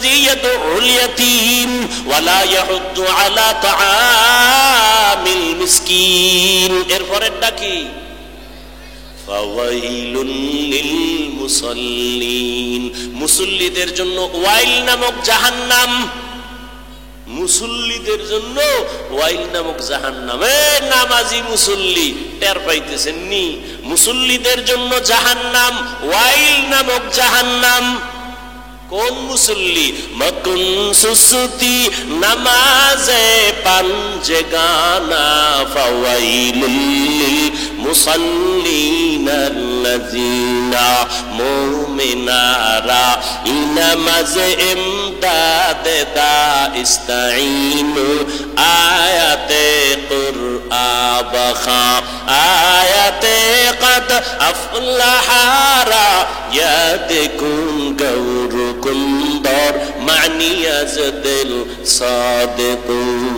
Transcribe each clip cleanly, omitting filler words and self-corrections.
الذي يدعو اليتيم ولا يحض على طعام المسكين এরপরেরটা কি ফাওয়াইলুন লিল মুসাল্লিন মুসল্লিদের জন্য ওয়াইল নামক জাহান্নাম মুসল্লিদের জন্য ওয়াইল নামক জাহান্নাম নামাজি মুসল্লি টের পাইতেছেন নি মুসল্লিদের জন্য জাহান্নাম ওয়াইল নামক জাহান্নাম কোন মুসল্লি মকুন সুসুতি নামাজে পাঞ্জেগানা ফাওয়াইলুল লিল মুসাল্লিন আল্লাযিনা মুমিনারা নামাজে ইমদাদে দা ইস্তাঈনু আয়াতে কুরআবাখা আয়াতে কদ আফলাহারা ইয়াদকুন গৌরু কুন্দর মানিয়াজ দিল সাদিকুন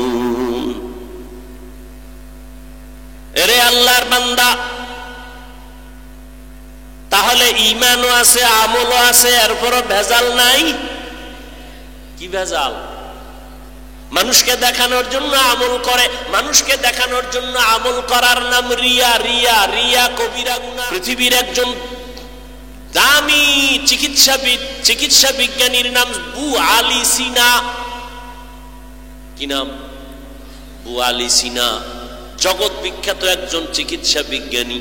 এরে আল্লাহর বান্দা তাহলে ঈমানও আছে আমলও আছে এরপরও ভেজাল নাই কি ভেজাল মানুষকে দেখানোর জন্য আমল করে মানুষকে দেখানোর জন্য আমল করার নাম রিয়া রিয়া রিয়া কবিরা গুনাহ পৃথিবীর একজন দামি চিকিৎসা বিজ্ঞানীর নাম বু আলী সিনা কি নাম বু আলী সিনা জগৎ বিখ্যাত একজন চিকিৎসা বিজ্ঞানী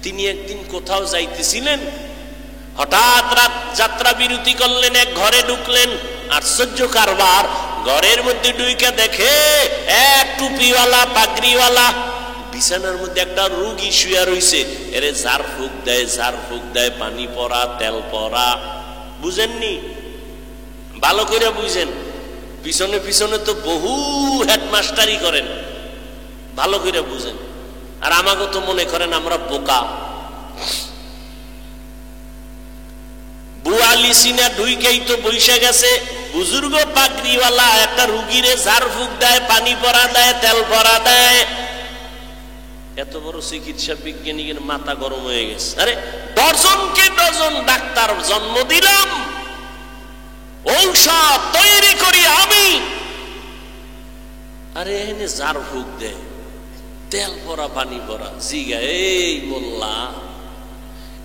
তিনি একদিন কোথাও যাইতেছিলেন হঠাৎ রাত যাত্রা বিরতি করলেন এক ঘরে ঢুকলেন আশ্চর্য কারবার ঘরের মধ্যে ঢুকে দেখে এক টুপিওয়ালা পাগড়িওয়ালা বিছানার মধ্যে একটা রোগী শুয়ে রইছে এরে ঝাড়ফুঁক দেয় পানি পড়া তেল পড়া বুঝেননি ভালো করে বুঝেন পিছনে পিছনে তো বহু হেডমাস্টারি করেন ভালো করে বুঝেন আর আমাকে তো মনে করেন আমরা বোকা বুয়ালি সিনা ঢুইকেই তো বৈশা গেছে বুজুর্গ পাগড়িওয়ালা একটা রুগীরে ঝাড়ফুঁক দেয় পানি পড়া দেয় তেল পড়া দেয় এত বড় চিকিৎসা বিজ্ঞানীর মাথা গরম হয়ে গেছে আরে ডজনকে ডজন ডাক্তার জন্ম দিলাম ঔষধ তৈরি করি আমি আরে এনে ঝাড়ফুঁক দেয় তেল পরা পানি পরা জিগা এই মোল্লা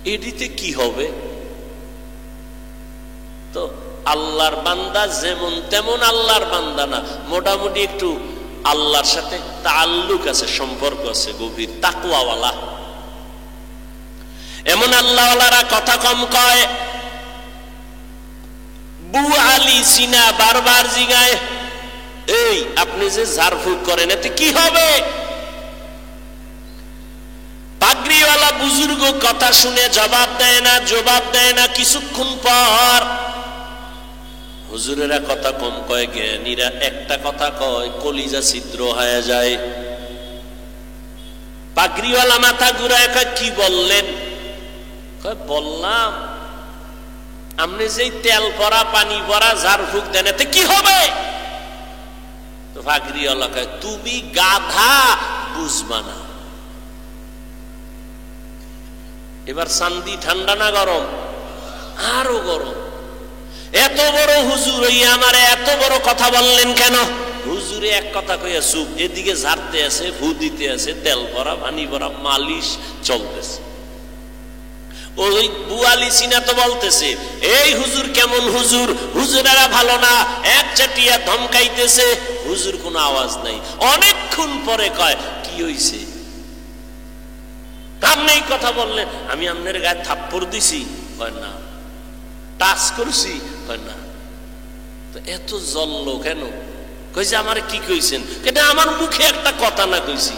এডিতে কি হবে তো আল্লাহর বান্দা যেমন তেমন আল্লাহর বান্দা না মোটামুটি একটু আল্লাহর সাথে তাল্লুক আছে সম্পর্ক আছে গভীর তাকওয়াওয়ালা এমন আল্লাহওয়ালারা কথা কম কয় বু আলী সিনা বারবার জিগায় এই আপনি যে ঝাড়ফুঁক করেন এতে কি হবে পাগড়িওয়ালা বুজুর্গ কথা শুনে জবাব দেয় না কিছুক্ষণ পর হুজুরেরা কথা কম কয় জ্ঞানীরা একটা কথা কয় কলিজা ছিদ্র হয়ে যায় পাগড়িওয়ালা মাথা ঘুরায় কয় কি বললেন কয় বললাম আপনি যে তেল পরা পানি পরা ঝাড়ফুঁক দেন এতে কি হবে তো পাগড়িওয়ালা কয় তুমি গাধা বুঝবা না এবার চান্দি ঠান্ডা না গরম আরো গরম এত বড় হুজুর হইয়া আমারে এত বড় কথা বললেন কেন হুজুরে এক কথা কইয়া চুপ এদিকে ঝাড়তে আছে ফু দিতে আছে তেল ভরা পানি ভরা মালিশ চলতেছে ওই বুয়ালি সিনা তো বলতেছে এই হুজুর কেমন হুজুর হুজুরেরা ভালো না এক চাটিয়া ধমকাইতেছে হুজুর কোনো আওয়াজ নাই অনেকক্ষণ পরে কয় কি হইছে আপনি এই কথা বললেন আমি আপনার গায়ে থাপ্পড় দিছি কয় না টাচ করছি কয় না তো এত জ্বললো কেন কইছে আমার কি কইছেন এটা আমার মুখে একটা কথা না কইছি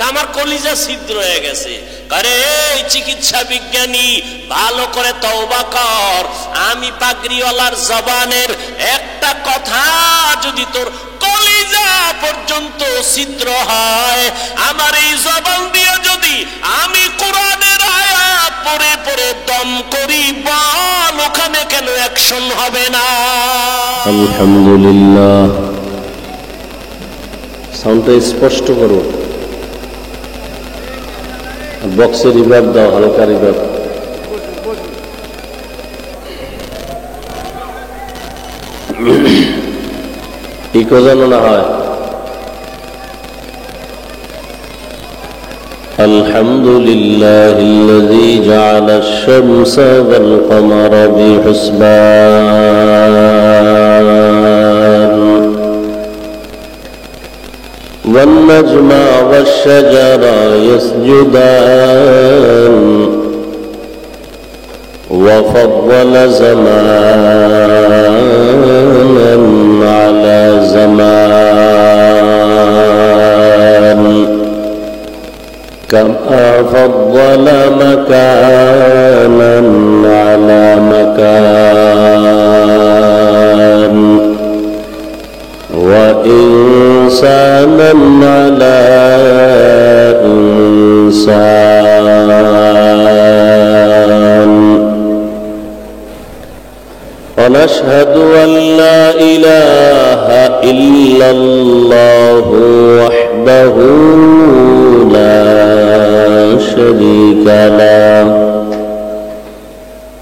আমার কলিজা ছিদ্র হয়ে গেছে আরে এই চিকিৎসা বিজ্ঞানী ভালো করে তওবা কর আমি পাগড়িওয়ালার জবানের একটা কথা যদি তোর কলিজা পর্যন্ত ছিদ্র হয় আমার এই জবান দিয়ে যদি আমি কোরআনের আয়াত পড়ে পড়ে দম করি বল ওখানে কেন অ্যাকশন হবে না আলহামদুলিল্লাহ সাউন্ডটা স্পষ্ট করো বক্সের রিভার্ব দাও হালকা রিভার্ব ইকো যেন না হয়। আলহামদুলিল্লাহিল্লাযী জাআলা আশ-শামসা ওয়াল কমারা বিহুসবান ওয়ান নাজমা ওয়াশ-শাজারা ইয়াসজুদান وفضل زمانا على زمان كما فضل مكانا على مكان وإنسانا على إنسان ونشهد أن لا إله إلا الله وحده لا شريك له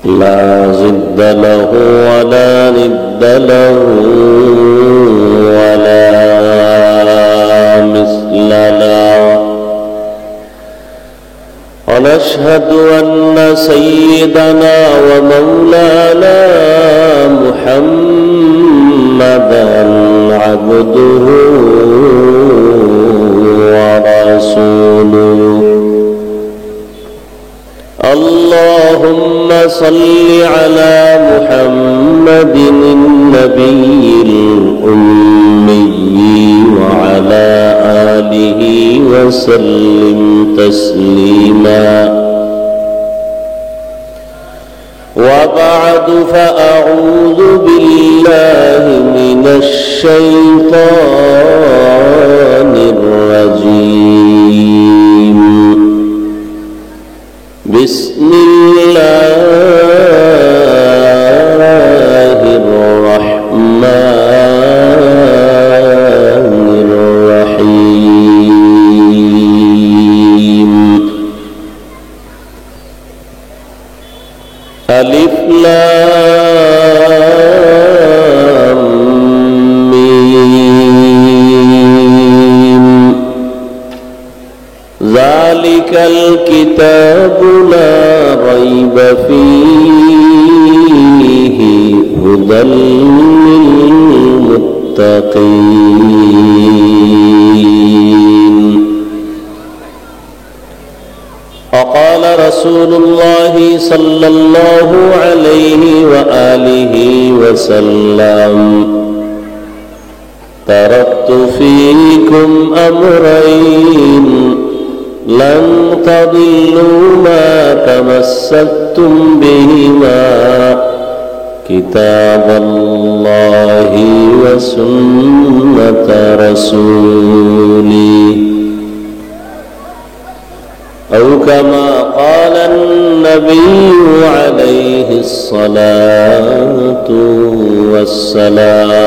لا ضد له ولا ند له ولا مثل له ونشهد أن سيدنا ومولانا محمدا عبده ورسوله اللهم صل على محمد النبي الأمي وعلى آله وسلم تسليما وبعد فأعوذ بالله من الشيطان الرجيم بسم الله الرحمن الرحيم ألف لام ميم ذلك الكتاب لا ريب فيه هدى للمتقين وقال رسول الله صلى الله عليه وآله وسلم تركت فيكم أمرين لن تضلوا ما تمسكتم بهما كتاب الله وسنة رسوله أو كما قال النبي عليه الصلاة والسلام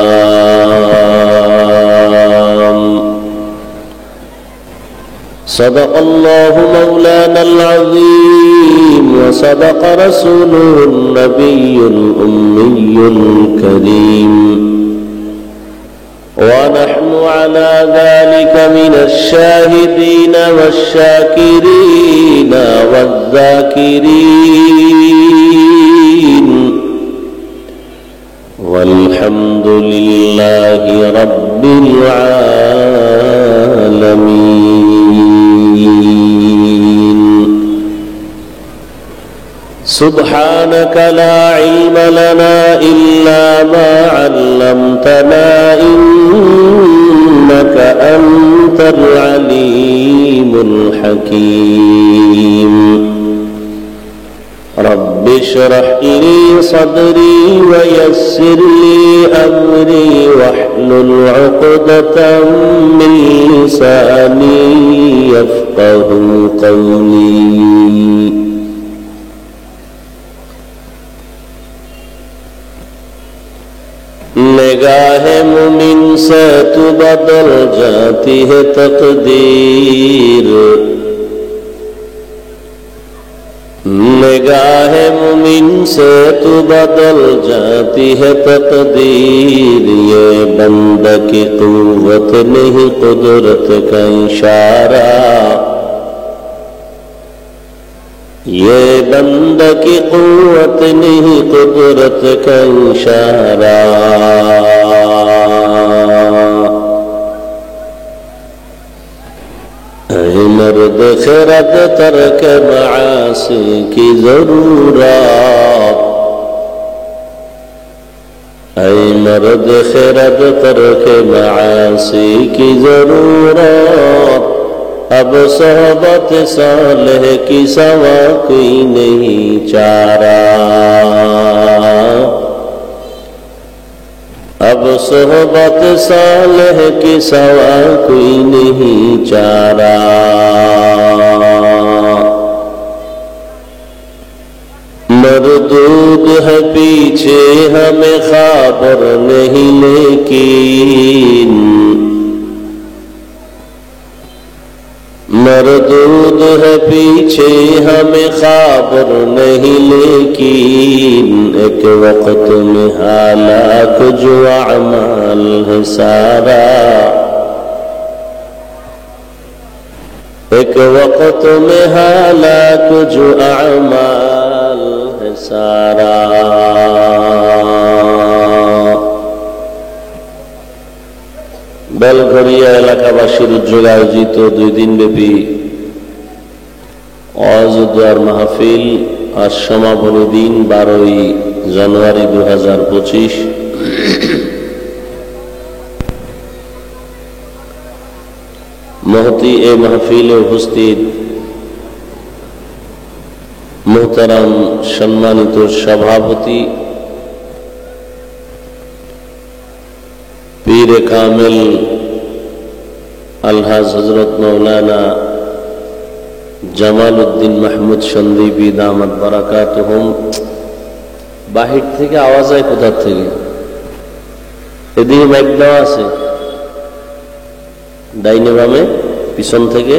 صدق الله مولانا العظيم وصدق رسوله النبي الأمي الكريم ونحن على ذلك من الشاهدين والشاكرين والذاكرين والحمد لله رب العالمين سبحانك لا علم لنا إلا ما علمتنا إنك أنت العليم الحكيم رب اشرح لي صدري ويسر لي أمري واحلل عقدة من لساني يفقه قولي निगाह मुमिन से तू बदल जाती है तकदीर निगाह मुमिन से तू बदल जाती है तकदीर, ये बंद की कुव्वत नहीं कुदरत का इशारा, ये बंद की कुव्वत नहीं कुदरत का इशारा। मर्द खिरद तर्क मासी की जरूरत, ऐ मर्द खिरद तर्क मासी की जरूरत, अब सोहबत सालेह की सवा कोई नहीं चारा, अब सोहबत सालेह की सवा कोई नहीं चारा। मरदूद है पीछे हमें खबर नहीं, लेकिन मरदूद है पीछे हमें खबर नहीं, लेकिन एक वक्त में हालात जो अमाल है सारा, एक वक्त में हालात जो अमाल है सारा। বেলঘরিয়া এলাকাবাসীর উদ্যোগে আয়োজিত 2 দিনব্যাপী ওয়াজ ও দোয়ার মাহফিল আজ সমাপনী দিন 12 জানুয়ারি 2025। মহতি এ মাহফিলে উপস্থিত মুহতারাম সম্মানিত সভাপতি पीर कामिल अलहाज हजरत मौलाना जमालुद्दीन महमूद सन्दीपी दामत बाराकातुहुम। बाहिर থেকে আওয়াজ হয় কোথা থেকে? এদিকে মাইক দেওয়া আছে, ডাইনে বামে পিছন থেকে।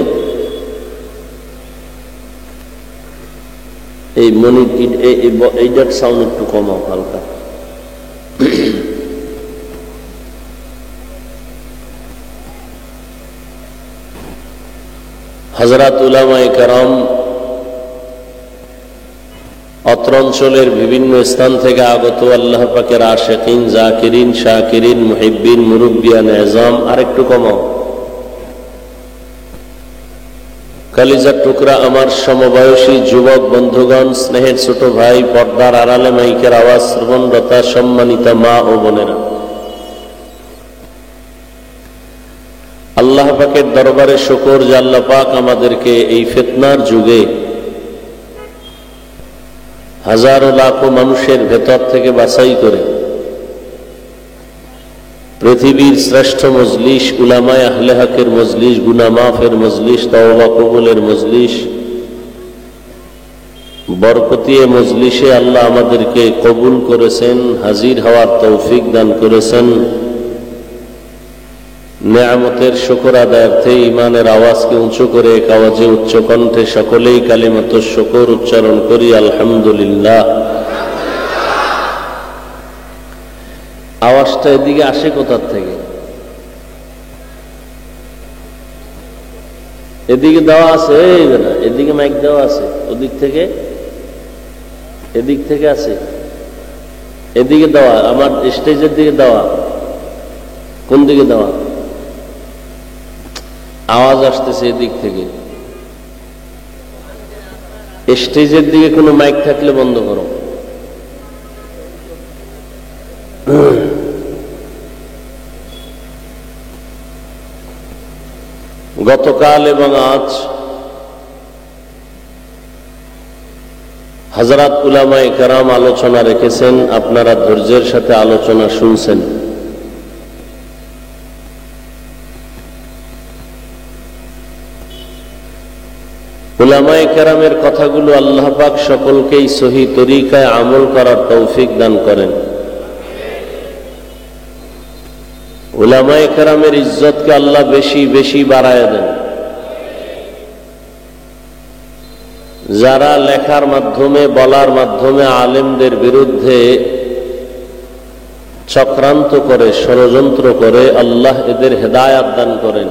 এই মনি এইটার সাউন্ড একটু কমাও হালকা। হযরত উলামায়ে কেরাম অত্র অঞ্চলের বিভিন্ন স্থান থেকে আগত আল্লাহ পাকের আশিকিন, জাকিরিন, শাকিরিন, মুহিব্বিন, মুরব্বিয়ান এজাম। আরেকটু কমাও। কলিজার টুকরা আমার সমবয়সী যুবক বন্ধুগণ, স্নেহের ছোট ভাই, পর্দার আড়ালে মাইকের আওয়াজ শ্রবণরতা সম্মানিত মা ও বোনেরা, আল্লাহ পাকের দরবারে শুকর যে আল্লাহ পাক আমাদেরকে এই ফিতনার যুগে হাজারো লাখো মানুষের ভেতর থেকে বাছাই করে পৃথিবীর শ্রেষ্ঠ মজলিস, উলামায়ে আহলে হকের মজলিস, গুনাহ মাফের মজলিস, তওবা কবুলের মজলিস, বরকতি এ মজলিসে আল্লাহ আমাদেরকে কবুল করেছেন, হাজির হওয়ার তৌফিক দান করেছেন। নেয়ামতের শুকর আদায়ার্থে ইমানের আওয়াজকে উঁচু করে এক আওয়াজে উচ্চ কণ্ঠে সকলেই কালিমাতুশ শুকর উচ্চারণ করি, আলহামদুলিল্লাহ। আওয়াজটা এদিকে আসে কোথার থেকে? এদিকে দেওয়া আছে, এদিকে মাইক দেওয়া আছে, ওদিক থেকে এদিক থেকে আছে, এদিকে দেওয়া, আমার স্টেজের দিকে দেওয়া। কোন দিকে দেওয়া? আওয়াজ আসতেছে এদিক থেকে। স্টেজের দিকে কোনো মাইক থাকলে বন্ধ করো। গতকাল এবং আজ হযরত উলামায়ে কেরাম আলোচনা রেখেছেন, আপনারা ধৈর্যের সাথে আলোচনা শুনছেন। উলামায়ে কেরামের কথাগুলো আল্লাহ পাক সকলকেই সহি তরিকায় আমল করার তৌফিক দান করেন। উলামায়ে কেরামের ইজ্জতকে আল্লাহ বেশি বেশি বাড়ায় দেন। যারা লেখার মাধ্যমে বলার মাধ্যমে আলেমদের বিরুদ্ধে চক্রান্ত করে ষড়যন্ত্র করে, আল্লাহ এদের হেদায়াত দান করেন।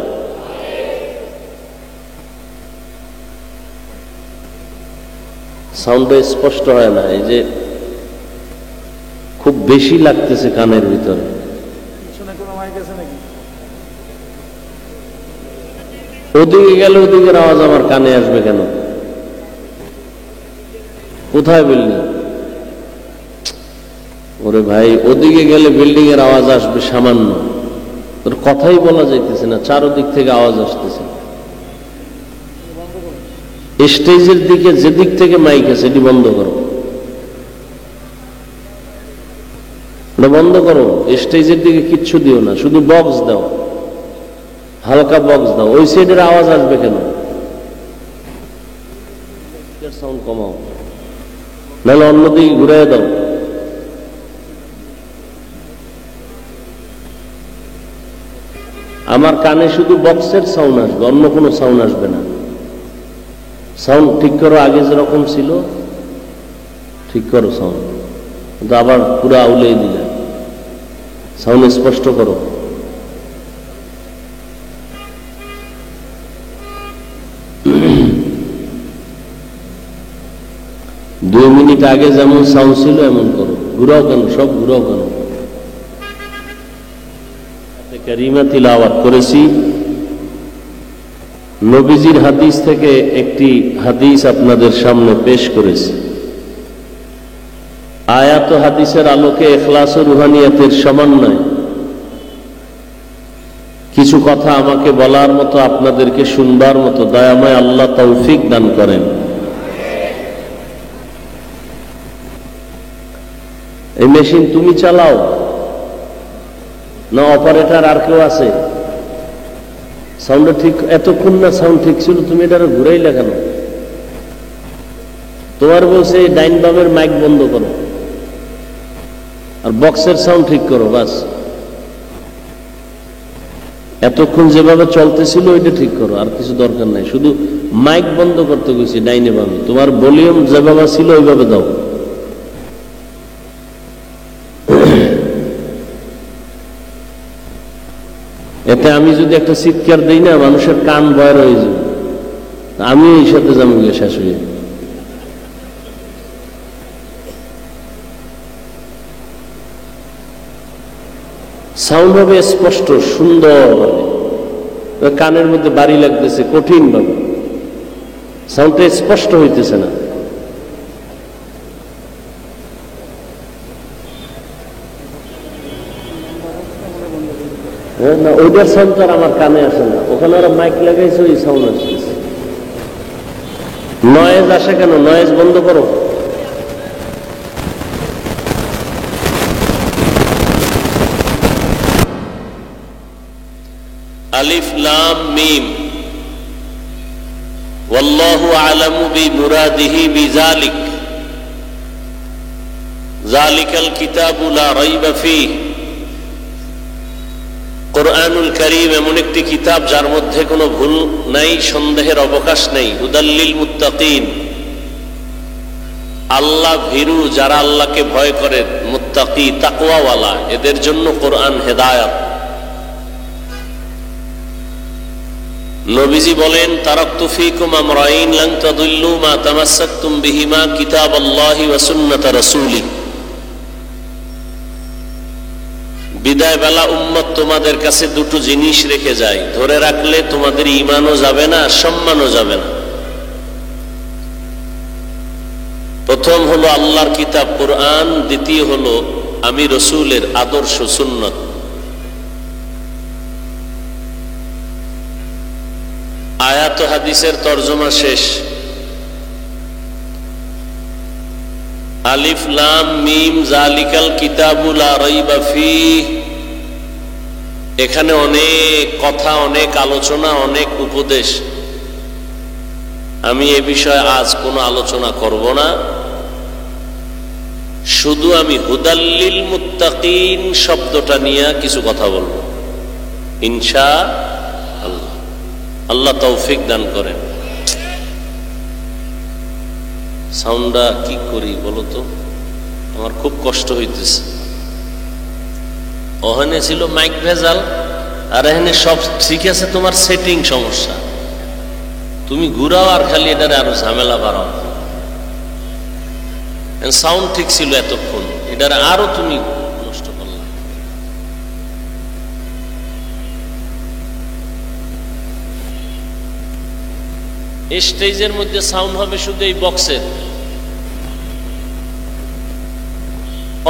সাউন্ডে স্পষ্ট হয় না, এই যে খুব বেশি লাগতেছে কানের ভিতরে। ওদিকে গেলে ওদিকের আওয়াজ আমার কানে আসবে কেন? কোথায় বিল্ডিং? ওরে ভাই, ওদিকে গেলে বিল্ডিং এর আওয়াজ আসবে সামান্য, তোর কথাই বলা যাইতেছে না, চারদিক থেকে আওয়াজ আসতেছে। স্টেজের দিকে যেদিক থেকে মাইক আছে এটি বন্ধ করো, বন্ধ করো। স্টেজের দিকে কিচ্ছু দিও না, শুধু বক্স দাও, হালকা বক্স দাও। ওই সাইডের আওয়াজ আসবে কেন? সাউন্ড কমাও, নাহলে অন্যদিকে ঘুরাই দাও। আমার কানে শুধু বক্সের সাউন্ড আসবে, অন্য কোনো সাউন্ড আসবে না। সাউন্ড ঠিক করো, আগে যেরকম ছিল ঠিক করো সাউন্ড, কিন্তু আবার পুরো আউলেই দিলে। সাউন্ড স্পষ্ট করো। দুই মিনিট আগে যেমন সাউন্ড ছিল এমন করো। ঘুরাও কেন? সব ঘুরাও কেন? কারিমা তিলাওয়াত করেছি। নবীজির হাদিস থেকে একটি হাদিস আপনাদের সামনে পেশ করেছি। আয়াত ও হাদিসের আলোকে ইখলাস ও রুহানিয়াতের সমন্বয় কিছু কথা আমাকে বলার মতো, আপনাদেরকে শুনবার মতো দয়াময় আল্লাহ তৌফিক দান করেন। এই মেশিন তুমি চালাও না অপারেটর আর কেউ আছে? সাউন্ড ঠিক এতক্ষণ না সাউন্ড ঠিক ছিল, তুমি এটা ঘুরাইলে কেন? তোমার বলছে ডাইন বামের মাইক বন্ধ করো আর বক্সের সাউন্ড ঠিক করো, বাস। এতক্ষণ যেভাবে চলতেছিল ওইটা ঠিক করো, আর কিছু দরকার নাই। শুধু মাইক বন্ধ করতে গেছি ডাইনে বামে, তোমার ভলিউম যেভাবে ছিল ওইভাবে দাও। এতে আমি যদি একটা চিৎকার দিই না, মানুষের কান বয় হয়ে যাবে, আমি এই সাথে যাবো গিয়ে শেষ হয়ে। সাউন্ড হবে স্পষ্ট সুন্দর ভাবে, কানের মধ্যে বাড়ি লাগতেছে কঠিন ভাবে, সাউন্ডটা স্পষ্ট হইতেছে না। না, ওইটার সাউন্ড আর আমার কানে আসে না। ওখানে ওরা মাইক লাগাইছে, ওই সাউন্ড আসতেছে। নয়েজ আসে কেন? নয়েজ বন্ধ করো। আলিফ লাম মিম, ওয়াল্লাহু আ'লামু বিমুরাদিহি বিযালিক, যালিকাল কিতাবু লা রাইবা ফীহ। কোরআনুল কারীম এমন একটি কিতাব যার মধ্যে কোনো ভুল নাই, সন্দেহের অবকাশ নেই। হুদাল্লিল মুত্তাকিন, আল্লাহ ভীরু যারা আল্লাহকে ভয় করে, মুত্তাকি তাকওয়াওয়ালা, এদের জন্য কোরআন হেদায়াত। নবীজি বলেন, তারাকতু ফীকুম আমরাইন লান তাদুল্লু মা তামাসসাকতুম বিহিমা কিতাবাল্লাহি ওয়া সুন্নাত রাসূলি। বিদায় বেলা উম্মত তোমাদের কাছে দুটো জিনিস রেখে যায়, ধরে রাখলে তোমাদের ঈমানও যাবে না, সম্মানও যাবে না। প্রথম হলো আল্লাহর কিতাব কোরআন, দ্বিতীয় হলো আমি রসূলের আদর্শ সুন্নত। আয়াত ও হাদিসের তরজমা শেষ। আলিফ লাম মিম যালিকাল কিতাবু লা রাইবা ফীহ, এখানে অনেক কথা, অনেক আলোচনা, অনেক উপদেশ। আমি এ বিষয়ে আজ কোনো আলোচনা করব না, শুধু আমি হুদাল্লিল মুত্তাকিন শব্দটা নিয়ে কিছু কথা বলবো ইনশাআল্লাহ। আল্লাহ তৌফিক দান করেন। সাউন্ডটা কি করি বলো তো, আমার খুব কষ্ট হইতেছে। ওখানে ছিল মাইক ভেজাল, আর এখানে সব ঠিক আছে, তোমার সেটিং সমস্যা। তুমি ঘুরাও আর খালি এটারে আরো ঝামেলা বাড়াও। সাউন্ড ঠিক ছিল এতক্ষণ, এটার আরো তুমি নষ্ট করলে। এই স্টেজের মধ্যে সাউন্ড হবে শুধু এই বক্সের,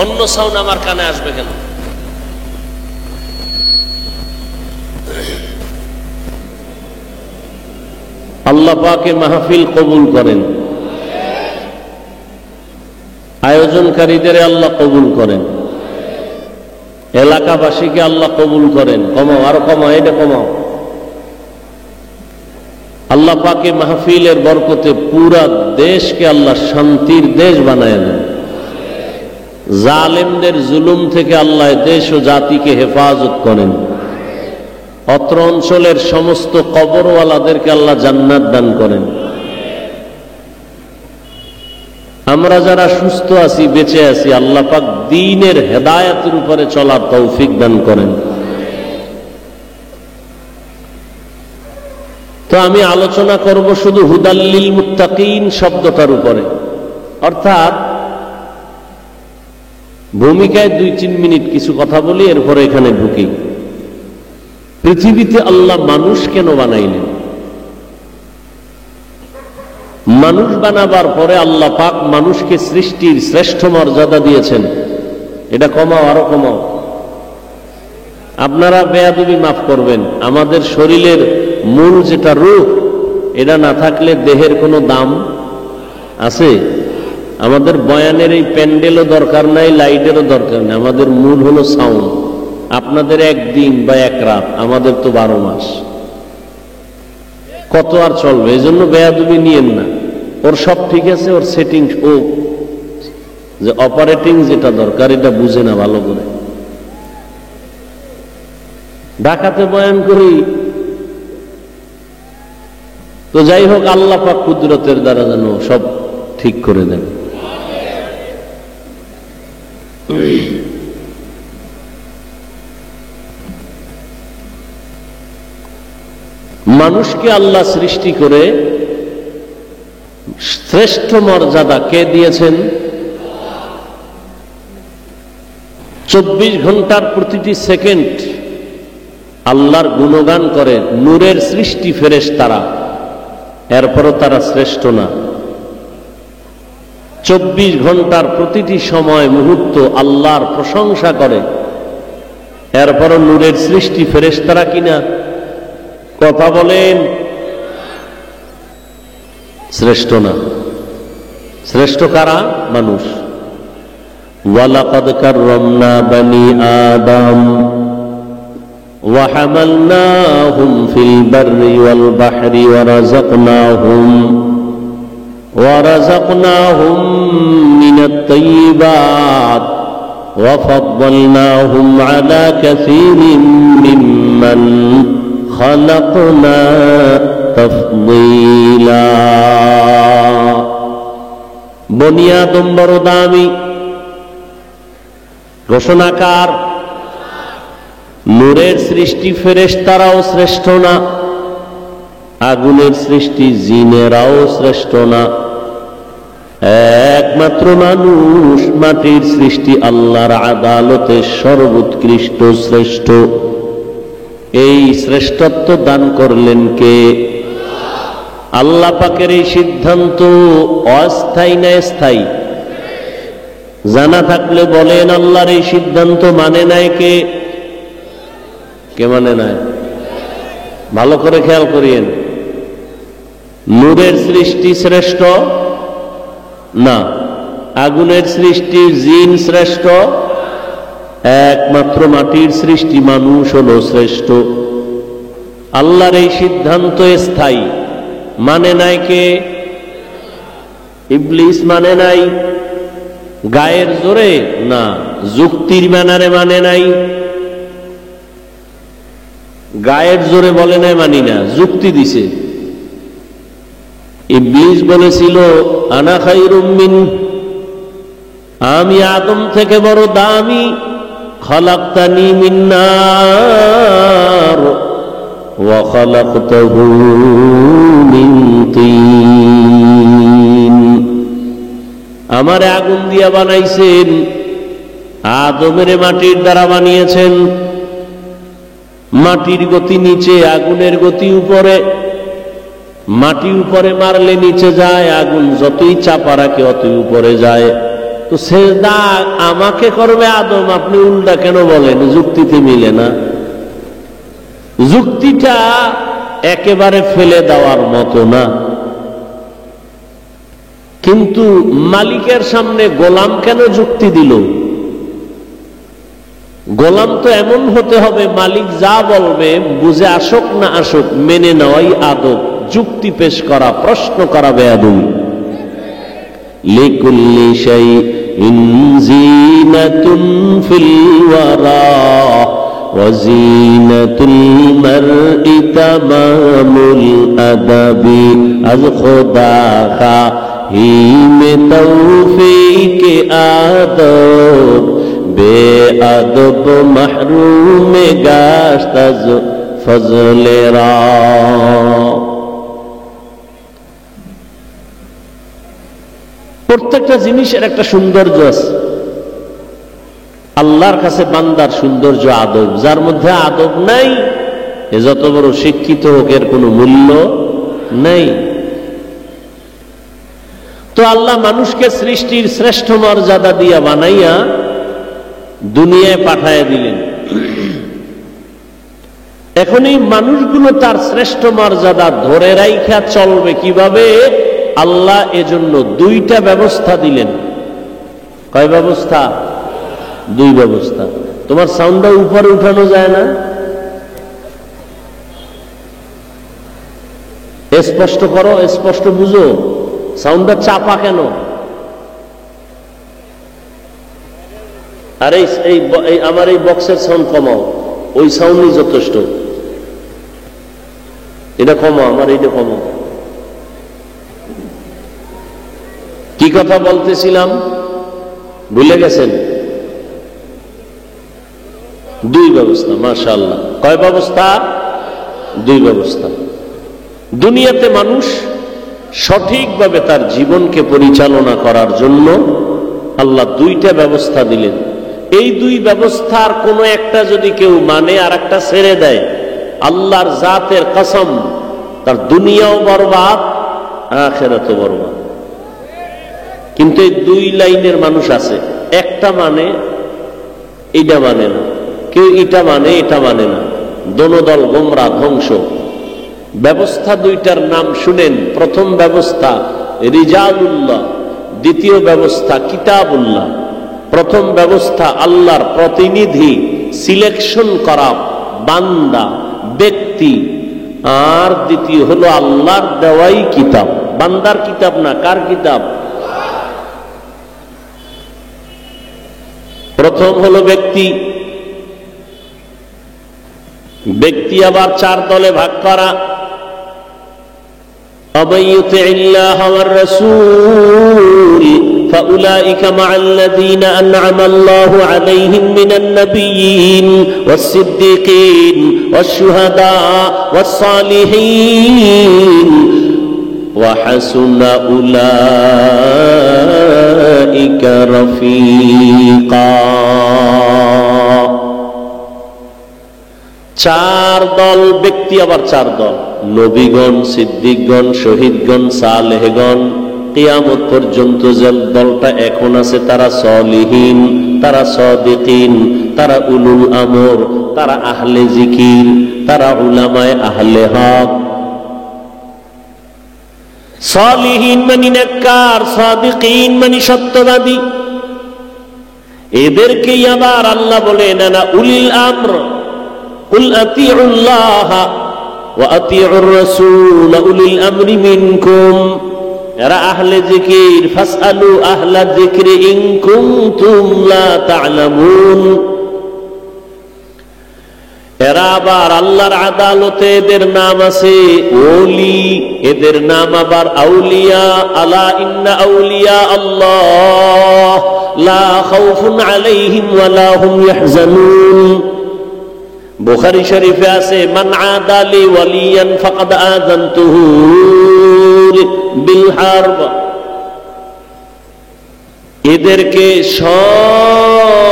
অন্য সাউন্ড আমার কানে আসবে কেন? আল্লাহ পাকে মাহফিল কবুল করেন, আয়োজনকারীদের আল্লাহ কবুল করেন, এলাকাবাসীকে আল্লাহ কবুল করেন। কমাও, আরো কমাও, এটা কমাও। আল্লাহ পাকে মাহফিলের বরকতে পুরা দেশকে আল্লাহ শান্তির দেশ বানায় দেন। জালেমদের জুলুম থেকে আল্লাহ দেশ ও জাতিকে হেফাজত করেন। অত্র অঞ্চলের সমস্ত কবরওয়ালাদেরকে আল্লাহ জান্নাত দান করেন। আমরা যারা সুস্থ আছি, বেঁচে আছি, আল্লাহ পাক দ্বীনের হেদায়েতের উপরে চলার তৌফিক দান করেন। তো আমি আলোচনা করব শুধু হুদাল্লিল মুত্তাকিন শব্দটার উপরে, অর্থাৎ ভূমিকায় 2-3 মিনিট কিছু কথা বলি, এরপরে এখানে ঢুকি। পৃথিবীতে আল্লাহ মানুষ কেন বানাইলেন? মানুষ বানাবার পরে আল্লাহ পাক মানুষকে সৃষ্টির শ্রেষ্ঠ মর্যাদা দিয়েছেন। এটা কমাও, আরো কমাও। আপনারা বেয়াদবি মাফ করবেন, আমাদের শরীরের মূল যেটা রূহ, এটা না থাকলে দেহের কোনো দাম আছে? আমাদের বয়ানের এই প্যান্ডেলও দরকার নাই, লাইটেরও দরকার নাই। আমাদের মূল হলো সাউন্ড। আপনাদের একদিন বা এক রাত, আমাদের তো 12 মাস। কত আর চলবে? এই জন্য বেয়াদবি নিয়েন না। ওর সব ঠিক আছে, ওর সেটিং, ও যে অপারেটিং যেটা দরকার এটা বুঝে না ভালো করে। ঢাকাতে বয়ান করি তো যাই হোক, আল্লাহ পাক কুদরতের দ্বারা যেন সব ঠিক করে দেন। মানুষকে আল্লাহ সৃষ্টি করে শ্রেষ্ঠ মর্যাদা কে দিয়েছেন? 24 ঘন্টার প্রতিটি সেকেন্ড আল্লাহর গুণগান করে নূরের সৃষ্টি ফেরেশতারা, এরপরও তারা শ্রেষ্ঠ না। 24 ঘন্টার প্রতিটি সময় মুহূর্ত আল্লাহর প্রশংসা করে, এরপরও নূরের সৃষ্টি ফেরেশতারা কিনা? কথা বলেন, শ্রেষ্ঠ না। শ্রেষ্ঠ কারা? মানুষ। ওয়ালাকাদ কাররামনা বানি আদম ওয়া হামালনাহুম ফিল বাররি ওয়াল বাহরি ওয়া রাযাকনাহুম মিনাত তাইয়্যিবাত ওয়া ফাদ্দালনাহুম আলা কাসীরিম মিম্মান খালাকনা তাফদীলা। বনি আদম বড় দামি। ঘোষণাকার নূরের সৃষ্টি ফেরেশতারাও শ্রেষ্ঠ না, আগুনের সৃষ্টি জিনেরাও শ্রেষ্ঠ না, একমাত্র মানুষ মাটির সৃষ্টি আল্লাহর আদালতে সর্বোৎকৃষ্ট শ্রেষ্ঠ। এই শ্রেষ্ঠত্ব দান করলেন কে? আল্লাহ পাকের এই সিদ্ধান্ত অস্থায়ী না স্থায়ী? জানা থাকলে বলেন, আল্লাহর এই সিদ্ধান্ত মানে নাই কে? কে মানে নাই? ভালো করে খেয়াল করিয়েন। নূরের সৃষ্টি শ্রেষ্ঠ না, আগুনের সৃষ্টি জিন শ্রেষ্ঠ, একমাত্র মাটির সৃষ্টি মানুষ হলো শ্রেষ্ঠ। আল্লাহর এই সিদ্ধান্ত স্থায়ী, মানে নাই কে? ইবলিস মানে নাই। গায়ের জোরে না, যুক্তির ব্যানারে মানে নাই। গায়ের জোরে বলে নাই মানি না, যুক্তি দিছে। ইবলিস বলেছিল আনা খায়রুম মিন, আমি আদম থেকে বড় দামি, খলাকতানি মিন নার ওয়া খলাকতাহু মিন তিন, আমারে আগুন দিয়া বানাইছেন, আদমের মাটির দ্বারা বানিয়েছেন। মাটির গতি নিচে, আগুনের গতি উপরে। মাটি উপরে মারলে নিচে যায়, আগুন যতই চাপা রাখে অতই উপরে যায়। তো সেজদা আমাকে করবে আদম, আপনি উল্টা কেন বলেন? যুক্তিতে মিলে না। যুক্তিটা একেবারে ফেলে দেওয়ার মতো না, কিন্তু মালিকের সামনে গোলাম কেন যুক্তি দিল? গোলাম তো এমন হতে হবে, মালিক যা বলবে বুঝে আসুক না আসুক মেনে নেওয়াই আদব। যুক্তি পেশ করা, প্রশ্ন করা বেয়াদবি। লিকুল্লি শাইইন জিনাতুন ফিল ওয়ারা ওয়া জিনাতুল মারই তামামুল আদাবি, আজ খোদা খাহিমে তৌফিকে আদব, বেআদব মাহরুমে গাশত আজ ফজলেরা। প্রত্যেকটা জিনিসের একটা সৌন্দর্য আছে। আল্লাহর কাছে বান্দার সৌন্দর্য আদব। যার মধ্যে আদব নাই, এ যত বড় শিক্ষিত হোক এর কোনো মূল্য নেই। তো আল্লাহ মানুষকে সৃষ্টির শ্রেষ্ঠ মর্যাদা দিয়া বানাইয়া দুনিয়ায় পাঠাইয়া দিলেন। এখন এই মানুষগুলো তার শ্রেষ্ঠ মর্যাদা ধরে রাইখা চলবে কিভাবে? আল্লাহ এজন্য দুইটা ব্যবস্থা দিলেন। কয় ব্যবস্থা? দুই ব্যবস্থা। তোমার সাউন্ডটা উপরে উঠানো যায় না? স্পষ্ট করো, স্পষ্ট বুঝো। সাউন্ডটা চাপা কেন? আর এই আমার এই বক্সের সাউন্ড কমাও, ওই সাউন্ডই যথেষ্ট। এটা কমাও, আমার এইটা কমাও। কি কথা বলতেছিলাম ভুলে গেছেন? দুই ব্যবস্থা। মাশাআল্লাহ। কয় ব্যবস্থা? দুই ব্যবস্থা। দুনিয়াতে মানুষ সঠিকভাবে তার জীবনকে পরিচালনা করার জন্য আল্লাহ দুইটা ব্যবস্থা দিলেন। এই দুই ব্যবস্থার কোনো একটা যদি কেউ মানে আর একটা ছেড়ে দেয়, আল্লাহর জাতের কসম, তার দুনিয়াও বরবাদ, আখিরাতও বরবাদ। কিন্তু এই দুই লাইনের মানুষ আছে, একটা মানে এটা মানে না, কেউ এটা মানে এটা মানে না, দোনো দল গোমরা, ধ্বংস। ব্যবস্থা দুইটার নাম শুনেন। প্রথম ব্যবস্থা রিজালুল্লাহ, দ্বিতীয় ব্যবস্থা কিতাবুল্লাহ। প্রথম ব্যবস্থা আল্লাহর প্রতিনিধি সিলেকশন করা বান্দা, ব্যক্তি, আর দ্বিতীয় হলো আল্লাহর দেওয়াই কিতাব। বান্দার কিতাব না, কার কিতাব? প্রথম হলো ব্যক্তি। ব্যক্তি আবার চার দলে ভাগ করা। ومن يطع الله والرسول فأولئك مع الذين أنعم الله عليهم من النبيين والصديقين والشهداء والصالحين وحسن أولئك رفيقا। চার দল ব্যক্তি, আবার চার দল নবীগণ, সিদ্দিকগণ, শহীদগণ, সালেহগণ। কিয়ামত পর্যন্ত যে দলটা এখন আছে তারা সলিহিন, তারা সাদিকিন, তারা উলুল আমর, তারা আহলে জিকির, তারা উলামায়ে আহলে হক। সলিহিন মানে নেককার, সাদিকিন মানে সত্যবাদী। এদেরকেই আবার আল্লাহ বলেন না উলিল আমর, কুল আতিউল্লাহ ওয়া আতিউর রাসূল উলিল আমরি মিনকুম। এরা আহলে জিকির। ফাসআলু আহলা যিকরি ইন কুনতুম লা তা'লামুন। এরা আবার আল্লাহর আদালতে এদের নাম আছে ওলি, এদের নাম আবার আউলিয়া। আলা ইন্না আউলিয়া আল্লাহ লা খাউফুন আলাইহিম ওয়ালা হুম ইয়াহজানুন। বুখারী শরীফে আছে মান আদালি ওয়ালিয়ান ফাকাদ আযানতুহু বিল হারব। এদেরকে সব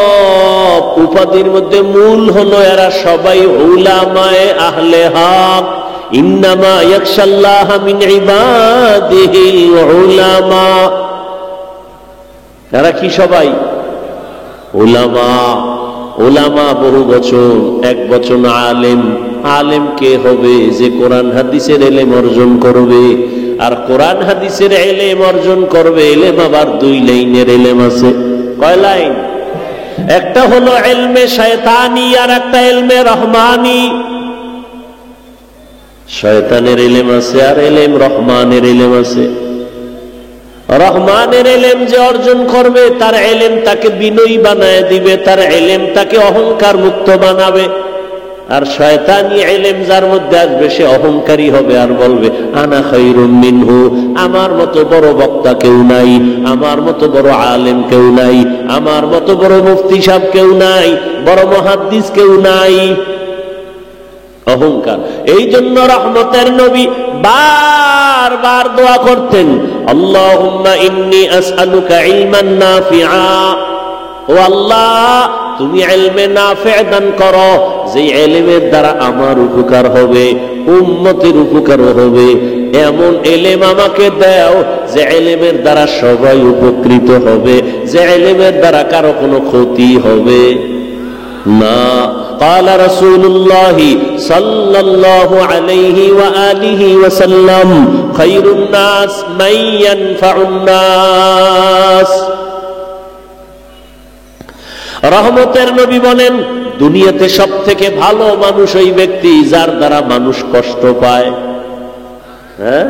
উপাধির মধ্যে মূল হলো এরা সবাই উলামায়ে আহলে হক। ইন্নামা ইয়াখশাল্লাহ মিন ইবাদিহিল উলামা। এরা কি সবাই? উলামা। উলামা বহু বচন, এক বচন আলেম। আলেম কে হবে? যে কোরআন হাদিসের ইলম অর্জন করবে। আর কোরআন হাদিসের ইলম অর্জন করবে, ইলম আবার দুই লাইনের ইলম আছে। কয় লাইন? একটা হলো ইলমে শয়তানি আর একটা ইলমে রহমানি। শয়তানের ইলম আছে আর ইলম রহমানের ইলম আছে। রহমানের ইলম যে অর্জন করবে তার ইলম তাকে বিনয়ী বানায় দিবে, তার ইলম তাকে অহংকার মুক্ত বানাবে। আর শয়তানি ইলম যার মধ্যে আসবে সে অহংকারী হবে আর বলবে আনা খায়রুম মিনহু, আমার মতো বড় বক্তা কেউ নাই, আমার মতো বড় আলেম কেউ নাই, আমার মতো বড় মুফতি সাহেব কেউ নাই, বড় মুহাদ্দিস কেউ নাই। অহংকার। এই জন্য রহমতের নবী বারবার দোয়া করতেন আল্লাহুম্মা ইন্নী আসআলুকা ইলমান নাফিআ। ও আল্লাহ, তুমি ইলমে নাফি দান করো, যে ইলমের দ্বারা আমার উপকার হবে, উম্মতের উপকার হবে। এমন ইলম আমাকে দাও যে ইলমের দ্বারা সবাই উপকৃত হবে, যে ইলমের দ্বারা কারো কোনো ক্ষতি হবে না। قال رسول الله صلى الله عليه وآله وسلم خير الناس من ينفع الناس। রহমতের নবী বলেন দুনিয়াতে সব থেকে ভালো মানুষ ওই ব্যক্তি যার দ্বারা মানুষ কষ্ট পায়। হ্যাঁ,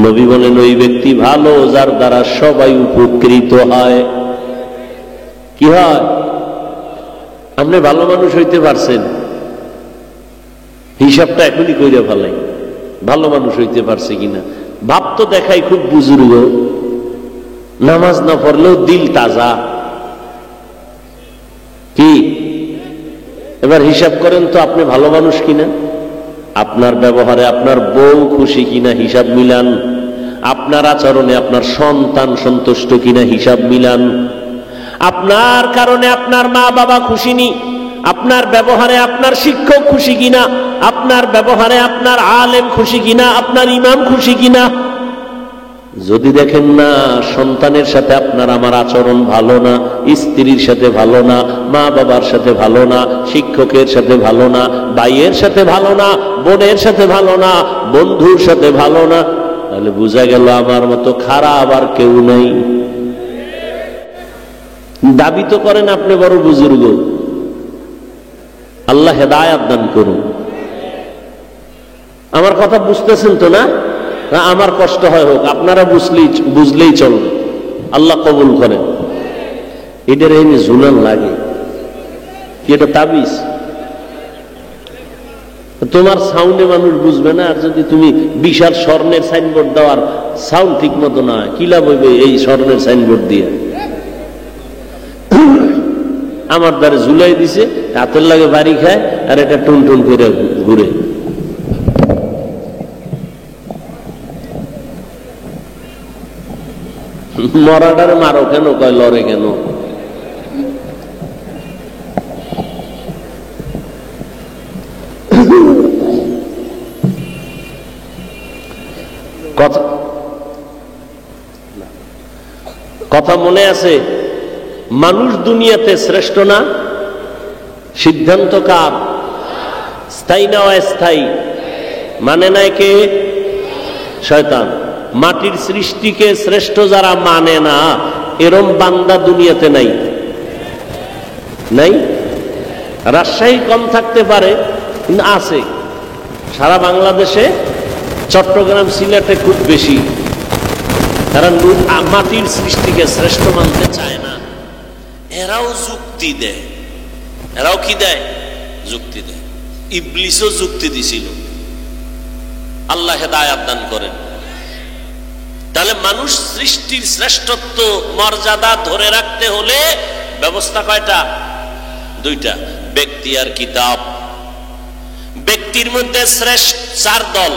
নবী বলেন ওই ব্যক্তি ভালো যার দ্বারা সবাই উপকৃত হয়। কি হয়? আপনি ভালো মানুষ হইতে পারছেন, হিসাবটা এখনই কইরা ফেলাই, ভালো মানুষ হইতে পারছে কিনা। ভাব তো দেখাই খুব বুজুর্গ, নামাজ না পড়লেও দিল তাজা। কি এবার হিসাব করেন তো আপনি ভালো মানুষ কিনা। আপনার ব্যবহারে আপনার বউ খুশি কিনা হিসাব মিলান, আপনার আচরণে আপনার সন্তান সন্তুষ্ট কিনা হিসাব মিলান, আপনার কারণে আপনার মা বাবা খুশি নি, আপনার ব্যবহারে আপনার শিক্ষক খুশি কিনা, আপনার ব্যবহারে আপনার আলেম খুশি কিনা, আপনার ইমাম খুশি কিনা। যদি দেখেন না সন্তানের সাথে আপনার আমার আচরণ ভালো না, স্ত্রীর সাথে ভালো না, মা বাবার সাথে ভালো না, শিক্ষকের সাথে ভালো না, ভাইয়ের সাথে ভালো না, বোনের সাথে ভালো না, বন্ধুর সাথে ভালো না, তাহলে বোঝা গেল আমার মতো খারাপ আর কেউ নাই। দাবি তো করেন আপনি বড় বুজুর্গ, আল্লাহ হেদায়েত দান করুন। আমার কথা বুঝতেছেন তো না? আমার কষ্ট হয় হোক, আপনারা বুঝলেই চলবে, আল্লাহ কবুল করেন। এটার এনে ঝুলান লাগে কি? এটা তাবিজ। তোমার সাউন্ডে মানুষ বুঝবে না। আর যদি তুমি বিশাল স্বর্ণের সাইনবোর্ড দেওয়ার সাউন্ড ঠিক মতো না, কি লাভ হইবে এই স্বর্ণের সাইনবোর্ড দিয়ে? আমার দ্বারে ঝুলাই দিছে, হাতের লাগে বাড়ি খায় আর এটা টুন টুন করে ঘুরে। মরাটারে মারো কেন? কয় লড়ে কেন? কথা মনে আছে? মানুষ দুনিয়াতে শ্রেষ্ঠ না? সিদ্ধান্ত কার? স্থায়ী না অস্থায়ী? মানে নাই কে? শয়তান। মাটির সৃষ্টিকে শ্রেষ্ঠ যারা মানে না, এরম বান্দা দুনিয়াতে নাই। নাই? রাজশাহী কম থাকতে পারে, কিন্তু আছে সারা বাংলাদেশে। চট্টগ্রাম সিলেটে খুব বেশি। তারা মাটির সৃষ্টিকে শ্রেষ্ঠ মানতে চায় না। এরাও যুক্তি দেয়। এরাও কি দেয়? যুক্তি দেয়। ইবলিসও যুক্তি দিছিল। আল্লাহ হেদায়েত দান করেন। তাহলে মানুষ সৃষ্টির শ্রেষ্ঠত্ব মর্যাদা ধরে রাখতে হলে ব্যবস্থা কয়টা? দুইটা, ব্যক্তি আর কিতাব। ব্যক্তির মধ্যে শ্রেষ্ঠ 4 দল।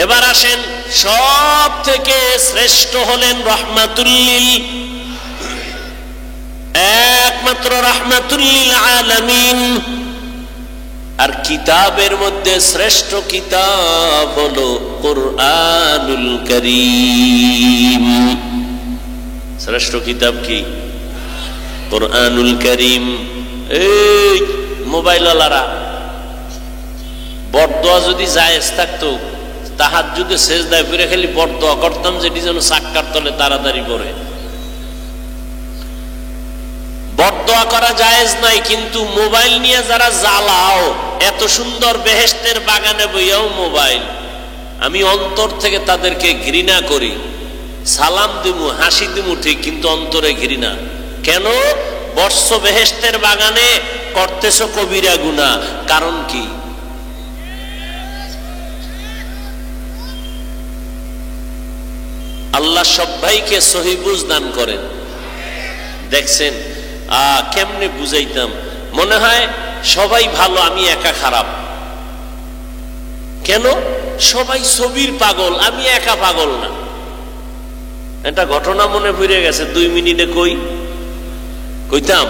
এবার আসেন, সব থেকে শ্রেষ্ঠ হলেন রহমাতুল্লিল, একমাত্র রহমাতুল্লিল আলামিন। আর কিতাবের মধ্যে শ্রেষ্ঠ কিতাব হলো কুরআনুল কারীম। শ্রেষ্ঠ কিতাব কি? কুরআনুল কারীম। এই মোবাইলওয়ালারা, বরদোয়া যদি জায়েজ থাকতো, তাহাজ্জুদে সেজদায় পড়ে খালি বরদোয়া করতাম যেটি যেন সাক্কার তলে তাড়াতাড়ি পড়ে। বরদোয়া করা জায়েজ নাই, কিন্তু মোবাইল নিয়ে যারা জ্বালাও, এত সুন্দর বেহেশতের বাগানে বইয়াও মোবাইল, আমি অন্তর থেকে তাদেরকে ঘৃণা করি। সালাম দিমু, হাসি দিমু ঠিক, কিন্তু অন্তরে ঘৃণা। কেন? বর্ষ বেহেশতের বাগানে করতেছো কবিরা গুনাহ। কারণ কি? আল্লাহ সব ভাইকে সহি বুঝ দান করেন। দেখছেন কেমনে বুঝাইতাম, মনে হয় সবাই ভালো, আমি একা খারাপ। কেন? সবাই ছবির পাগল, আমি একা পাগল না। একটা ঘটনা মনে পড়ে গেছে, 2 মিনিটে কইতাম।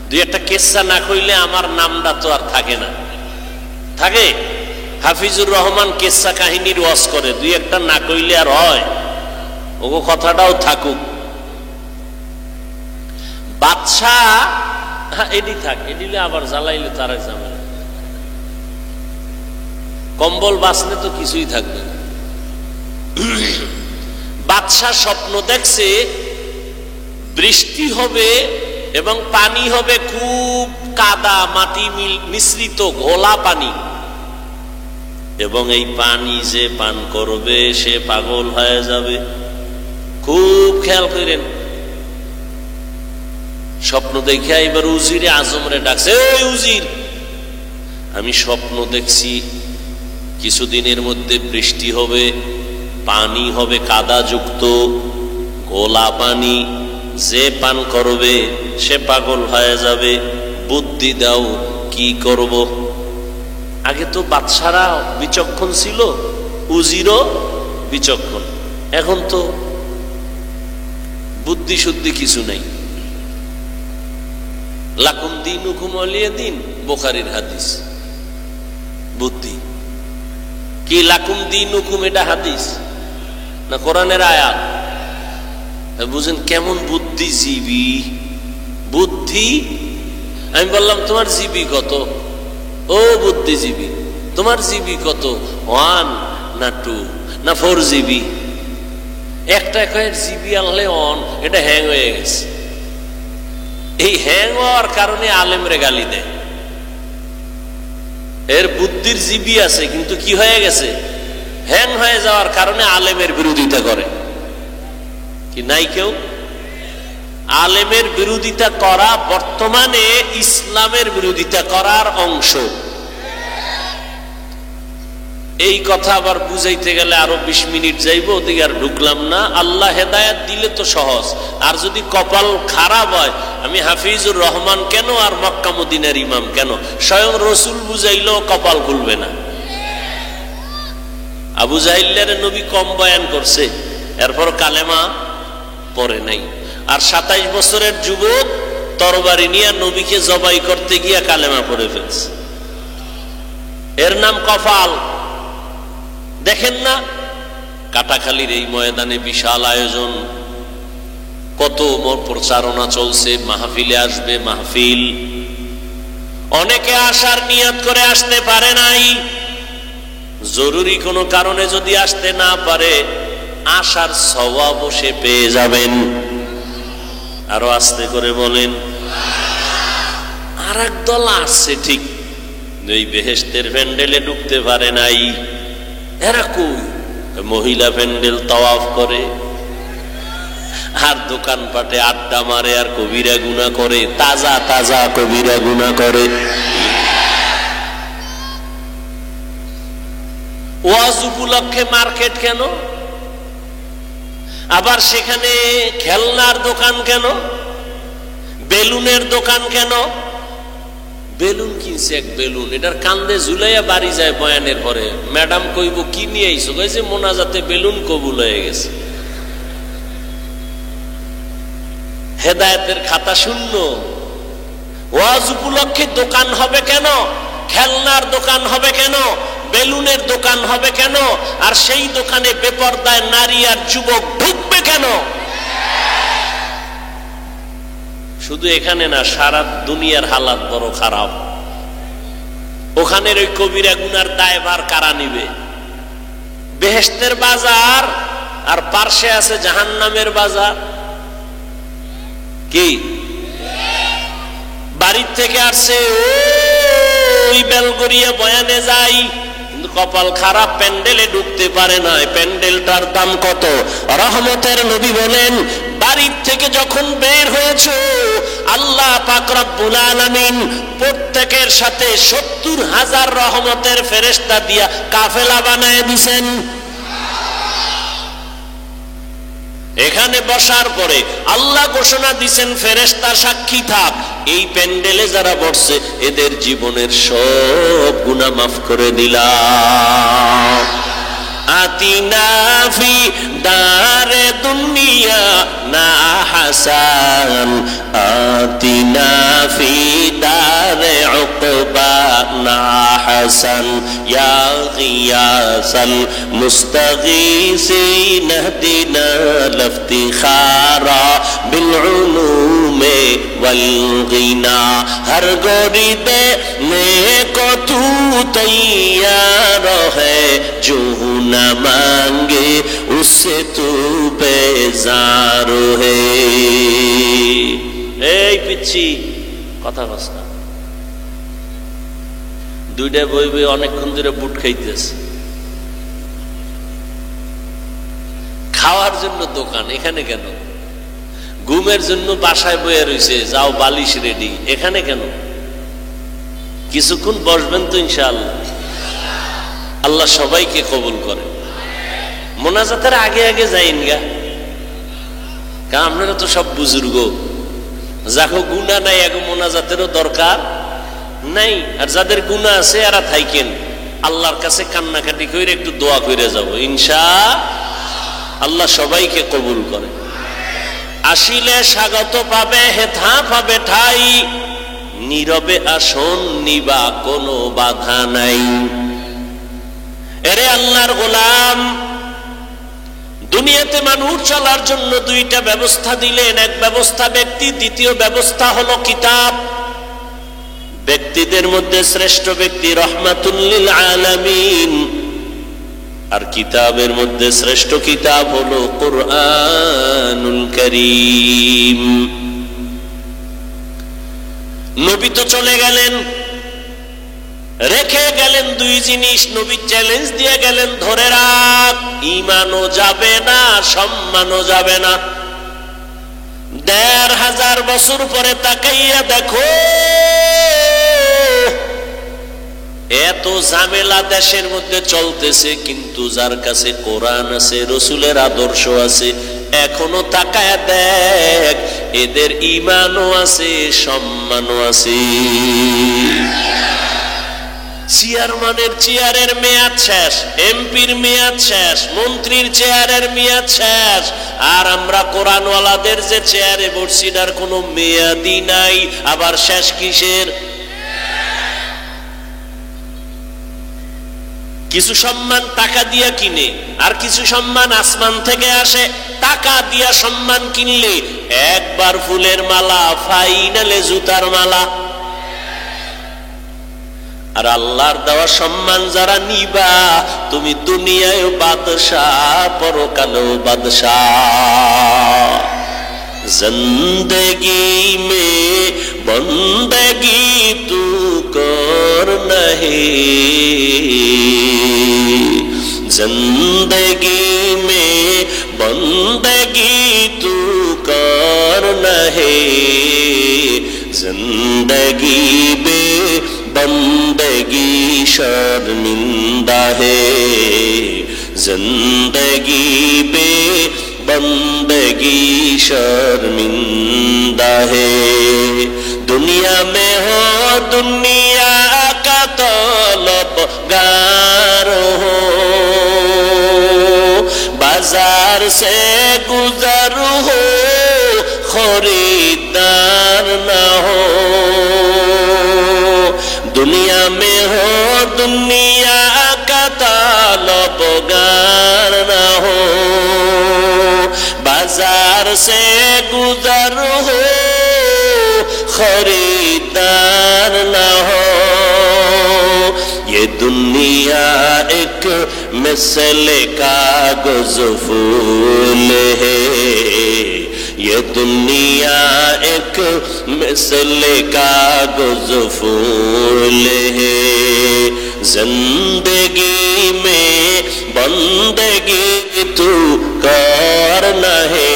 2-একটা কেসা না কইলে আমার নামটা তো আর থাকে না। থাকে? হাফিজুর রহমান কেসা কাহিনীর ওয়াজ করে, 2-একটা না কইলে আর হয়? ওগো কথাটাও থাকুক। বাদশাহ, এডি থাক, এডিলে আবার জ্বালাইলে তারা ঝামেলা। কম্বল বাঁচলে তো কিছুই থাকবে না। বাদশাহ স্বপ্ন দেখছে বৃষ্টি হবে এবং পানি হবে খুব কাদা মাটি মিশ্রিত ঘোলা পানি, এবং এই পানি যে পান করবে সে পাগল হয়ে যাবে। খুব খেয়াল করেন। স্বপ্ন দেখে এবার উজিরে আজমরে ডাকছে, এই উজির, আমি স্বপ্ন দেখছি কিছুদিনের মধ্যে বৃষ্টি হবে, পানি হবে কাদা যুক্ত গোলা পানি, যে পান করবে সে পাগল হয়ে যাবে, বুদ্ধি দাও কি করব। আগে তো বাদশারা বিচক্ষণ ছিল, উজিরও বিচক্ষণ, এখন তো বুদ্ধি শুদ্ধি কিছু নেই। লাকুম দীনুকুম ওয়ালিয়া দিন, বুখারীর হাদিস। বুদ্ধি কি? লাকুম দীনুকুম এটা হাদিস না কোরআনের আয়াত? বুঝেন কেমন বুদ্ধিজীবী। বুদ্ধি, আমি বললাম তোমার জিবি কত? ও বুদ্ধিজীবী, তোমার জিবি কত? 1 না 2 না 4 জিবি? একটা কয়েক জিবি আনলে অন, এটা হ্যাং হয়ে গেছে। এই হ্যাং হওয়ার কারণে আলেমরে গালি দেয়। এর বুদ্ধির জিবি আছে, কিন্তু কি হয়ে গেছে? হ্যাং হয়ে যাওয়ার কারণে আলেমের বিরোধিতা করে। কি নাই কেউ? আলেমের বিরোধিতা করা বর্তমানে ইসলামের বিরোধিতা করার অংশ। এই কথা আবার বুঝাইতে গেলে আরো 20 মিনিট যাইব, ওদিকে আর ঢুকলাম না। আল্লাহ হেদায়েত দিলে তো সহজ, আর যদি কপাল খারাপ হয়, আমি হাফিজুর রহমান কেন আর মক্কা মদিনার ইমাম কেন, স্বয়ং রসুল বুঝাইলেও কপাল খুলবে না। আবু জাহিলের নবী কম বয়ান করছে, এরপর কালেমা পড়ে নাই। আর 27 বছরের যুবক তরবারি নিয়ে নবীকে জবাই করতে গিয়া কালেমা পড়ে ফেলছে। এর নাম কপাল। দেখেন না কাটাখালীর এই ময়দানে বিশাল আয়োজন, কত প্রচারণা চলছে, মাহফিলে আসবে, মাহফিল। অনেকে আসার নিয়ত করে আসতে পারে নাই, জরুরি কোনো কারণে যদি আসতে না পারে, আসার সওয়াব সে পেয়ে যাবেন। আরো আস্তে করে বলেন। আর এক দল আসছে ঠিক, এই বেহেশতের প্যান্ডেলে ঢুকতে পারে নাই। এরা কই? মহিলা প্যান্ডেল তাওয়াফ করে, আর দোকানপাটে আড্ডা মারে, আর কবিরা গুনাহ করে, তাজা তাজা কবিরা গুনাহ করে। ওয়াজ উপলক্ষে মার্কেট কেন? আবার সেখানে খেলনার দোকান কেন? বেলুনের দোকান কেন? বেলুন কিনছে এক বেলুন, এটার কান্দে ঝুলাইয়া বাড়ি যায় বয়ানের পরে। ম্যাডাম কইব কি নিয়ে আইছো? কইছে মোনাজাতে বেলুন কবুল হয়ে গেছে। হেদায়েতের খাতা শূন্য। ওয়াজ উপলক্ষে দোকান হবে কেন? খেলনার দোকান হবে কেন? বেলুনের দোকান হবে কেন? আর সেই দোকানে বেপরদায় নারী আর যুবক ঢুকবে কেন? শুধু এখানে না, সারা দুনিয়ার হালাত বড় খারাপ। ওখানের ওই কবিরা গুনার দায়ভার কারা নিবে? বেহেশতের বাজার আর পার্শ্বে আছে জাহান্নামের বাজার। কি বাড়ির থেকে আসছে ওই বেলগড়িয়া বয়ানে যাই, কিন্তু কপাল খারাপ, প্যান্ডেলে ঢুকতে পারে না। প্যান্ডেলটার দাম কত? রহমতের নবী বলেন, বাড়ির থেকে যখন বের হয়েছো আল্লাহ পাক রব্বুল আলামিন প্রত্যেকের সাথে 70,000 রহমতের ফেরেশতা দিয়া কাফেলা বানায় দিছেন। এখানে বসার পরে আল্লাহ ঘোষণা দিছেন, ফেরেশতা সাক্ষী থাক, এই প্যান্ডেলে যারা বসছে এদের জীবনের সব গুনাহ মাফ করে দিলাম। আতিনা ফি দারে দুনিয়া না হাসান, আতিনা ফি দারে উকবা না হাসান, ইয়া গিয়াসাল মুস্তাগীসিন ইহদিনা লিফতিখারা বিল উলুমে ওয়াল গিনা। হর গরিদে নেকো তু তৈয়ার হ্যায়, जो न मांगे उससे तू बेजार है। এই পিচ্ছি কথা কস না, দুইটা বই বই অনেকক্ষণ ধরে বুট খাইতেছে। খাওয়ার জন্য দোকান এখানে কেন? ঘুমের জন্য বাসায় বয়ে রয়েছে, যাও বালিশ রেডি, এখানে কেন? কিছুক্ষণ বসবেন তো ইনশাআল্লাহ। আল্লাহ সবাইকে কবুল করে। মোনাজাতের আগে আগে যাইন গা, কারণ আপনারা তো সব বুজুর্গ, যাকে গুনাহ নাই আগে মোনাজাতেরও দরকার নাই। আর যাদের গুনাহ আছে এরা থাইকেন, আল্লাহর কাছে কান্নাকাটি করে একটু দোয়া করে যাব, ইনশাআল্লাহ সবাইকে কবুল করে। আসিলে স্বাগত পাবে, হেথা পাবে ঠাই, নীরবে আসন নিবা কোনো বাধা নাই। এরে আল্লাহর গোলাম, দুনিয়াতে মানুষ চলার জন্য দুইটা ব্যবস্থা দিলেন। এক ব্যবস্থা ব্যক্তি, দ্বিতীয় ব্যবস্থা হলো কিতাব। ব্যক্তিদের মধ্যে শ্রেষ্ঠ ব্যক্তি রহমাতুল লিল আলামিন, আর কিতাবের মধ্যে শ্রেষ্ঠ কিতাব হলো কুরআনুল কারীম। নবী তো চলে গেলেন, রেখে গেলেন দুই জিনিস। নবী চ্যালেঞ্জ দিয়ে গেলেন, ধরে রাখ, ঈমানও যাবে না, সম্মানও যাবে না। ১৫০০ বছর পরে তাকাইয়া দেখো, এত ঝামেলা দেশের মধ্যে চলতেছে, কিন্তু যার কাছে কোরআন আছে, রসুলের আদর্শ আছে, এখনো তাকায়া দেখ, এদের ঈমানও আছে, সম্মানও আছে। চেয়ারম্যানের চেয়ারের মেয়াদ শেষ, এমপির মেয়াদ শেষ, মন্ত্রীর চেয়ারের মেয়াদ শেষ, আর আমরা কোরআনওয়ালাদের যে চেয়ারে বসছি তার কোনো মেয়াদই নাই। আবার শেষ কিসের? কিছু সম্মান টাকা দিয়া কিনে, আর কিছু সম্মান আসমান থেকে আসে। টাকা দিয়া সম্মান কিনলে একবার ফুলের মালা, ফাইনালে জুতার মালা। আর আল্লাহর দেওয়া সম্মান যারা নিবা, তুমি দুনিয়ায় বাদশাহ, পরকালেও বাদশাহ। জিন্দগি মে বন্দগি তু কর নহি, জিন্দগি মে বন্দগি তু কর নহি, জিন্দগি বে बंदगी शर्मिंदा है। जिंदगी पे बंदगी शर्मिंदा है। दुनिया में हो दुनिया का तलबगार हो, बाजार से गुजर हो खरीदार ना हो। दुनिया में हो दुनिया का तलबगार ना हो, बाजार से गुजर हो खरीदार ना हो। ये दुनिया एक मिसले कागज फूल है, ये दुनिया एक मिसले कागज फूल है। जिंदगी में बंदगी तू करना है,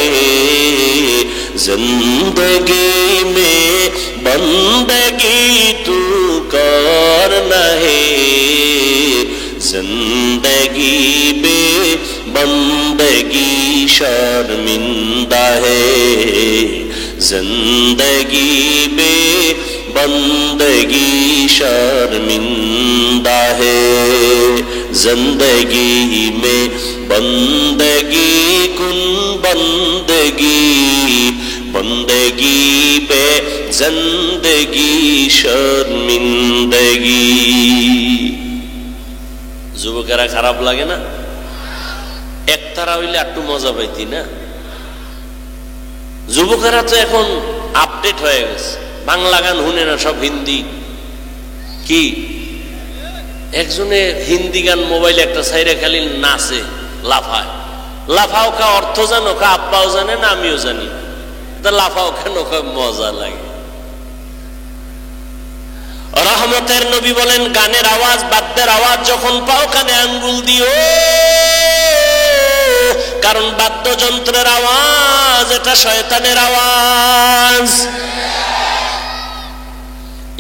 जिंदगी में बंदगी तू करना है। जिंदगी में बंदगी शर्मिंदा है, जिंदगी में बंदगी शर्मिंदा है। जिंदगी में बंदगी कुन बंदगी, बंदगी पे जिंदगी शर्मिंदगी। যুবকেরা খারাপ লাগে না? একতারা হইলে একটু মজা পাইতি না? যুবকেরা তো এখন আপডেট হয়ে গেছে, বাংলা গান শুনে না, সব হিন্দি। কি একজনে হিন্দি গান মোবাইলে একটা সাইরে খালি নাচে, লাফায়। লাফাও কা অর্থ জানো? কা আব্বাও জানে না, আমিও জানি। তা লাফাও কেন? মজা লাগে। রহমতের নবী বলেন, গানের আওয়াজ বাদ্যের আওয়াজ যখন পাও কানে আঙ্গুল দিও, কারণ বাদ্যযন্ত্রের আওয়াজ এটা শয়তানের আওয়াজ।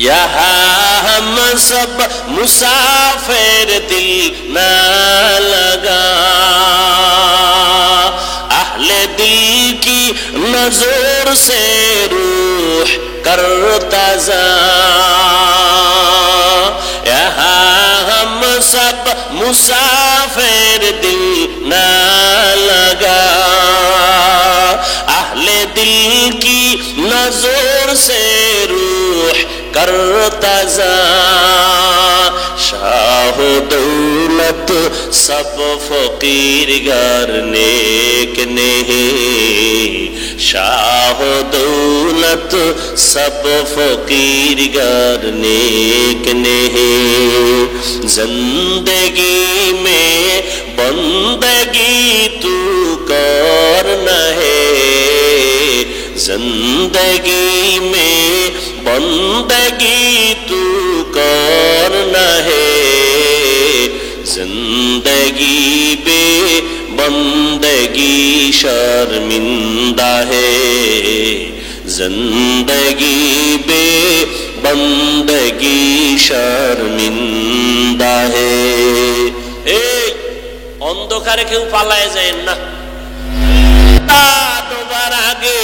यहाँ हम सब मुसाफिर दिल ना लगा, अहले दिल की नजर से रूह करता जा। यहाँ हम सब मुसाफिर दिल ना लगा, अहले दिल की नजर से रूह करता जा। शाह दौलत सब फकीर गर नेक नहीं, शाह दौलत सब फकीर गर नेक नहीं। जिंदगी में बंदगी तू करना है, जिंदगी में बंदगी तू करना है। जिंदगी बे बंदगी शर्मिंदा है, जिंदगी बे बंदगी शर्मिंदा है। অন্ধকারে কেউ পালায় যায় না। ডোবার আগে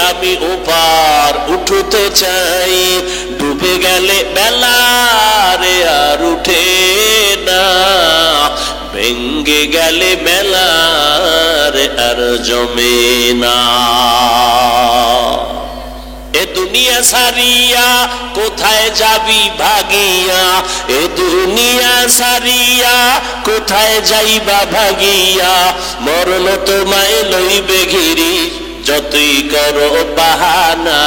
আমি ওপার উঠতে চাই, ডুবে গেলে বেলা রে আর উঠে না, ভেঙ্গে গেলে বেলা রে আর জমে না। এ দুনিয়া সারিয়া কোথায় যাবি ভাগিয়া, এ দুনিয়া সারিয়া কোথায় যাইবা ভাগিয়া। মরণ তোমায় লইবে ঘিরি যতই করো বাহানা,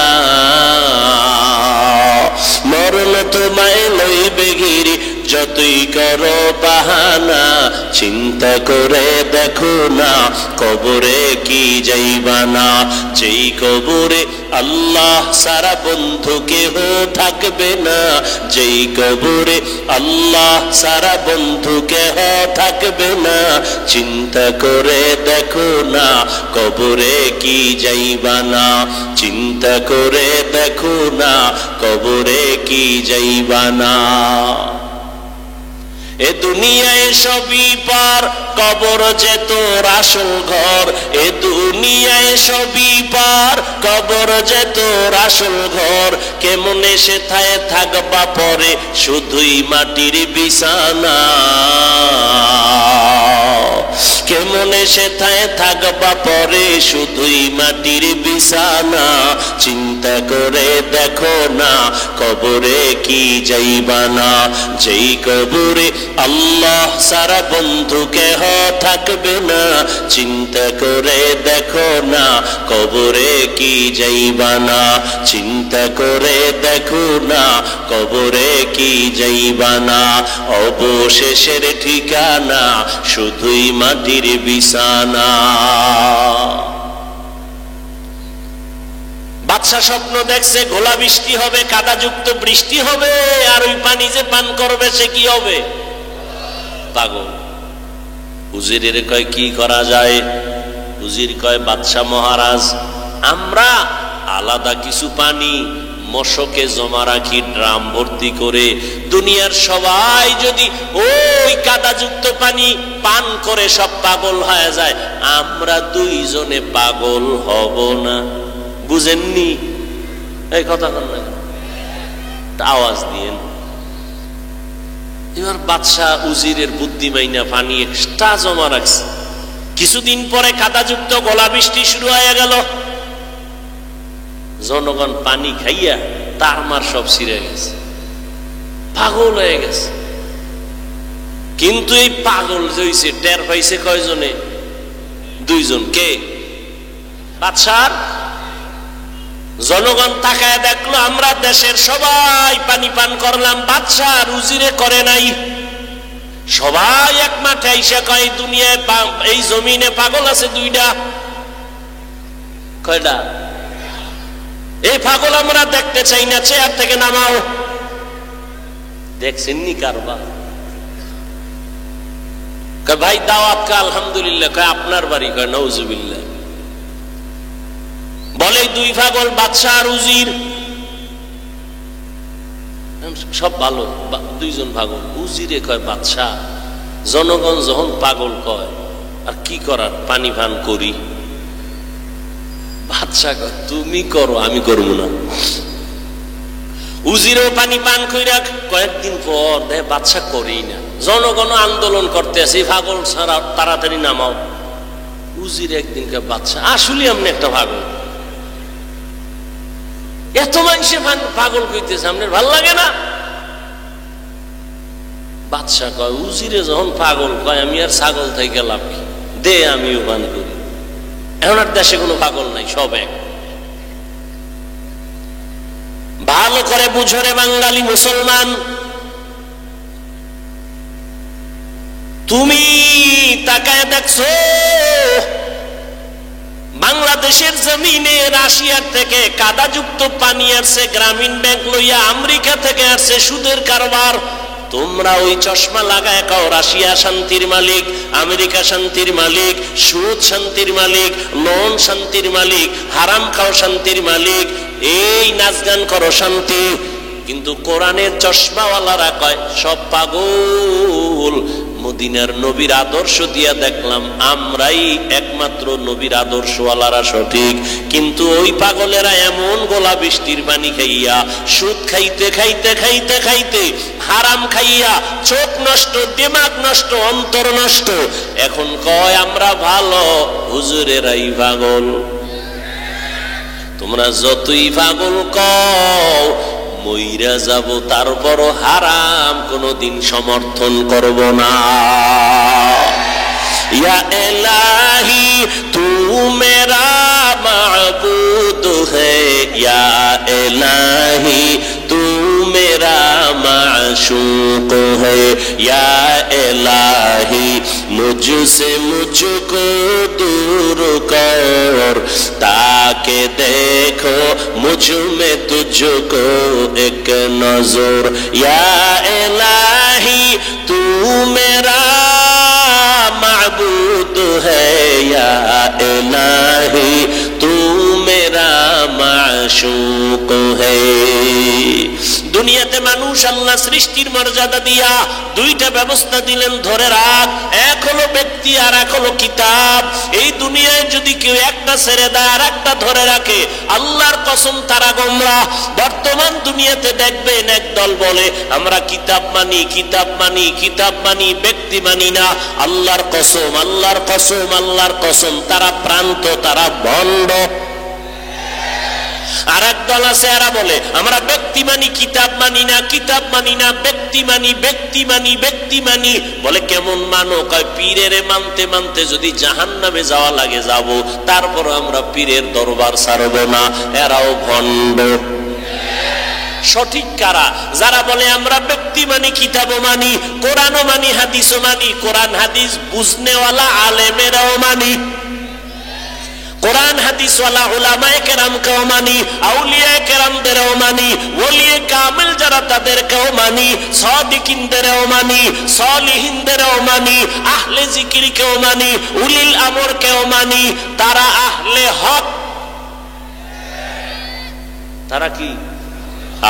মরণ তোমায় লইবে ঘিরি যতই করো বাহানা। চিন্তা করে দেখো না কবরে কি যাইবা না, যেই কবরে আল্লাহ সারা বন্ধু কেহ থাকবে না, যেই কবরে আল্লাহ সারা বন্ধু কেহ থাকবে না। চিন্তা করে দেখো না কবরে কি যাইবা না, চিন্তা করে দেখো না কবরে কি যাইবা না। এ দুনিয়ায় সবই পার, কবর যে তোর আসল ঘর। এ দুনিয়ায় সবই পার, কবর যে তোর আসল ঘর। কেমনে সেথায় থাকবা পরে, শুধুই মাটির বিছানা। কেমনে সেথায় থাকবা পরে, শুধুই মাটির বিছানা। চিন্তা করে দেখো না, কবরে কি যাইবা না। যেই কবরে আল্লাহ সারা বন্ধু কেহ থাকবে না। চিন্তা করে দেখো না, কবরে কি যাইবা না। চিন্তা করে দেখো না, কবরে কি যাইবা না। অবশেষের ঠিকানা শুধুই মাটির বিছানা। বাদশা স্বপ্ন দেখছে ঘোলা বৃষ্টি হবে, কাদাযুক্ত বৃষ্টি হবে, আর ওই পানি যে পান করবে সে কি হবে? পাগল। উজিরের কয় কি করা যায়? উজির কয় বাদশা মহারাজ, আমরা আলাদা কিছু পানি মশকে জমা রাখি ড্রাম ভর্তি করে। দুনিয়ার সবাই যদি ওই কাদাযুক্ত পানি পান করে সব পাগল হয়ে যায়, আমরা দুইজনে পাগল হব না। বুঝেননি এই কথা? আওয়াজ দিয়েন। এবার বাদশা উজিরের বুদ্ধি মাইনা পানি এক্সট্রা জমা রাখছে। কিছুদিন পরে কাদাযুক্ত গলা বৃষ্টি শুরু হয়ে গেল। জনগণ পানি খাইয়া তার মার সব ছিঁড়ে গেছে, পাগল হয়ে গেছে। কিন্তু এই পাগল যে হইছে টের পাইছে কয়জনে? দুইজন। কে? বাদশার জনগণ তাকায় দেখলো আমরা দেশের সবাই পানি পান করলাম, বাদশাহ উজিরে করে নাই। সবাই এক মাঠে আইসা কয় দুনিয়ায় এই জমিনে পাগল আছে দুইটা। কয়টা? এই পাগল আমরা দেখতে চাই না, চেয়ার থেকে নামাও। দেখছেননি কারবা? ভাই দাওয়াত কা আলহামদুলিল্লাহ। কয় আপনার বাড়ি? কয় নাউজুবিল্লাহ। বলে দুই পাগল, বাদশাহ আর উজির। সব ভালো, দুইজন পাগল। উজিরে কয় বাদশাহ, জনগণ যখন পাগল কয় আর কি করার, পানি পান করি। বাদশাহ কয় তুমি করো, আমি করব না। উজিরেও পানি পান কইরা কয়েকদিন পর দেখে বাদশাহ করেই না। জনগণ আন্দোলন করতে আছে, পাগল ছাড়া তাড়াতাড়ি নামাও। উজির একদিন কয় বাদশাহ আসলে আপনি একটা পাগল, এত মানুষে পাগল কইতেছে, আপনার ভাল লাগে না? বাদশাহ কয় উজিরে যখন পাগল কয় আমি আর ছাগল থেকে লাভ কি, দে আমিও পান করি। এখন আর দেশে কোনো পাগল নাই, সব এক। ভালো করে বুঝো রে বাঙালি মুসলমান, তুমি তাকায় দেখছো বাংলাদেশের জমিনে রাশিয়ার থেকে কাদাযুক্ত পানি আসছে, গ্রামীণ ব্যাংক লইয়া আমেরিকা থেকে আসছে সুদের কারবার। তোমরা ওই চশমা লাগায় কাও রাশিয়া শান্তির মালিক, আমেরিকা শান্তির মালিক, সুদ শান্তির মালিক, লোন শান্তির মালিক, হারাম খাও শান্তির মালিক, এই নাচ গান করো শান্তি। কিন্তু কোরআনের চশমাওয়ালারা কয় সব পাগল। মদিনার নবীর আদর্শ দিয়া দেখলাম আমরাই একমাত্র নবীর আদর্শওয়ালারা সঠিক। কিন্তু ওই পাগলেরা এমন গোলা বৃষ্টির পানি খাইয়া, সুদ খাইতে খাইতে খাইতে খাইতে, হারাম খাইয়া চোখ নষ্ট, দিমাগ নষ্ট, অন্তর নষ্ট। এখন কয় আমরা ভালো, হুজুরেরাই পাগল। তোমরা যতই পাগল কও, মইরা যাব তারপরও হারাম কোনদিন সমর্থন করব না। ইয়া ইলাহি তু মেরা মাবুদ হ্যায়, ইয়া ইলাহি তু মেরা মাশুক হ্যায়, ইয়া ইলাহি মুঝসে মুঝকো दूर कर, ताके देखो मुझ में तुझको एक नजर। या इलाही तू मेरा माबूद है, या इलाही तू मेरा माशूक है। দুনিয়াতে মানুষ আল্লাহ সৃষ্টির মর্যাদা দিয়া দুইটা ব্যবস্থা দিলেন, ধরে রাখ। এক হলো ব্যক্তি আর এক হলো কিতাব। এই দুনিয়ায় যদি কেউ একটা ছেড়ে দেয় আর একটা ধরে রাখে, আল্লাহর কসম তারা গোমরাহ। বর্তমান দুনিয়াতে দেখবেন একদল বলে আমরা কিতাব মানি, কিতাব মানি, কিতাব মানি, ব্যক্তি মানি না। আল্লাহর কসম, আল্লাহর কসম, আল্লাহর কসম, তারা ভ্রান্ত, তারা ভণ্ড। আর এক দল আছে এরা বলে আমরা ব্যক্তি মানি, কিতাব মানি না, কিতাব মানি না, ব্যক্তি মানি, ব্যক্তি মানি, ব্যক্তি মানি। বলে কেমন মানো? কয় পীরের মানতে মানতে যদি জাহান্নামে যাওয়া লাগে যাব, তারপর আমরা পীরের দরবার ছাড়ব না। এরাও ভণ্ড। সঠিক কারা? যারা বলে আমরা ব্যক্তি মানি, কিতাবও মানি, কোরআনও মানি, হাদিসও মানি। কোরআন হাদিস বুঝনেওয়ালা আলেমেরাও মানি, কোরআন হাদিসওয়ালা উলামায়ে কেরামকেও মানি, আউলিয়ায়ে কেরামদেরও মানি, ওলিয়ে কামিল যারা তাদেরকেও মানি, সাদিকিনদেরও মানি, সলিহিনদেরও মানি, আহলে জিকিরকেও মানি, উলিল আমরকেও মানি। তারা আহলে হক। তারা কি?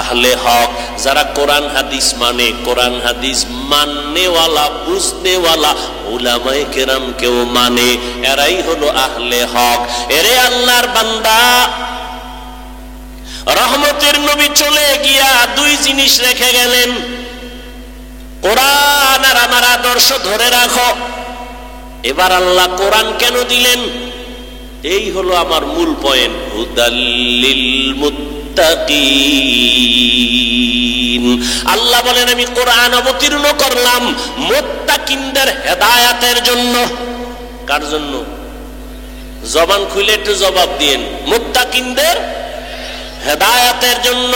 আহলে হক। যারা কোরআন হাদিস মানে, কোরআন হাদিস মাননেওয়ালা, বুঝনেওয়ালা উলামায়ে কেরামকেও মানে, এরাই হলো আহলে হক। এরে আল্লাহর বান্দা, রহমতের নবী চলে গিয়া দুই জিনিস রেখে গেলেন, কোরআন আর আমার আদর্শ ধরে রাখো। এবার আল্লাহ কোরআন কেন দিলেন? এই হলো আমার মূল পয়েন্ট। হুদাল্লিল মুত্তাকিন। আল্লাহ বলেন আমি কোরআন অবতীর্ণ করলাম মুত্তাকিনদের হেদায়াতের জন্য। কার জন্য? জবান খুলে একটু জবাব দিয়েন। মুত্তাকিনদের হেদায়াতের জন্য।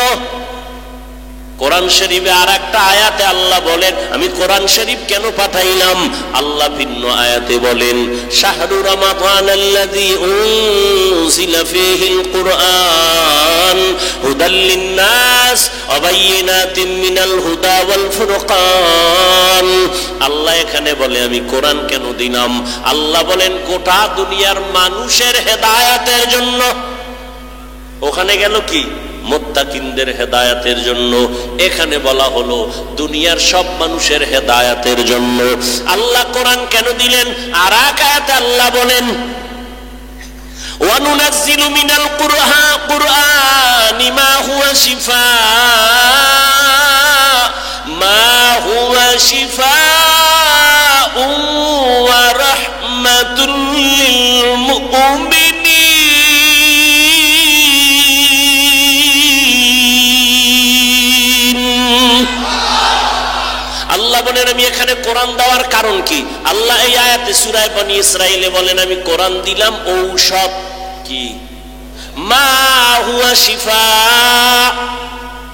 কোরআন শরীফে আর একটা আয়াতে আল্লাহ বলেন আমি কোরআন শরীফ কেন পাঠাইলাম। আল্লাহ ভিন্ন আয়াতে বলেন শাহরু রমাদানাল্লাযী উনজিলা ফীহিল কুরআন হুদাল লিন-নাস ওয়া বায়িনাতিন মিনাল হুদা ওয়াল ফুরকান। আল্লাহ এখানে বলে আমি কোরআন কেন দিলাম? আল্লাহ বলেন গোটা দুনিয়ার মানুষের হেদায়েতের জন্য। ওখানে গেল কি? মুত্তাকিনদের হেদায়াতের জন্য। এখানে বলা হলো দুনিয়ার সব মানুষের হেদায়াতের জন্য। আল্লাহ কোরআন কেন দিলেন? আর এক আয়াতে আল্লাহ বলেন ওয়া নুনাজ্জিলু মিনাল কুরআনি মা হুয়া শিফাউন ওয়া রাহমাতুল লিল মুমিনিন। আল্লাহ বলেন আমি এখানে কোরআন দেওয়ার কারণ কি? আল্লাহ এই আয়াতে সূরা বনী ইসরাঈলে বলেন আমি কোরআন দিলাম ঔষধ। কি? মা হুয়া শিফা।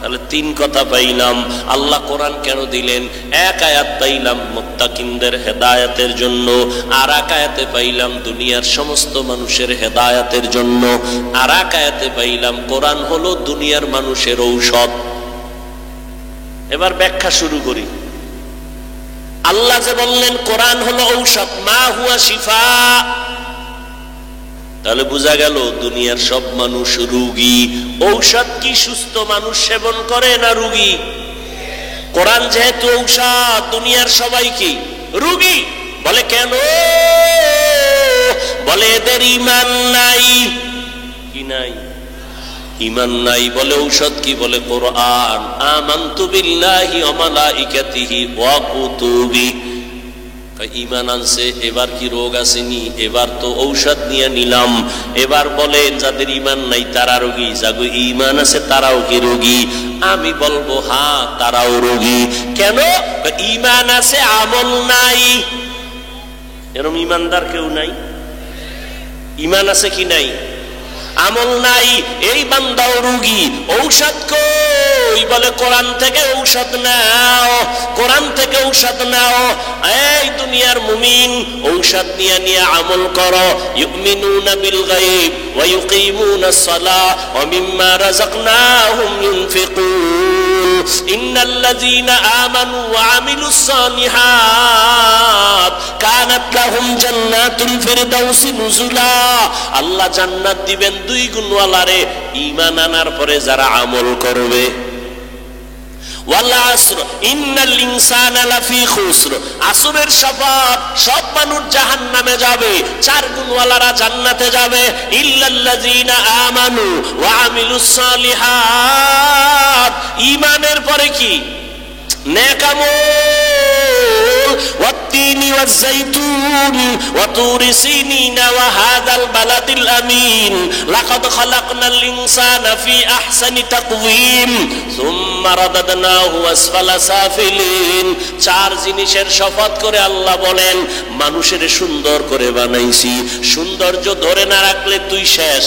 তাহলে তিন কথা পাইলাম। আল্লাহ কোরআন কেন দিলেন? এক আয়াত পাইলাম মুত্তাকিনদের হেদায়েতের জন্য, আর এক আয়াতে পাইলাম দুনিয়ার সমস্ত মানুষের হেদায়েতের জন্য, আর এক আয়াতে পাইলাম কোরআন হলো দুনিয়ার মানুষের ঔষধ। এবার ব্যাখ্যা শুরু করি। আল্লাহ যে বললেন কোরআন হলো ঔষধ, মা হুয়া শিফা, তাহলে বোঝা গেল দুনিয়ার সব মানুষ রোগী। ঔষধ কি সুস্থ মানুষ সেবন করে না রোগী? কোরআন যেহেতু ঔষধ, দুনিয়ার সবাই কি রোগী। বলে কেন? বলে এদের ঈমান নাই। কি নাই? ঈমান নাই। বলে ঔষধ কি? বলে কোরআন। আমানতু বিল্লাহি ওয়া মালাইকাতিহি ওয়া কুতুবিহি। ঈমান আনছে, এবার কি রোগ আসেনি? এবার তো ঔষধ নিয়ে নিলাম। এবার বলে যাদের ঈমান নাই তারা রোগী, যাগো ঈমান আছে তারাও কি রোগী? আমি বলবো হ্যাঁ তারাও রোগী। কেন? ঈমান আছে আমল নাই। এরকম ঈমানদার কেউ নাই? ঈমান আছে কি নাই? আমল নাই। এই বান্দাও রোগী। ঔষধ কই? বলে কোরআন থেকে ঔষধ নাও, কোরআন থেকে ঔষধ নাও। এই দুনিয়ার মুমিন ঔষধ নিয়ে নিয়ে আমল করো। ইউমিনুনা বিল গায়ব ওয়া ইউকিমুনাস সালাহ ওয়া মিম্মা রাযাকনাহুম ইউনফিকুন। ইন্নাল্লাযীনা আমানু ওয়া আমিলুস সালিহাত কানাত লাহুম জান্নাতুল ফিরদাউসি নুজুলা। আল্লাহ জান্নাত দিবেন দুই গুণওয়ালারে ঈমান আনার পরে যারা আমল করবে। ওয়াল আসর ইন্নাল ইনসানা লাফি খুসর, আসরের শপথ সব মানুষ জাহান্নামে যাবে, চার গুণওয়ালারা জান্নাতে যাবে। ইল্লাল্লাযীনা আমানু ওয়া আমিলুস সালিহাত, ঈমানের পরে কি? নেক আমল। ওয়াত-তিনি ওয়াজ-যাইতুন ওয়া তুরি সিনিনা ওয়া হাযাল বালাদিল আমিন লাকাদ খালাকনাল ইনসানা ফি আহসানি তাকওয়িম সুম্মা রাদাদনাহু আসফালা সাফিলিন। চার জিনিসের শপথ করে আল্লাহ বলেন, মানুষের সুন্দর করে বানাইছি, সৌন্দর্য ধরে না রাখলে তুই শেষ।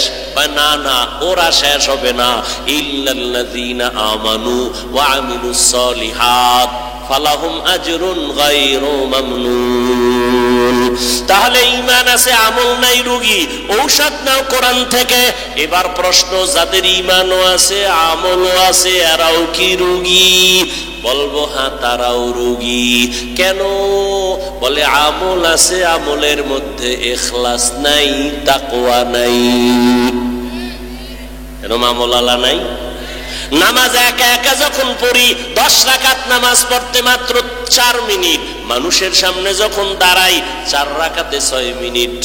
না না, ওরা শেষ হবে না। ইল্লাল্লাযীনা আমানু ওয়া আমিলুস সালিহাত ফালাহুম আজরুন গায়রু মামনুন। তাহলে ঈমান আছে, আমল নাই, রোগী। ঔষধ নাও কোরআন থেকে। এবার প্রশ্ন, যাদের ঈমানও আছে আমলও আছে এরাও কি রোগী? বলবো হ্যাঁ, তারাও রোগী। কেন? বলে আমল আছে, আমলের মধ্যে ইখলাস নাই, তাকওয়া নাই। এরকম আমল আলা নাই। নামাজ একা একা যখন পড়ি, 10 রাকাত নামাজ পড়তে মাত্র 4 মিনিট, মানুষের সামনে যখন দাঁড়াই 4 রাকাতে 6 মিনিট।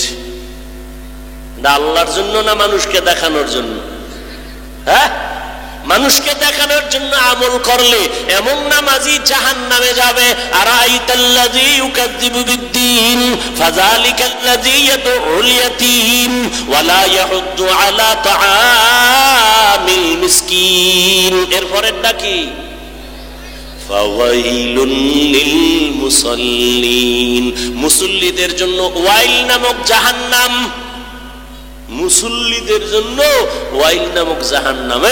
আল্লাহর জন্য না মানুষকে দেখানোর জন্য? হ্যাঁ, মানুষকে দেখানোর জন্য আমল করলে এমন নামাজি জাহান্নামে যাবে। আরাইতাল্লাযী ইউকাযযিবু বিদ্দীন ফাযালিকাল্লাযী ইয়াদউল ইয়াতীম ওয়া লা ইয়াহুদ্দু আলা তাআমিল মিসকিন। এরপরেরটা কি? ফাওয়াইলুন লিল মুসাল্লিন, মুসল্লিদের জন্য ওয়াইল নামক জাহান্নাম। মুসল্লিদের জন্য ওয়াইল নামক জাহান্নাম।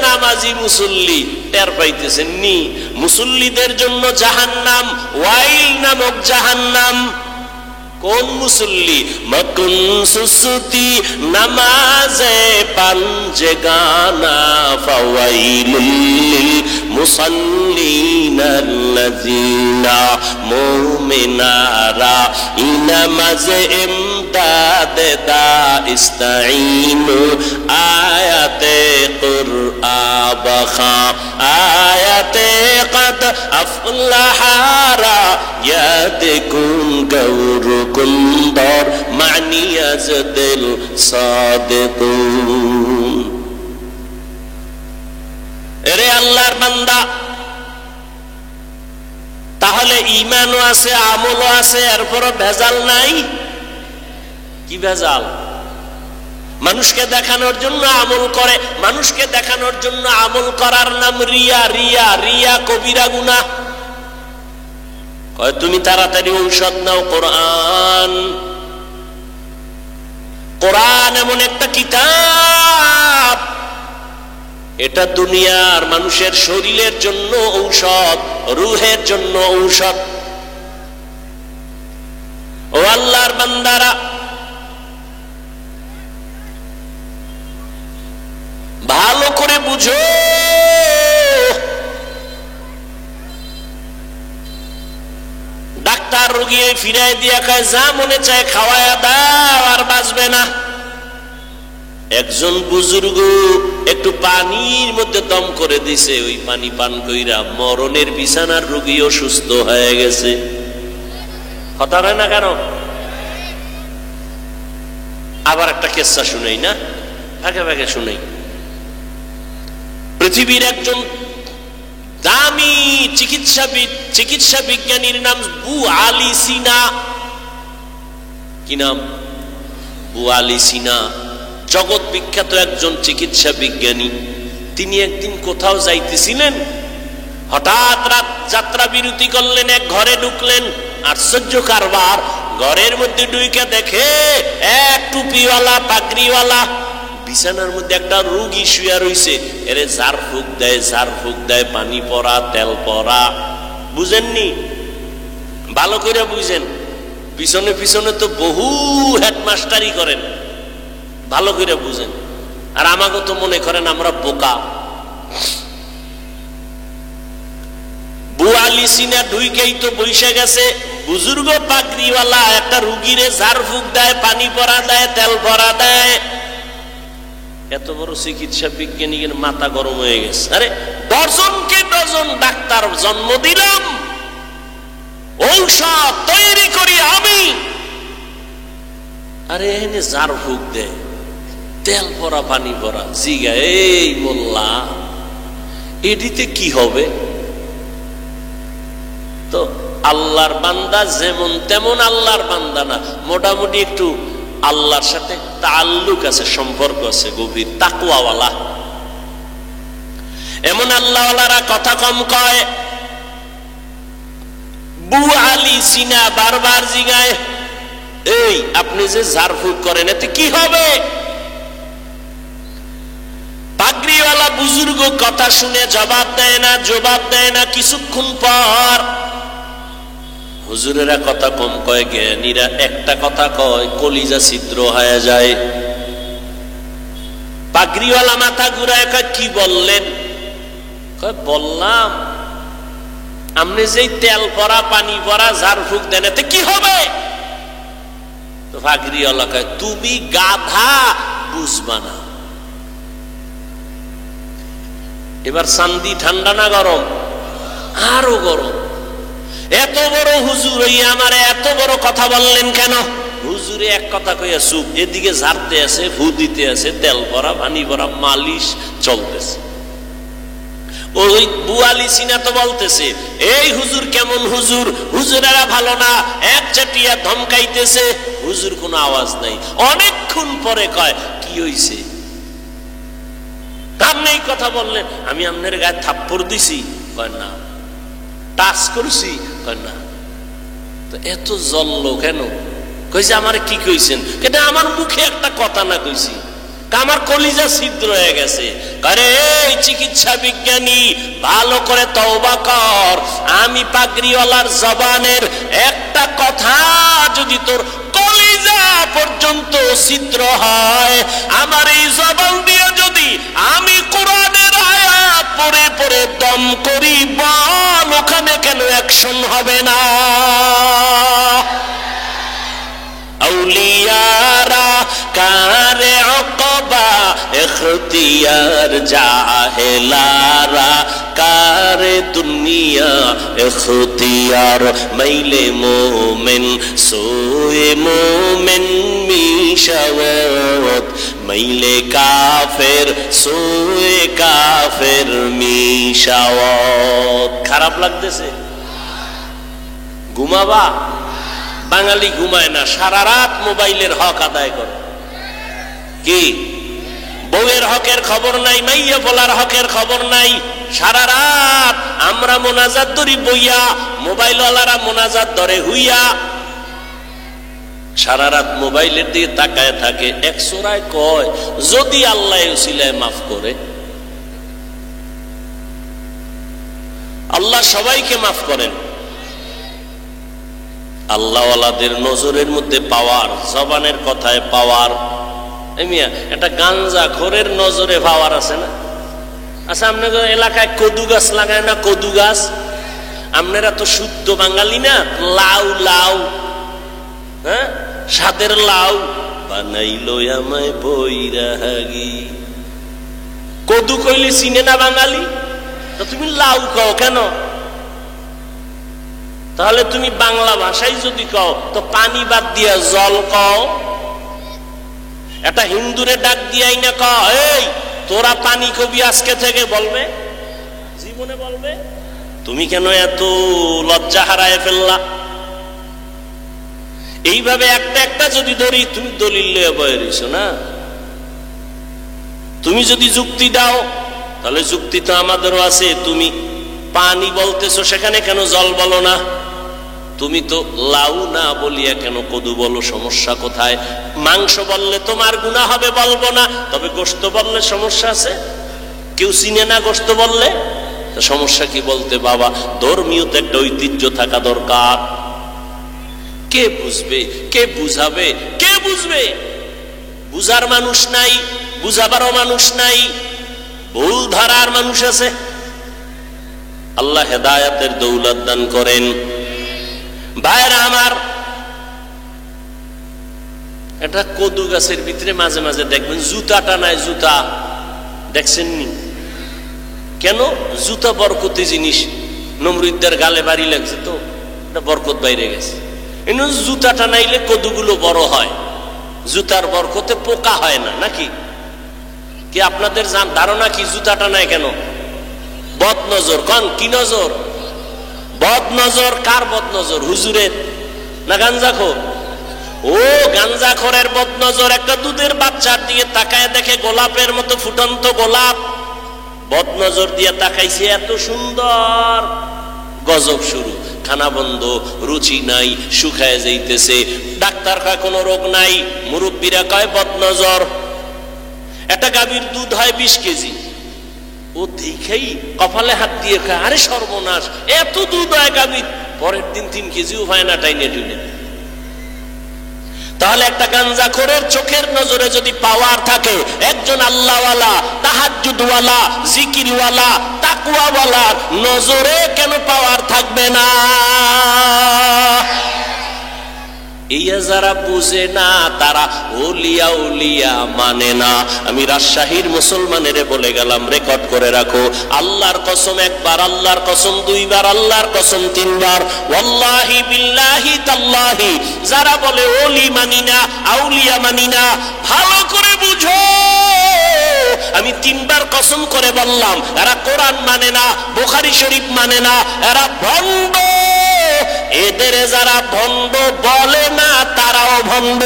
নামাজি মুসল্লি টের পাইতেছেন নি? মুসল্লিদের জন্য জাহান্নাম, ওয়াইল নামক জাহান্নাম। কোন মুসল্লি? মকুন সুসুতি নামাজে পাঞ্জে গানা ফাওয়াইলুল লিল মুসাল্লিনাল্লাযীনা মুমিনারা ইনামাজে ইমদাদে দা ইস্তাঈনু আয়াতে কুরআবাখা আয়াতে কদ আফলাহারা ইয়াদকুন গৌরু কুন্দর মানিয়াজদিল সাদিকুন। এরে আল্লাহর বান্দা, তাহলে ঈমানও আছে, আমলও আছে, এরপরও ভেজাল নাই। কি ভেজাল? মানুষকে দেখানোর জন্য আমল করে, মানুষকে দেখানোর জন্য আমল করার নাম রিয়া। রিয়া রিয়া কবিরা গুনাহ। তুমি তাড়াতাড়ি ঔষধ নাও। কোরআন, কোরআন এমন একটা কিতাব, এটা দুনিয়ার মানুষের শরীরের জন্য ঔষধ, রুহের জন্য ঔষধ। ও আল্লাহর বান্দারা, ভালো করে বুঝো। ডাক্তার রোগী ফিরাই দিয়া কয় যা মনে চায় খাওয়ায়া দাও, আর বাঁচবে না। একজন বুজুর্গ একটু পানির মধ্যে দম করে দিছে, ওই পানি পান কইরা মরণের বিছানার রোগীও সুস্থ হয়ে গেছে। কথা হয় না কেন? আবার একটা কেসা শুনেই না, ভাগে ভাগে শুনেই। পৃথিবীর একজন দামি চিকিৎসা বিজ্ঞানীর নাম বু আলী সিনা। কি নাম? বু আলী সিনা, জগৎ বিখ্যাত একজন চিকিৎসা বিজ্ঞানী। তিনি একদিন কোথাও যাইতেছিলেন, হঠাৎ রাত যাত্রা বিরতি করলেন, এক ঘরে ঢুকলেন। আশ্চর্য কারবার, ঘরের মধ্যে ঢুকে দেখে এক টুপিওয়ালা পাগড়িওয়ালা বিছানার মধ্যে একটা রোগী শুয়ে রইছে। এরে ঝাড়ফুঁক দেয়, পানি পড়া, তেল পড়া। বুঝেননি? ভালো করে বুঝেন। পিছনে পিছনে তো বহু হেডমাস্টারি করেন, ভালো করে বুঝেন। আর আমাকে তো মনে করেন আমরা বোকা। বুয়ালি সিনা ঢুইকেই তো বসে গেছে বুজুর্গ পাগড়িওয়ালা একটা রুগীরে ঝাড়ফুঁক দেয়, পানি পরা দেয়, তেল ভরা দেয়। এত বড় চিকিৎসা বিজ্ঞানীর মাথা গরম হয়ে গেছে। আরে ডজনকে জন ডাক্তার জন্ম দিলাম, ঔষধ তৈরি করি আমি। আরে এনে জার ফুক দেয়, তেল ভরা পানি ভরা, জিগা এই মোল্লা এডিতে কি হবে? তো আল্লাহর বান্দা যেমন তেমন আল্লাহর বান্দা না, মোটামুটি একটু আল্লাহর সাথে তাল্লুক আছে, সম্পর্ক আছে গভীর, তাকওয়াওয়ালা। এমন আল্লাহওয়ালারা কথা কম কয়। বু আলী সিনা বারবার জিগায়, এই আপনি যে ঝাড়ফুঁক করেন এতে কি হবে? পাগড়িওয়ালা বুজুর্গ কথা শুনে জবাব দেয় না। কিছুক্ষণ পর হুজুরেরা কথা কম কয়, জ্ঞানীরা একটা কথা কয়, কলিজা ছিদ্র হয়ে যায়। পাগড়িওয়ালা মাথা ঘুরায় কয়, কি বললেন? কয় বললাম আপনি যেই তেল ভরা পানি ভরা ঝাড়ফুঁক দেন এতে কি হবে? তো পাগড়িওয়ালা কয়, তুমি গাধা, বুঝবা না। এবার চান্দি ঠান্ডা না গরম? আরো গরম। এত বড় হুজুর হইয়া আমারে এত বড় কথা বললেন কেন? হুজুরে এক কথা কইয়া চুপ, এদিকে ঝাড়তে আছে, ফু দিতে আছে, তেল ভরা পানি ভরা মালিশ চলতেছে। ওই বুয়ালি সিনা তো বলতেছে, এই হুজুর কেমন হুজুর, হুজুরেরা ভালো না, এক চাটিয়া ধমকাইতেছে। হুজুর কোনো আওয়াজ নাই। অনেকক্ষণ পরে কয়, কি হইছে? আপনি কথা বললেন, আমি আপনার গায়ে থাপ্পড় দিছি? কয় না। টাচ করছি? কয় না। তো এত জ্বললো কেন? কইছে আমার কি কইছেন? এটা আমার মুখে একটা কথা না কইছি, আমার কলিজা ছিদ্র হয়ে গেছে। আরে এই চিকিৎসা বিজ্ঞানী, ভালো করে তওবা কর। আমি পাগড়িওয়ালার জবানের একটা কথা যদি তোর কলিজা পর্যন্ত ছিদ্র হয়, আমার এই জবান দিয়ে যদি আমি কোরআনের আয়াত পড়ে পড়ে দম করি, বল ওখানে কেন অ্যাকশন হবে না? আউলিয়ারা কারে অকবা ইখতিয়ার, জাহেলারা কারে দুনিয়া ইখতিয়ার। মাইলে মোমেন সোয়ে মোমেন মিশাওয়াত, মাইলে কাফের সোয়ে কাফের মিশাওয়াত। খারাপ লাগতেছে? ঘুমাবা? বাঙালি ঘুমায় না, সারা রাত মোবাইলের হক আদায় করে। কি বউয়ের হকের খবর নাই, মাইয়া বলার হকের খবর নাই। সারা রাত আমরা মোনাজাত ধরি বইয়া, মোবাইলওয়ালারা মোনাজাত ধরে হুইয়া। সারা রাত মোবাইলের দিকে তাকায় থাকে। এক সূরায় কয়, যদি আল্লাহ উসিলায় মাফ করে। আল্লাহ সবাইকে মাফ করেন। আল্লাহওয়ালাদের নজরের মধ্যে পাওয়ার, জবানের কথায় পাওয়ার। এমিয়া একটা গাঞ্জা খোরের নজরে পাওয়ার আছে না? আচ্ছা, আপনাদের এলাকায় কদু গাছ লাগায় না? কদু গাছ? আপনারা তো শুদ্ধ বাঙালি না? লাউ লাউ, হ্যাঁ, সাদের লাউ বানাইলো আমায় বৈরাগী। কদু কইলে চিনে না বাঙালি? তো তুমি লাউ কও কেন? তাহলে তুমি বাংলা ভাষায় যদি কও তো পানি বাদ দিয়া জল কও। এটা হিন্দুরে ডাক দিয়াই না কও, এই তোরা পানি কবি আজকে থেকে? বলবে? জীবনে বলবে? তুমি কেন এত লজ্জা হারায় ফেললা? এইভাবে একটা একটা যদি ধরি, তুমি দলিল লয়ে বয়ে রইছো না। তুমি যদি যুক্তি দাও, তাহলে যুক্তি তো আমাদেরও আছে। তুমি পানি বলতেছো, সেখানে কেন জল বলো না? তুমি তো লাউ না বলিয়া কেন কদু বলো? সমস্যা কোথায়? মাংস বললে তোমার গুনাহ হবে, বলবো না। তবে গোশত বললে সমস্যা আছে? কেউ চিনে না গোশত বললে? তো সমস্যা কি বলতে? বাবা, ধর্মীয় তো একটা ঐতিহ্য থাকা দরকার। কে বুঝবে? কে বুঝাবে? কে বুঝবে? বুঝার মানুষ নাই, বুঝাবারও মানুষ নাই, ভুল ধরার মানুষ আছে। আল্লাহ হেদায়েতের দৌলত দান করেন। ভাইরা আমার, এটা কদু গাছের ভিতরে মাঝে মাঝে দেখবেন জুতা টানায়। জুতা দেখছেন নি? কেন? জুতা বরকতি জিনিস, নমরুদ্দের গালে বাড়ি লাগছে তো এটা বরকত বাইরে গেছে। জুতাটা নাইলে কদুগুলো বড় হয়, জুতার বরকতে পোকা হয় না নাকি? কি আপনাদের ধারণা কি জুতাটা নাই কেন? বদ নজর। কন কি নজর? বদ নজর। কার বদ নজর? হুজুরের না গাঞ্জাখোর? ও গাঞ্জাখোরের বদ নজর। একটা দুধের বাচ্চার দিকে তাকায় দেখে গোলাপের মতো ফুটন্ত গোলাপ, বদ নজর দিয়ে তাকাইছে, এত সুন্দর, গজব শুরু। খানা বন্ধ, রুচি নাই, শুকায় যাইতেছে। ডাক্তার কয় কোনো রোগ নাই, মুরব্বীরা কয় বদ নজর। একটা গাভীর দুধ হয় 20 কেজি, ও দেখেই কপালে হাত দিয়ে কয় আরে সর্বনাশ, এত দুধ হয় গাভীর। পরের দিন 3 কেজিও হয় না টাইনে টুইনে। তাহলে একটা গাঞ্জাখোরের চোখের নজরে যদি পাওয়ার থাকে, একজন আল্লাহওয়ালা, তাহাজ্জুদওয়ালা, জিকিরওয়ালা, তাকওয়াওয়ালা নজরে কেন পাওয়ার থাকবে না? এই যারা বুঝে না তারা ওলিয়া উলিয়া মানে না। আমি রাজশাহীর মুসলমানের বলে গেলাম, রেকর্ড করে রাখো, আল্লাহর কসম একবার, আল্লাহর কসম দুইবার, আল্লাহর কসম 3 বার, ওয়াল্লাহি বিল্লাহি তাল্লাহি, যারা বলে ওলি মানি না, আউলিয়া মানি না, ভালো করে বুঝো, আমি 3 বার কসম করে বললাম, এরা কোরআন মানে না, বুখারী শরীফ মানে না, এরা ভণ্ড। এদের যারা ভণ্ড বলে না তারাও ভণ্ড।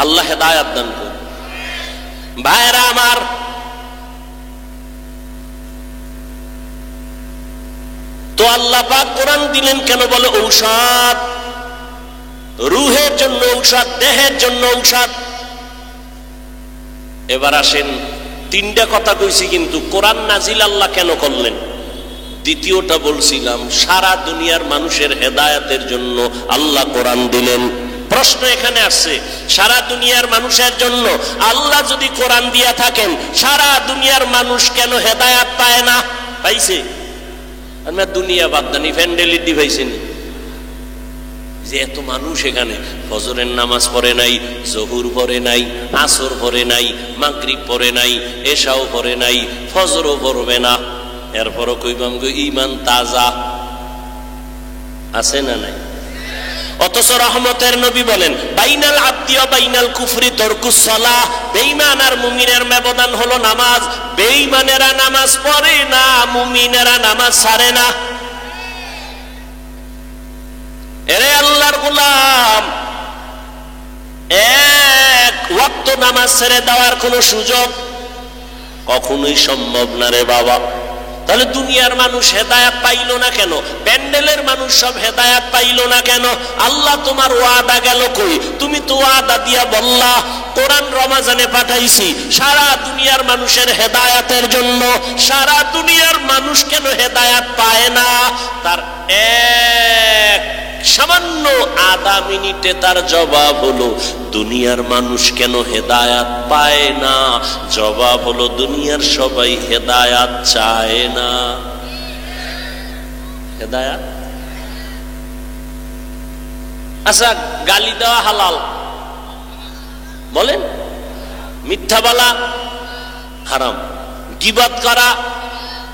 আল্লাহ হেদায়েত দান করুন। ভাইরা আমার, তো আল্লাহ পাক কোরআন দিলেন কেন? বলে ঔষধ, রুহের জন্য ঔষধ, দেহের জন্য ঔষধ। এবার আসেন, 3টা কথা কইছি, কিন্তু কোরআন নাজিল আল্লাহ কেন করলেন? দ্বিতীয়টা বলছিলাম, সারা দুনিয়ার মানুষের হেদায়েতের জন্য আল্লাহ কোরআন দিলেন। প্রশ্ন এখানে আসছে, সারা দুনিয়ার মানুষের জন্য আল্লাহ যদি কোরআন দিয়া থাকেন, সারা দুনিয়ার মানুষ কেন হেদায়েত পায় না? পাইছে। আমি দুনিয়া বাদ দানি, ফ্যান্ডেলিটি পাইছেনি যে এত মানুষ এখানে ফজরের নামাজ পড়ে নাই, জহুর পড়ে নাই, আসর পড়ে নাই, মাগরিব পড়ে নাই, এশাও পড়ে নাই, ফজরও পড়বে না, এরপরও কইবাম গো ঈমান তাজা আছে না নাই? অথচ রহমতের নবী বলেন, বাইনাল আবদি ওয়া বাইনাল কুফরি তারকুস সালাহ, বেঈমান আর মুমিনের ব্যবধান হলো নামাজ। বেঈমানেরা নামাজ পড়ে না, মুমিনেরা নামাজ ছাড়ে না। এরে আল্লাহর গোলাম, এক ওয়াক্ত নামাজ ছেড়ে দেওয়ার কোনো সুযোগ কখনোই সম্ভব না রে বাবা। তাহলে দুনিয়ার মানুষ হেদায়েত পাইল না কেন? প্যান্ডেলের মানুষ সব হেদায়েত পাইল না কেন? আল্লাহ তোমার ওয়াদা গেল কই? তুমি তো ওয়াদা দিয়া বললা কোরআন রমাজানে পাঠাইছি সারা দুনিয়ার মানুষের হেদায়েতের জন্য। সারা দুনিয়ার মানুষ কেন হেদায়েত পায় না? তার এক সামান্য আধা মিনিটে তার জবাব হলো, দুনিয়ার মানুষ কেন হেদায়াত পায় না? জবাব হলো, দুনিয়ার সবাই হেদায়াত চায় না। হেদায়াত, আচ্ছা গালি দেওয়া হালাল বলেন, মিথ্যা বলা হারাম, গীবত করা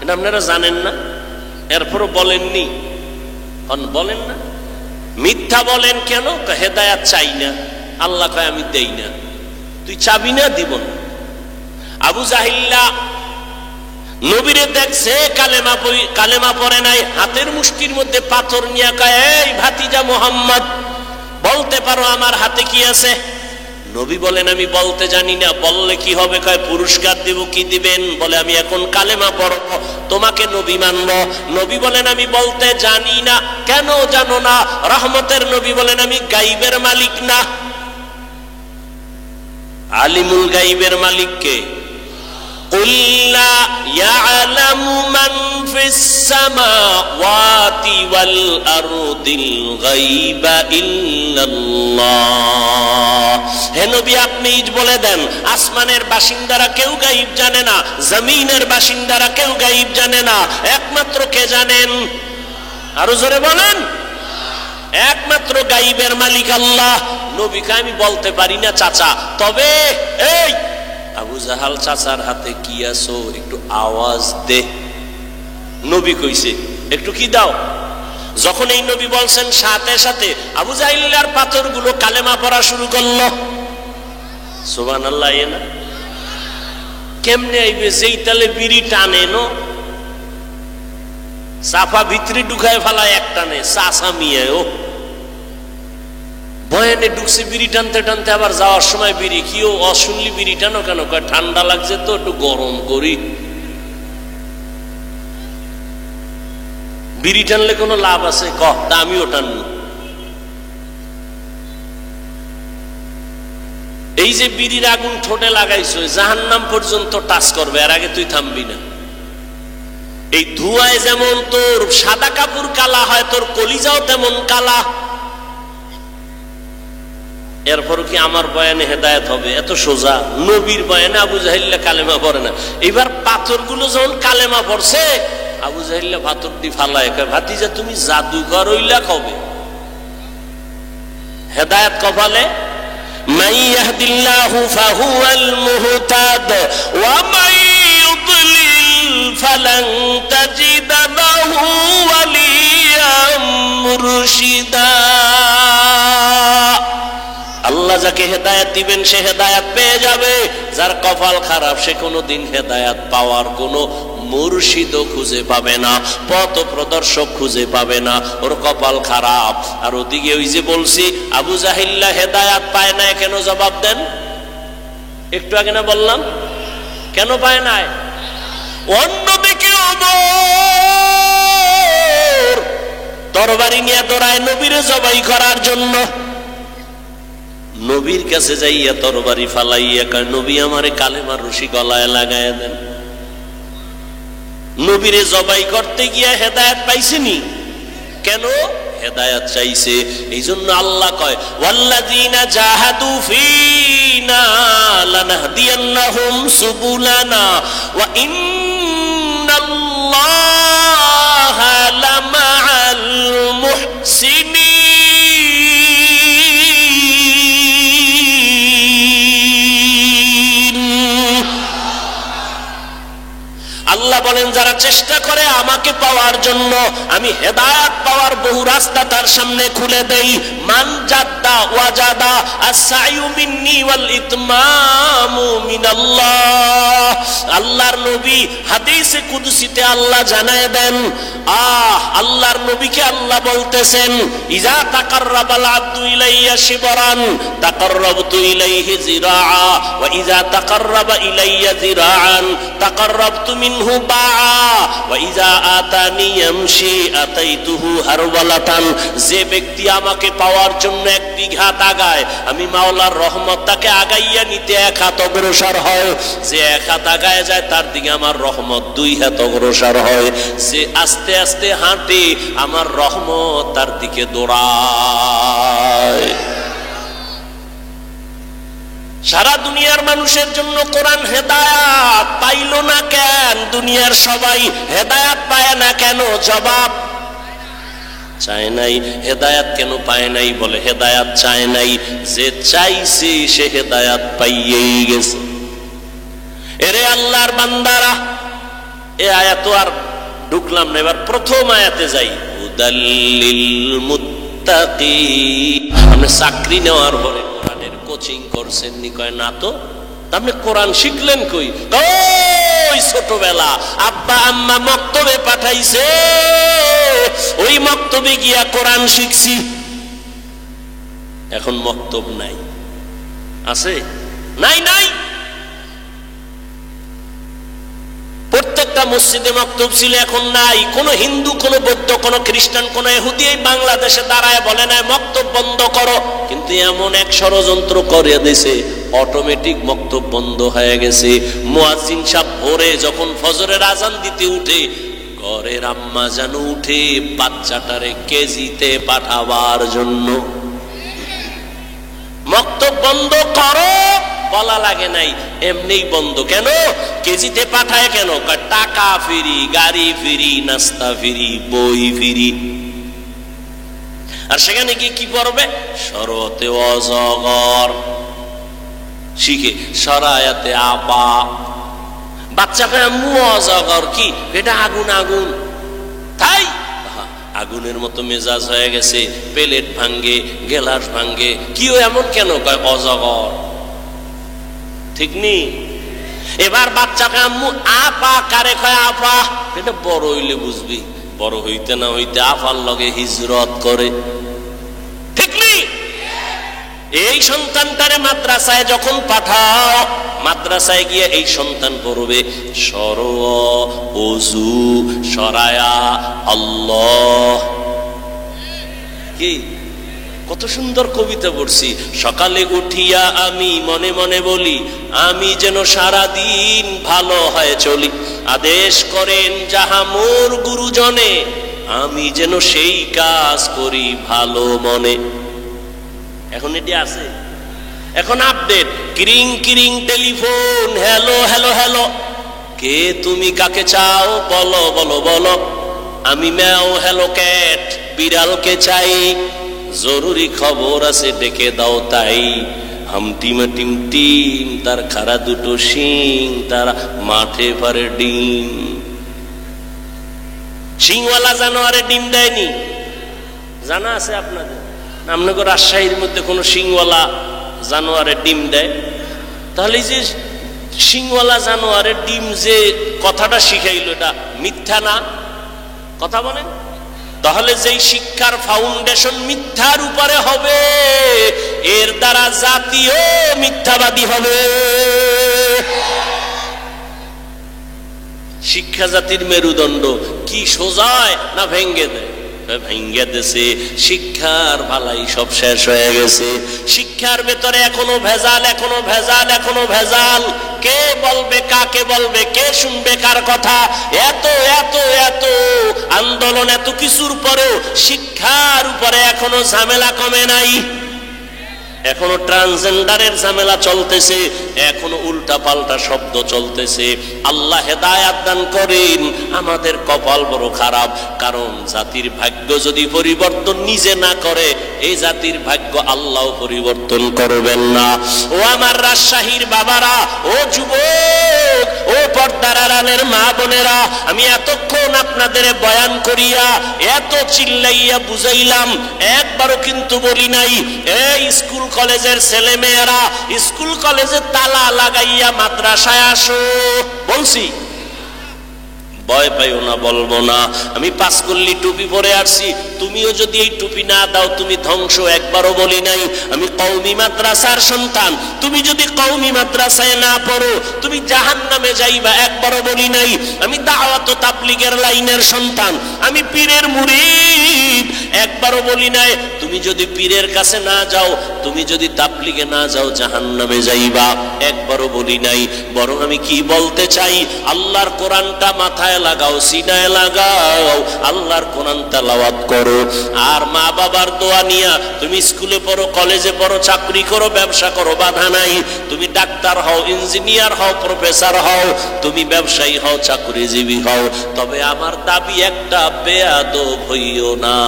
এটা আপনারা জানেন না, এরপরও বলেননি, বলেন না। মিথ্যা বলেন কেন? হেদায়াত চাই না, আল্লাহ কয় আমি দেই না। তুই চাবি না, দিব না। আবু জাহিল্লা নবীরে দেখছে কালেমা পড়ে নাই, হাতের মুষ্টির মধ্যে পাথর নিয়ে কয়, এই ভাতিজা মুহাম্মদ, বলতে পারো আমার হাতে কি আছে? নবী বলেন আমি বলতে জানি না। বললে কি হবে? কয় পুরস্কার দিব। কি দিবেন? বলে আমি এখন কালেমা পড়ব, তোমাকে নবী মানব। নবী বলেন আমি বলতে জানি না। কেন জানো না? রহমতের নবী বলেন আমি গাইবের মালিক না। আলিমুল গাইবের মালিক কে? কুল লা ইয়ালামু মান ফিস সামাওয়াতি ওয়াল আরদিল গায়বা ইল্লাল্লাহ। হে নবী আপনি বলে দেন, আসমানের বাসিন্দারা কেউ গায়ব জানে না, জমিনের বাসিন্দারা কেউ গায়ব জানে না, একমাত্র কে জানেন? আরো জোরে বলেন। একমাত্র গায়বের মালিক আল্লাহ। নবীকে আমি বলতে পারি না চাচা, তবে এই আবু জাহাল চাচার হাতে কি আছো একটু আওয়াজ দে। নবী কইছে একটু কি দাও। যখন এই নবী বলছেন সাথে সাথে আবু জাহিল্লার পাথরগুলো কালেমা পড়া শুরু করলো। সুবহানাল্লাহ। না কেমনে আইবে? যেই তালে বিড়ি টানে নো সাফা ভিতরে ঢুকায় ফেলায় এক টানে চাষা মিয়ে ও বয়ানে ঢুকছে বিড়ি টানতে টানতে, আবার যাওয়ার সময় বিড়ি কি ও অশুনলি বিড়ি টানো কেন? কয় ঠান্ডা লাগছে তো একটু গরম করি। বিড়ি টানলে কোনো লাভ আছে? কহ তা আমিও টানবো। এই যে বিড়ির আগুন ঠোঁটে লাগাইছো জাহান্নাম পর্যন্ত টাচ করবে, এর আগে তুই থামবি না। এই ধোঁয়ায় যেমন তোর সাদা কাপড় কালা হয়, তোর কলিজাও তেমন কালা। এরপর কি আমার বয়ানে হেদায়েত হবে? এত সোজা। নবীর বয়ানে আবু জাহিল্লা কালেমা পড়ে না। এবার পাথরগুলো যখন কালেমা পড়ছে, আবু জাহিল্লা পাথর দি ফালায়, ভাতিজা তুমি জাদুঘর হইলা কবে? হেদায়েত কপালে। মান ইয়াহদিল্লাহু ফাহুয়াল মুহতাদ ওয়া মান ইউদ্লিল ফালান তাজিদ লাহু ওয়ালিয়াম মুরশিদা। আল্লাহ যাকে হেদায়েত দিবেন সে হেদায়েত পেয়ে যাবে, যার কপাল খারাপ সে কোনোদিন হেদায়েত পাওয়ার কোনো মুর্শিদও খুঁজে পাবে না, পথ প্রদর্শক খুঁজে পাবে না, ওর কপাল খারাপ। আর ওদিকে ওই যে বলছি আবু জাহিল্লা হেদায়েত পায় না, কেন? জবাব দেন। একটু আগে না বললাম কেন পায় না? অন্যদিকে ওমর তরবারি নিয়ে দৌড়ায় নবীরে জবাই করার জন্য। নবীর কাছে যাইয়া তরবারি ফালাইয়া কয় নবী আমারে কালেমার রশি গলায় লাগায় দেন। নবীরে জবাই করতে গিয়া হেদায়েত পাইছেনি কেন? হেদায়েত চাইছে। এই জন্য আল্লাহ কয় ওয়াল্লাযীনা জাহাদু ফীনা লানাহদিয়ান্নাহুম সুবুলানা ওয়া ইন্নাল্লাহা লামাআল মুহসিনিন। আল্লাহ বলেন যারা চেষ্টা করে আমাকে পাওয়ার জন্য, আমি হেদায়েত পাওয়ার বহু রাস্তা তার সামনে খুলে দেই। মান জাদ্দা ওয়াজাদা আস-সাইয়ু মিন্নি ওয়াল ইতমামু মিনাল্লাহ। আল্লাহর নবী হাদিসে কুদসিতে আল্লাহ জানায় দেন, আল্লাহর নবীকে আল্লাহ বলতেছেন ইজা তাকাররাবাল আবদু ইলাইয়া শিবরান তাকাররাবতু ইলাইহি জিরাআ ওয়া ইজা তাকাররাবা ইলাইয়া জিরাআন তাকাররাবতু মিনহু বাআ ওয়া ইজা আতানি ইয়ামশি আতাইতুহু হারওয়ালাতান। যে ব্যক্তি আমাকে পাওয়ার জন্য এক বিঘাত আগায়, আমি মাওলার রহমত তাকে আগাইয়া নিতে এক হাত অগ্রসর হয়। যে এক হাত আগায় যায় তার দিকে আমার রহমত দুই হাত অগ্রসর হয়। যে আস্তে আস্তে হাঁটে আমার রহমত তার দিকে দৌড়ায়। সারা দুনিয়ার মানুষের জন্য কোরআন হেদায়েত পাইল না কেন? দুনিয়ার সবাই হেদায়েত পায় না কেন? জবাব চায় নাই। হেদায়েত কেন পায় নাই? বলে হেদায়েত চায় নাই। যে চাইছে সে হেদায়েত পাইয়েই গেছে। এরে আল্লাহর বান্দারা, এ আয়াত আর ঢুকলাম না, এবার প্রথম আয়াতে যাই। হুদাল্লিল মুত্তাকিন। আপনি চাকরি নেওয়ার পরে কোরআনের কোচিং করছেন নি? কয় না তো। আপনি কোরআন শিখলেন কই? ওই ছোটবেলা আব্বা আম্মা মক্তবে পাঠাইছে, ওই মক্তবে গিয়া কোরআন শিখছি। এখন মক্তব নাই, আছে? নাই নাই। প্রত্যেকটা মসজিদে মক্তব ছিল, এখন নাই। কোন হিন্দু, কোন বৌদ্ধ, কোন খ্রিস্টান, কোন ইহুদি এই বাংলাদেশে দাঁড়ায় বলে না মক্তব বন্ধ করো, কিন্তু এমন এক ষড়যন্ত্র করে দিয়েছে অটোমেটিক মক্তব বন্ধ হয়ে গেছে। মুয়াজ্জিন সাহেব ভোরে যখন ফজরের আজান দিতে উঠে, ঘরের আম্মা যেন উঠে বাচ্চাটারে কেজিতে পাঠাবার জন্য। মক্তব বন্ধ করো বলা লাগে নাই, এমনিই বন্ধ। কেন? কেজিতে পাঠায় কেন? টাকা ফ্রি, গাড়ি ফ্রি, নাস্তা ফ্রি, বই ফ্রি। আর সেখানে গিয়ে কি পড়বে? সরতে অজগর শিখে, সরায়াতে আপা। বাচ্চাকে আম্মু অজগর কি? এটা আগুন। আগুন তাই আগুনের মতো মেজাজ হয়ে গেছে, প্লেট ভাঙ্গে, গেলাস ভাঙ্গে। কিও এমন কেন? কয় অজগর। ঠিক নেই? এবার বাচ্চাকে আম্মু আপা কারে কয়? আপা। এটা বড় হইলে বুঝবি, বড় হইতে না হইতে আপার লগে হিজরত করে। ঠিক নেই? এই সন্তানটারে মাদ্রাসায় যখন পাঠাও, মাদ্রাসায় গিয়ে এই সন্তান পড়বে সর ওযু সরায়া আল্লাহ। কি কত সুন্দর কবিতা পড়ছি। সকালে উঠিয়া আমি মনে মনে বলি, আমি যেন সারা দিন ভালো হয় চলি। আদেশ করেন যাহা মোর গুরুজনে, আমি যেন সেই কাজ করি ভালো মনে। এখন এটি আছে, এখন আপডেট। কিরিং কিরিং টেলিফোন, হ্যালো হ্যালো হ্যালো। কে তুমি, কাকে চাও? বলো বলো বলো। আমি ম্যাও হ্যালো ক্যাট, বিড়ালকে চাই। জরুরি খবর আছে, ডেকে দাও তাই। হামটিমা টিম টিম, তার খাড়া দুটো শিং, তারা মাঠে পারে ডিম। শিংওয়ালা জানোয়ারে ডিম দেয়নি, জানা আছে আপনাদের? আপনাদের রাজশাহীর মধ্যে কোন শিংওয়ালা জানোয়ারের ডিম দেয়? তাহলে যে শিংওয়ালা জানোয়ারের ডিম যে কথাটা শিখাইল, এটা মিথ্যা না? কথা বলেন। তাহলে যেই শিক্ষার ফাউন্ডেশন মিথ্যার উপরে হবে, এর দ্বারা জাতীয় মিথ্যাবাদী হবে। শিক্ষা জাতির মেরুদণ্ড। কি সোজায় না ভেঙ্গে দেয়? ভেঙ্গে দেশে। শিক্ষার ভালাই সব শেষ হয়ে গেছে। শিক্ষার ভেতরে এখনো ভেজাল, এখনো ভেজাল, এখনো ভেজাল। কে বলবে, কাকে বলবে, কে শুনবে কার কথা? এত এত এত আন্দোলন, এত কিছুর পরেও শিক্ষার উপরে এখনো ঝামেলা কমে নাই। এখনো ট্রান্সজেন্ডারের ঝামেলা চলতেছে, এখনো উল্টা পাল্টা শব্দ চলতেছে। আল্লাহ হেদায়াত দান করেন। আমাদের কপাল বড় খারাপ, কারণ জাতির ভাগ্য যদি পরিবর্তন নিজে না করে, এই জাতির ভাগ্য আল্লাহ পরিবর্তন করবেন না। ও আমার রাজশাহীর বাবারা, ও যুবক, ও পর্দার আড়ালের মা বোনেরা, আমি এতক্ষণ আপনাদের বয়ান করিয়া এত চিল্লাইয়া বুঝাইলাম, একবারও কিন্তু বলি নাই এই স্কুল কলেজের ছেলে মেয়েরা স্কুল কলেজে তালা লাগাইয়া মাদ্রাসায় আসো। বলছি? ভয় পাইও না, বলবো না। আমি পাঁচকল্লি টুপি পরে আসছি, তুমিও যদি এই টুপি না দাও তুমি ধ্বংস, একবারও বলি নাই। আমি কওমি মাদ্রাসার সন্তান, তুমি যদি কওমি মাদ্রাসায় না পড়ো তুমি জাহান্নামে যাইবা, একবারও বলি নাই। আমি দাওয়াত ও তাবলীগের লাইনের সন্তান, আমি পীরের মুরিদ, একবারও বলি নাই তুমি যদি পীরের কাছে না যাও, তুমি যদি তাবলীগে না যাও জাহান্নামে যাইবা, একবারও বলি নাই। বরং আমি কি বলতে চাই, আল্লাহর কোরআনটা মাথায় লাগাও, সিনায় লাগাও, আল্লাহর কোরআন তেলাওয়াত করো। আর মা বাবার দোয়া নিয়া তুমি স্কুলে পড়ো, কলেজে পড়ো, চাকরি করো, ব্যবসা করো, বাধা নাই। তুমি ডাক্তার হও, ইঞ্জিনিয়ার হও, প্রফেসর হও, তুমি ব্যবসায়ী হও, চাকরিজীবী হও, তবে আমার দাবি একটা, বেয়াদব হইও না।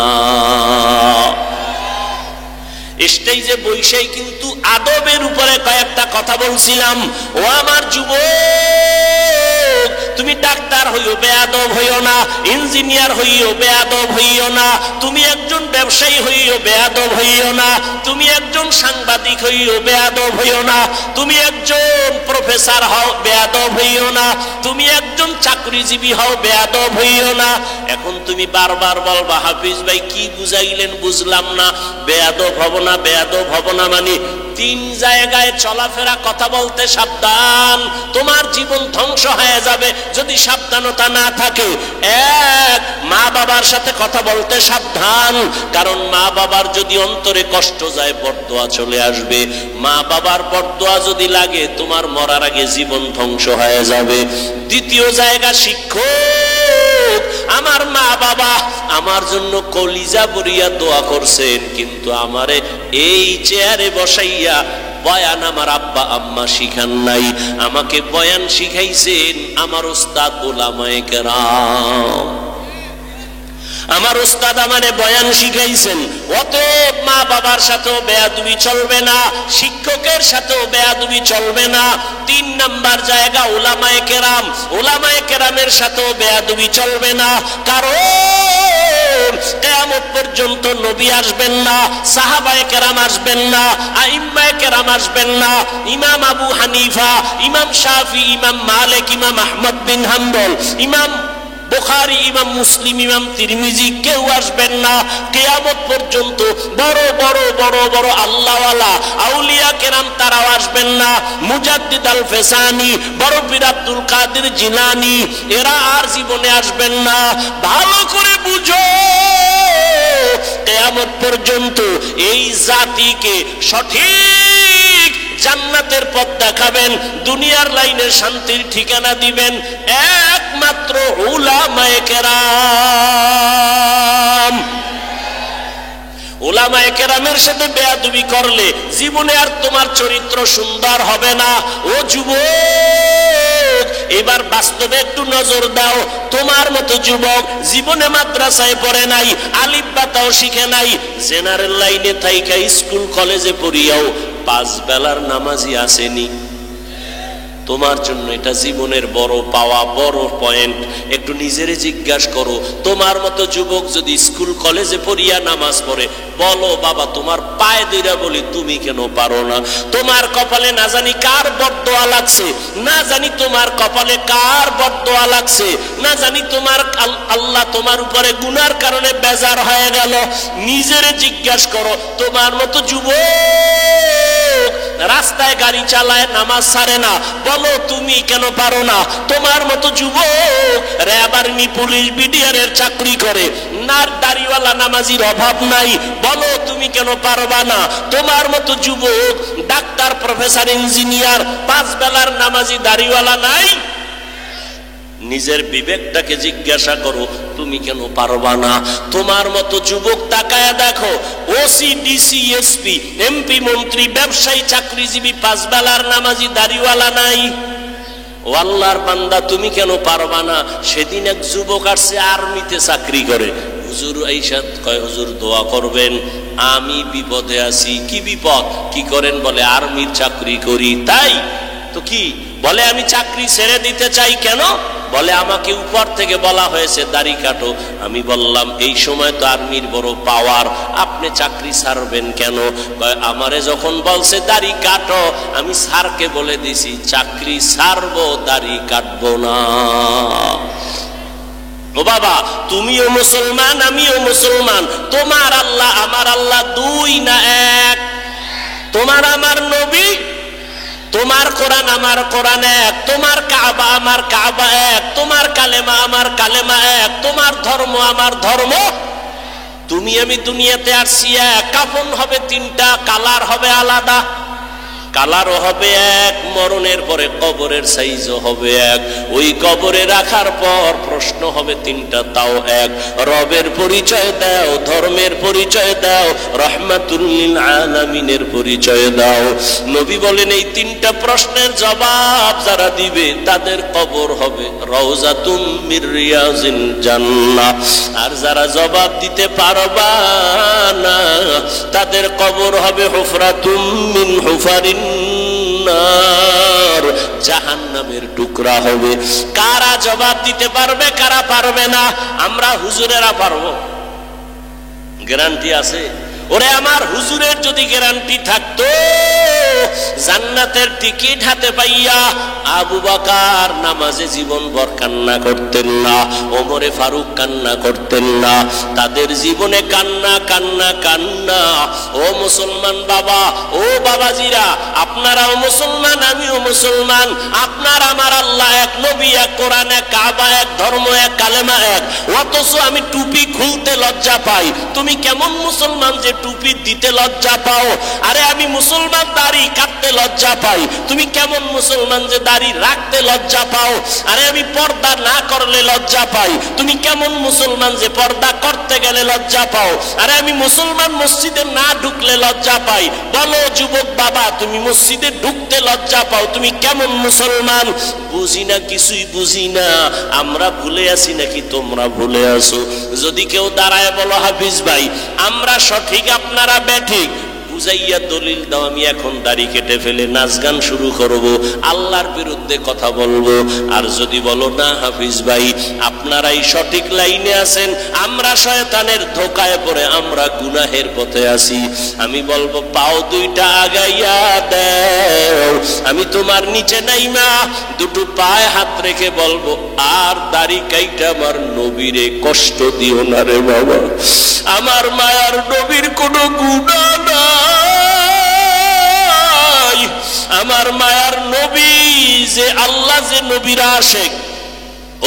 স্টেজে বৈশাই কিন্তু আদবের উপরে কয়েকটা কথা বলছিলাম। ও আমার যুবক, তুমি ডাক্তার হইও, বেয়াদব হইও না। ইঞ্জিনিয়ার হইও, বেয়াদব হইও না। তুমি একজন ব্যবসায়ী হইও, বেয়াদব হইও না। তুমি একজন সাংবাদিক হইও, বেয়াদব হইও না। তুমি একজন প্রফেসর হও, বেয়াদব হইও না। তুমি একজন চাকরিজীবী হও, বেয়াদব হইও না। এখন তুমি বারবার বলবা, হাফিজ ভাই কি বুঝাইলেন বুঝলাম না। বেয়াদব হব না, বেয়াদব হব না মানে তিন জায়গায় চলাফেরা, কথা বলতে সাবধান। তোমার জীবন ধ্বংস হয়ে যাবে যদি সাবধানতা না থাকে। এক, মা বাবার সাথে কথা বলতে সাবধান, কারণ মা বাবার যদি অন্তরে কষ্ট যায় বরদোয়া চলে আসবে। মা বাবার বরদোয়া যদি লাগে তোমার মরার আগে জীবন ধ্বংস হয়ে যাবে। দ্বিতীয় জায়গা, শিক্ষক। আমার মা বাবা আমার জন্য কলিজা ভরিয়া দোয়া করছেন, কিন্তু আমারে এই চেয়ারে বসাইয়া বয়ান আমার আব্বা আম্মা শিখান নাই। আমাকে বয়ান শিখাইছেন আমার উস্তাদ উলামায়ে কেরাম। আমার উস্তাদ আমারে বয়ান শিখাইছেন, অতএব মা বাবার সাথেও বেয়াদবি চলবে না, শিক্ষকের সাথেও বেয়াদবি চলবে না। 3 নাম্বার জায়গা উলামায়ে কেরাম, উলামায়ে কেরামের সাথেও বেয়াদবি চলবে না। কারণ কিয়ামত পর্যন্ত নবী আসবেন না, সাহাবায়ে কেরাম আসবেন না, আইম্মায়ে কেরাম আসবেন না, ইমাম আবু হানিফা, ইমাম শাফি, ইমাম মালিক, ইমাম আহমদ বিন হাম্বল, ইমাম বুখারী, ইমাম মুসলিম, ইমাম তিরমিজি কেউ আসবেন না। কিয়ামত পর্যন্ত বড় বড় বড় বড় আল্লাহওয়ালা আউলিয়া কেরাম তারাও আসবেন না। মুজাদ্দিদ আল ফেসানি, বড় পীর আব্দুল কাদের জিলানী, এরা আর জীবনে আসবেন না। ভালো করে বুঝো, কিয়ামত পর্যন্ত এই জাতিকে সঠিক জান্নাতের পথ দেখাবেন, দুনিয়ার লাইনে শান্তির ঠিকানা দিবেন একমাত্র উলামায়ে কেরাম। উলামায়ে কেরামের সাথে বেয়াদবি করলে জীবনে আর তোমার চরিত্র সুন্দর হবে না। ও যুবক, এবার বাস্তবে একটু নজর দাও। তোমার মতো যুবক জীবনে মাদ্রাসায় পড়ে নাই, আলিফ বা তাও শিখে নাই, জেনারেল লাইনে থাইকা স্কুল কলেজে পড়িয়াও 5 বেলার নামাজি আসেনি। তোমার জন্য এটা জীবনের বড় পাওয়া, বড় পয়েন্ট। একটু নিজেরে জিজ্ঞাসা করো, তোমার মতো যুবক যদি স্কুল কলেজে পড়িয়া নামাজ পড়ে, বলো বাবা তোমার পায়ে দিরা বলি তুমি কেন পারো না? তোমার কপালে না জানি কার বদদোয়া লাগছে, না জানি তোমার কপালে কার বদদোয়া লাগছে, না জানি তোমার আল্লাহ তোমার উপরে গুনার কারণে বেজার হয়ে গেল। নিজেরে জিজ্ঞাসা করো, তোমার মতো যুবক রাস্তায় গাড়ি চালায় নামাজ ছাড়ে না, বলো তুমি কেন পারো না? তোমার মতো যুবক র্যাব, আর্মি, পুলিশ, বিডিআরের চাকরি করে, নার দাড়িওয়ালা নামাজির অভাব নাই, বলো তুমি কেন পারবা না? তোমার মতো যুবক ডাক্তার, প্রফেসর, ইঞ্জিনিয়ার, 5 বেলার নামাজি দাড়িওয়ালা নাই? নিজের বিবেকটাকে জিজ্ঞাসা করো, তুমি কেন পারবা না? তোমার মতো যুবক তাকায়া দেখো, ওসি, ডিসি, এসপি, এমপি, মন্ত্রী, ব্যবসায়ী, চাকরিজীবী, 5 বেলার নামাজি দাড়িওয়ালা নাই? ও আল্লাহর বান্দা, তুমি কেন পারবা না? সেদিন এক যুবক আসছে, আর্মিতে চাকরি করে। হুজুর আইসা কয়, হুজুর দোয়া করবেন, আমি বিপদে আছি। কি বিপদ? কি করেন? বলে আর্মির চাকরি করি। তাই তো কি? বলে আমি চাকরি ছেড়ে দিতে চাই। কেন? বলে আমাকে উপর থেকে বলা হয়েছে দাড়ি কাটো। আমি বললাম এই সময় তো আর্মির বড় পাওয়ার, আপনি চাকরি ছাড়বেন কেন? আমারে যখন বলছে দাড়ি কাটো, আমি স্যারকে বলে দিছি চাকরি ছাড়বো, দাড়ি কাটবো না। ও বাবা, তুমিও মুসলমান, আমিও মুসলমান। তোমার আল্লাহ আমার আল্লাহ 2 না 1? তোমার আমার নবী, তোমার কোরআন আমার কোরআন এক, তোমার কাবা আমার কাবা এক, তোমার কালেমা আমার কালেমা এক, তোমার ধর্ম আমার ধর্ম। তুমি আমি দুনিয়াতে আসছি এক, কাফন হবে 3টা, কালার হবে আলাদা। কালারও হবে এক, মরণের পরে কবরের সাইজও হবে এক। ওই কবরে রাখার পর প্রশ্ন হবে 3টা, তাও এক। রবের পরিচয় দাও, ধর্মের পরিচয় দাও, রহমাতুল লিল আলামিনের পরিচয় দাও। নবী বলেন এই 3টা প্রশ্নের জবাব যারা দিবে তাদের কবর হবে রওজাতুম মির রিয়াজিল জান্নাহ। আর যারা জবাব দিতে পারবা না তাদের কবর হবে হুফরাতুম মিন হুফারিন নার, জাহান্নামের টুকরা হবে। কারা জবাব দিতে পারবে, কারা পারবে না? আমরা হুজুরেরা পারবো, গ্যারান্টি আছে। ওরে আমার হুজুরের যদি গ্যারান্টি থাকতো, জান্নাতের টিকিট হাতে পাইয়া আবু বকর নামাজে জীবনভর কান্না করতেন না, ওমরে ফারুক কান্না করতেন না। তাদের জীবনে কান্না কান্না কান্না। ও মুসলমান বাবা, ও বাবাজিরা, আপনারাও মুসলমান, আমিও মুসলমান। আপনার আমার আল্লাহ এক, নবী এক, কোরআন এক, কাবা এক, ধর্ম এক, কালেমা এক। অথচ আমি টুপি খুলতে লজ্জা পাই। তুমি কেমন মুসলমান যে টুপি দিতে লজ্জা পাও? আরে আমি মুসলমান, দাড়ি কাটতে লজ্জা পাই, তুমি কেমন মুসলমান যে দাড়ি রাখতে লজ্জা পাও? আরে আমি পর্দা না করলে লজ্জা পাই, তুমি কেমন মুসলমান যে পর্দা করতে গেলে লজ্জা পাও? আরে আমি মুসলমান, মসজিদে না ঢুকলে লজ্জা পাই। বলো যুবক বাবা, তুমি মসজিদে ঢুকতে লজ্জা পাও, তুমি কেমন মুসলমান? বুঝি না, কিছুই বুঝি না। আমরা ভুলে আছি নাকি তোমরা ভুলে আসো? যদি কেউ দাঁড়ায় বলো হাফিজ ভাই আমরা সঠিক আপনারা ব্যাঠিক, বুঝাইয়া দলিল দাও, আমি এখন দাড়ি কেটে ফেলে নাচ গান শুরু করব, আল্লাহর বিরুদ্ধে কথা বলবো। আর যদি বলো না হাফিজ ভাই আপনারাই সঠিক লাইনে আছেন, আমরা শয়তানের ধোকায় পড়ে আমরা গুনাহের পথে আছি, আমি বলবো পাও দুইটা আগাইয়া দাও, আমি তোমার নিচে নাইমা দুটো পায়ে হাত রেখে বলবো আর দাড়ি কাইটা আমার নবীরে কষ্ট দিও না রে বাবা, আমার মায়ার নবীর কোনো গুনাহ নাই, আমার মায়ার নবী যে আল্লাহ যে নবীর আশিক,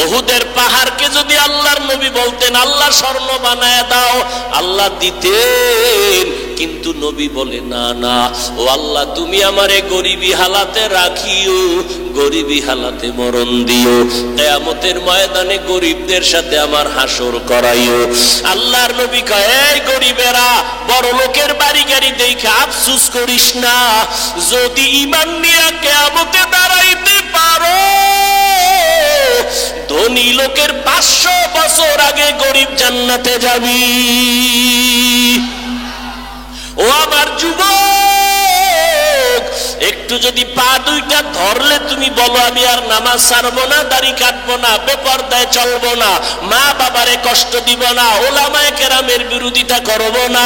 উহুদের পাহাড়কে যদি আল্লাহর নবী বলতেন আল্লাহ স্বর্ণ বানায় দাও, আল্লাহ দিতেন, কিন্তু নবী বলে না না, ও আল্লাহ তুমি আমারে গরিবী হালাতে রাখিও, গরিবী হালাতে মরণ দিও, কিয়ামতের ময়দানে গরিবদের সাথে আমার হাসর করাইও। আল্লাহর নবী কয় এই গরিবেরা বড় লোকের বাড়ি গাড়ি দেখে আফসোস করিস না, যদি ঈমান নিয়ে কিয়ামতে দাঁড়াইতে পারো, ধনী লোকের 500 বছর আগে গরিব জান্নাতে যাবি। ও আমার যুবক, একটু যদি পা দুইটা ধরলে তুমি বলো আমি আর নামাজ ছাড়বো না, দাড়ি কাটবো না, বেপরদায় চলবো না, মা বাবারে কষ্ট দিব না, ওলামায়ে কেরামের বিরোধিতা করবো না,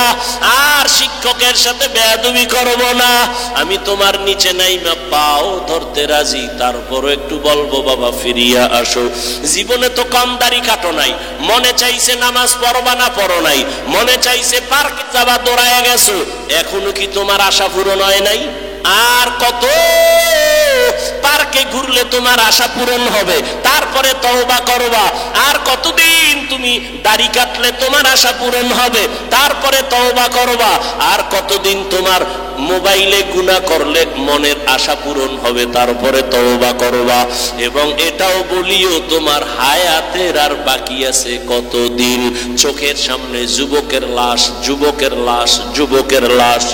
আর শিক্ষকের সাথে বেয়াদবি করবো না, আমি তোমার নিচে নাইমা পাও ধরতে রাজি, তারপরও একটু বলবো বাবা ফিরিয়া আসো। জীবনে তো কম দাড়ি কাটো নাই, মনে চাইছে নামাজ পড়বা না পড়ো নাই, মনে চাইছে পার্কে যাবা দৌড়ায় গেছো, এখনো কি তোমার আশা পূরণ হয় নাই? আর কত পার্কে ঘুরলে তোমার আশা পূরণ হবে, তারপরে তওবা করবা। আর কতদিন তুমি দাড়ি কাটলে তোমার আশা পূরণ হবে, তারপরে তওবা করবা। আর কতদিন তোমার মোবাইলে গুনাহ করলে মনের আশা পূরণ হবে, তারপরে তওবা করবা। এবং এটাও বলিও তোমার হায়াতের আর বাকি আছে কতদিন। চোখের সামনে যুবকের লাশ, যুবকের লাশ, যুবকের লাশ,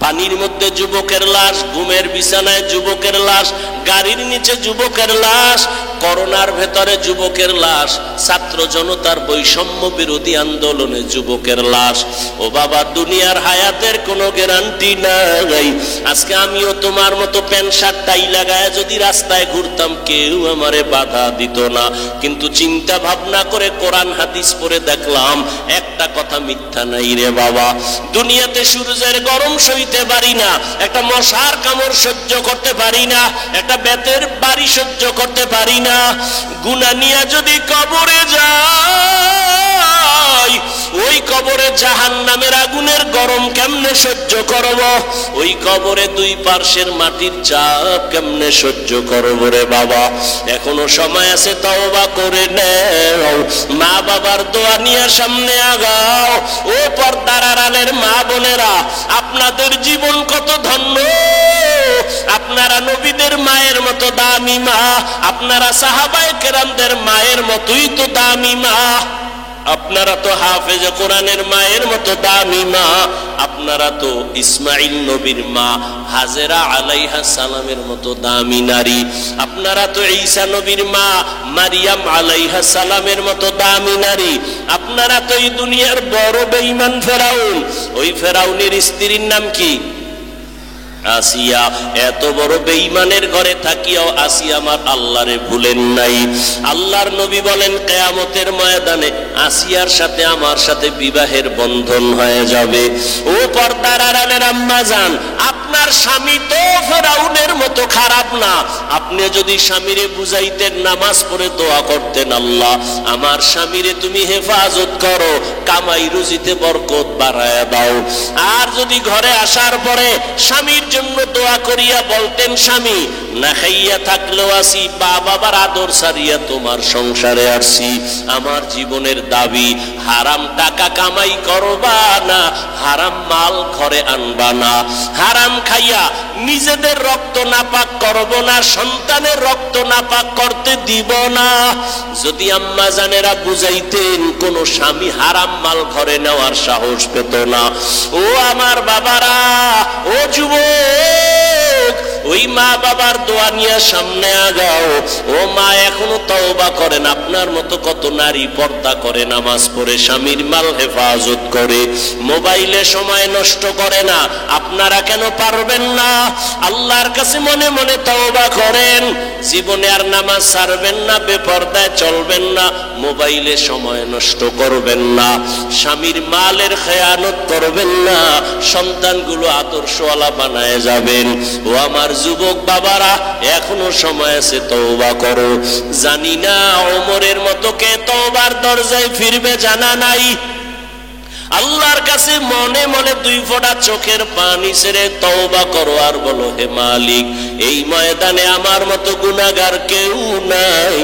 পানির মধ্যে যুবকের লাশ, ঘুমের বিছানায় যুবকের লাশ, গাড়ির নিচে যুবকের লাশ, করোনার ভেতরে যুবকের লাশ, ছাত্র জনতার বৈষম্য বিরোধী আন্দোলনে যুবকের লাশ। ও বাবা দুনিয়ার হায়াতের কোনো গ্যারান্টি নাই। আজকে আমিও তোমার মতো প্যান্ট শার্ট টাই লাগায় যদি রাস্তায় ঘুরতাম কেউ আমারে বাধা দিত না, কিন্তু চিন্তা ভাবনা করে কোরআন হাদিস পড়ে দেখলাম একটা কথা মিথ্যা নাই রে বাবা। দুনিয়াতে সূর্যের গরম সইতে পারি না, একটা মশার কামড় সহ্য করতে পারি না, একটা বেতের বাড়ি সহ্য করতে পারি না। গুনাহ নিয়ে যদি কবরে যাই, ওই কবরে জাহান্নামের আগুনের গরম কেমনে সহ্য করব? ওই কবরে দুই পার্শ্বের মাটির চাপ কেমনে সহ্য করব রে বাবা? এখনো সময় আছে, তওবা করে নাও, মা বাবার দোয়া নিয়ে সামনে আগাও। ও পর্দার আড়ালের মা বোনেরা, আপনাদের জীবন কত ধন্য, আপনারা নবীদের মায়ের মতো দামি মা, আপনারা সাহাবায়ে কেরামদের মায়ের মতোই তো দামি মা, আপনারা তো হাফেজে কোরআনের মায়ের মতো দামি মা, আপনারা তো ইসমাইল নবীর মা হাজেরা আলাইহিস সালামের মতো দামি নারী, আপনারা তো ঈসা নবীর মা মারিয়াম আলাইহিস সালামের মতো দামি নারী, আপনারা তো এই দুনিয়ার বড় বেঈমান ফেরাউন, ওই ফেরাউনের স্ত্রীর নাম কি? আসিয়া। এত বড় বেঈমানের ঘরে থাকিয়াও আসিয়া আমার আল্লাহরে ভুলেন নাই। আল্লাহর নবী বলেন কিয়ামতের ময়দানে আসিয়ার সাথে আমার সাথে বিবাহের বন্ধন হয়ে যাবে। ও পর্দার আড়ালের আম্মা জান, আপনি আপনার স্বামী তো ফেরাউনের মতো খারাপ না। আপনি যদি স্বামীরে বুঝাইতেন, নামাজ পড়ে দোয়া করতেন, আল্লাহ আমার স্বামীরে তুমি হেফাজত করো, কামাই রুজিতে বরকত বাড়ায়া দাও। আর যদি ঘরে আসার পরে স্বামীর জন্য দোয়া করিয়া বলতেন, স্বামী না খাইয়া থাকলেও আসি, বাবার আদর সারিয়া তোমার সংসারে আসছি, আমার জীবনের দাবি হারাম টাকা কামাই করবা না, হারাম মাল ঘরে আনবা না, হারাম খাইয়া নিজেদের রক্ত নাপাক করব না, সন্তানের রক্ত নাপাক করতে দিব না। যদি আম্মা জানেরা বুঝাইতেন, কোন স্বামী হারাম মাল ঘরে নেওয়ার সাহস পেত না। ও আমার বাবারা, ও যুবক, ওই মা বাবার দোয়া নিয়ে সামনে আগাও। ও মা, এখনো তওবা করেন। আপনার মতো কত নারী পর্দা করে, নামাজ পড়ে, স্বামীর মাল হেফাজত করে, মোবাইলে সময় নষ্ট করে না। আপনারা কেন পারবেন না? আল্লাহর কাছে মনে মনে তওবা করেন, জীবনে আর নামাজ ছাড়বেন না, বেপরদায় চলবেন না, মোবাইলে সময় নষ্ট করবেন না, স্বামীর মালের খেয়ানত করবেন না, সন্তানগুলো আদর্শওয়ালা বানায় যাবেন। ও আমার যুবক বাবারা, এখনো সময় আছে, তওবা করো। জানি না ওমরের মতো কে তওবার দরজায় ফিরবে, জানা নাই। আল্লাহর কাছে মনে মনে দুই ফোঁটা চোখের পানি ছেড়ে তওবা করো আর বলো, হে মালিক, এই ময়দানে আমার মতো গুনাহগার কেউ নাই।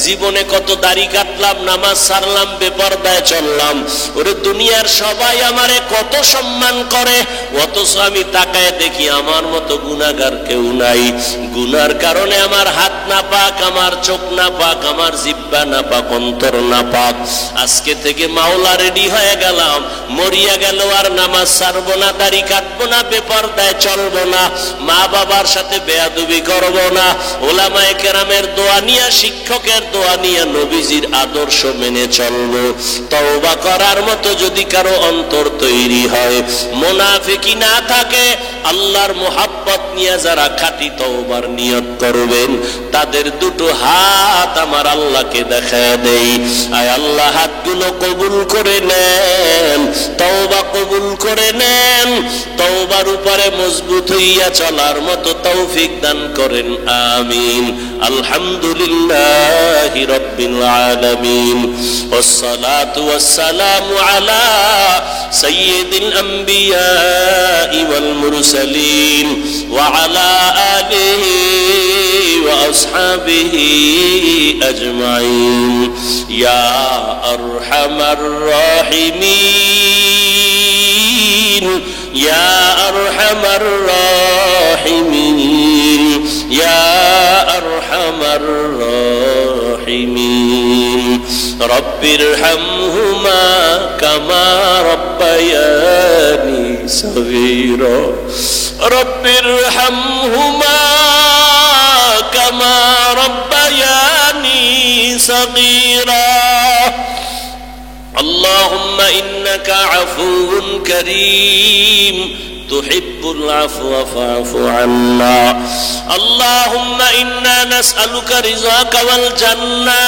জীবনে কত দাড়ি কাটলাম, নামাজ ছাড়লাম, বেপরদায় চললাম, ওরে দুনিয়ার সবাই আমারে কত সম্মান করে, অথচ আমি তাকায় দেখি আমার মতো গুনাহগার কেউ নাই। গুনার কারণে আমার হাত না পাক, আমার চোখ না পাক, আমার জিহ্বা না পাক, অন্তর না পাক। আজকে থেকে মাওলা রেডি হয়ে গেলাম, মরিয়া গেল আর নামাজ ছাড়বো না, দাড়ি কাটবো না, বেপরদায় চলবো না, মা বাবার সাথে বেয়াদবি করবো না, ওলামায়ে কেরামের দোয়া নিয়ে, শিক্ষকের দোয়া নিয়ে নবীজির আদর্শ মেনে চলবো। তওবা করার মতো যদি কারো অন্তর তৈরি হয়, মুনাফিকি না থাকে, আল্লাহর মুহাব্বত নিয়ে যারা খাঁটি তওবার নিয়ত করবেন, তাদের দুটো হাত আমার আল্লাহকে দেখায় দেই। আয় আল্লাহ, হাতগুলো কবুল করে নেন, তওবা কবুল করে নেন, তওবার উপরে মজবুত হইয়া চলার মতো তৌফিক দান করেন, আমিন। আলহামদুলিল্লাহি রাব্বিল আলামিন, ওয়াসসালাতু ওয়াসসালামু আলা সাইয়্যিদিল আম্বিয়া ওয়াল মুরসালিন ওয়া আলা আলিহি ওয়া আসহাবিহি আজমাইন। ইয়া আরহামার রাহিমিন, ইয়া আরহামার রাহিমিন, ইয়া আরহামার রাহিমিন। রব্বিরহামহুমা কামা রব্বায়ানি সগীরা, রব্বিরহামহুমা কামা রব্বায়ানি সগীরা। اللهم إنك عفو كريم تحب العفو فاعف عنا. اللهم إنا نسألك رضاك والجنة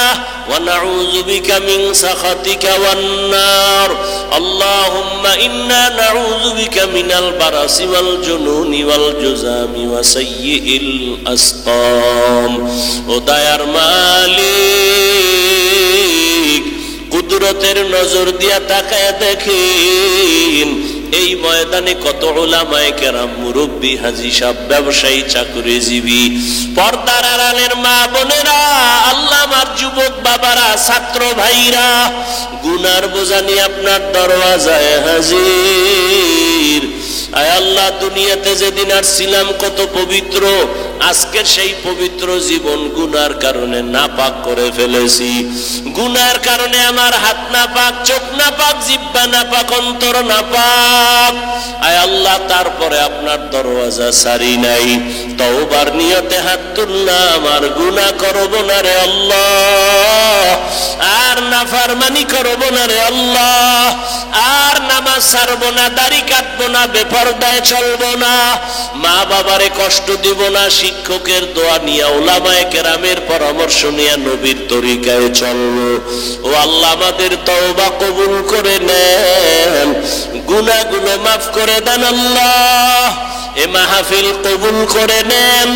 ونعوذ بك من سخطك والنار. اللهم إنا نعوذ بك من البرص والجنون والجذام وسيء الأسقام. وداير مالك কুদরতের নজর দিয়া তাকায় দেখেন, এই ময়দানে কত উলামায়ে কেরাম, মুরব্বী, হাজী সাহেব, ব্যবসায়ী, চাকরিজীবী, পর্দার আড়ালের মা বোনেরা, আল্লাহ আমার যুবক বাবারা, ছাত্র ভাইরা, গুনার বোঝা নিয়ে আপনার দরওয়াজায় হাজির। আয় আল্লাহ, দুনিয়াতে যেদিন আসছিলাম কত পবিত্র, আজকের সেই পবিত্র জীবন গুনার কারণে নাপাক করে ফেলেছি। গুনার কারণে আমার হাত নাপাক, চোখ নাপাক, জিহ্বা নাপাক, অন্তর নাপাক। আয় আল্লাহ, তারপরে আপনার দরওয়াজা সারি নাই, তওবার নিয়তে হাত তুললাম, আর গুনাহ করব না রে আল্লাহ, আর নাফরমানি করব না রে আল্লাহ, আর নামাজ ছাড়বো না, দাড়ি কাটবো না, বেপরদায় চলবো না, মা বাবারে কষ্ট দিব না, শিক্ষকের দোয়া নিয়ে, উলামায়ে কেরামের পরামর্শ নিয়ে নবীর তরিকায় চলবো। ও আল্লাহ, আমাদের তওবা কবুল করে নেন, গুনাহগুলো মাফ করে দেন আল্লাহ। এ মাহফিল কবুল করে নেন,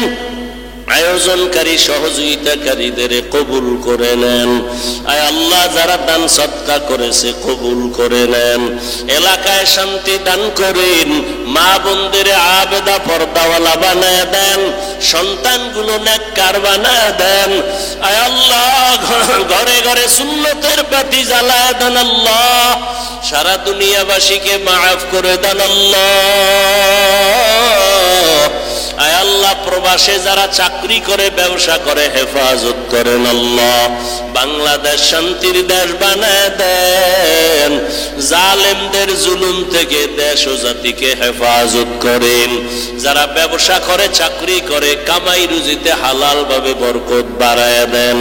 আয়োজনকারী সহযোগিতাকারীদের কবুল করে নেন। আয় আল্লাহ, যারা দান সদকা করেছে কবুল করে নেন। এলাকায় শান্তি দান করেন, মা বোনদের আবেদা পর্দাওয়ালা বানায় দেন, সন্তানগুলো নেককার বানায় দেন। আয় আল্লাহ, ঘরে ঘরে সুন্নতের বাতি জ্বালায় দেন আল্লাহ। সারা দুনিয়াবাসীকে মাফ করে দেন আল্লাহ। আয় আল্লাহ, প্রবাসে যারা চাকরি করে ব্যবসা করে হেফাজত করেন আল্লাহ। বাংলাদেশ শান্তির দেশ বানায় দেন, জালেমদের জুলুম থেকে দেশ ও জাতিকে হেফাজত করেন। যারা ব্যবসা করে চাকরি করে কামাই রুজিতে হালাল ভাবে বরকত বাড়ায় দেন।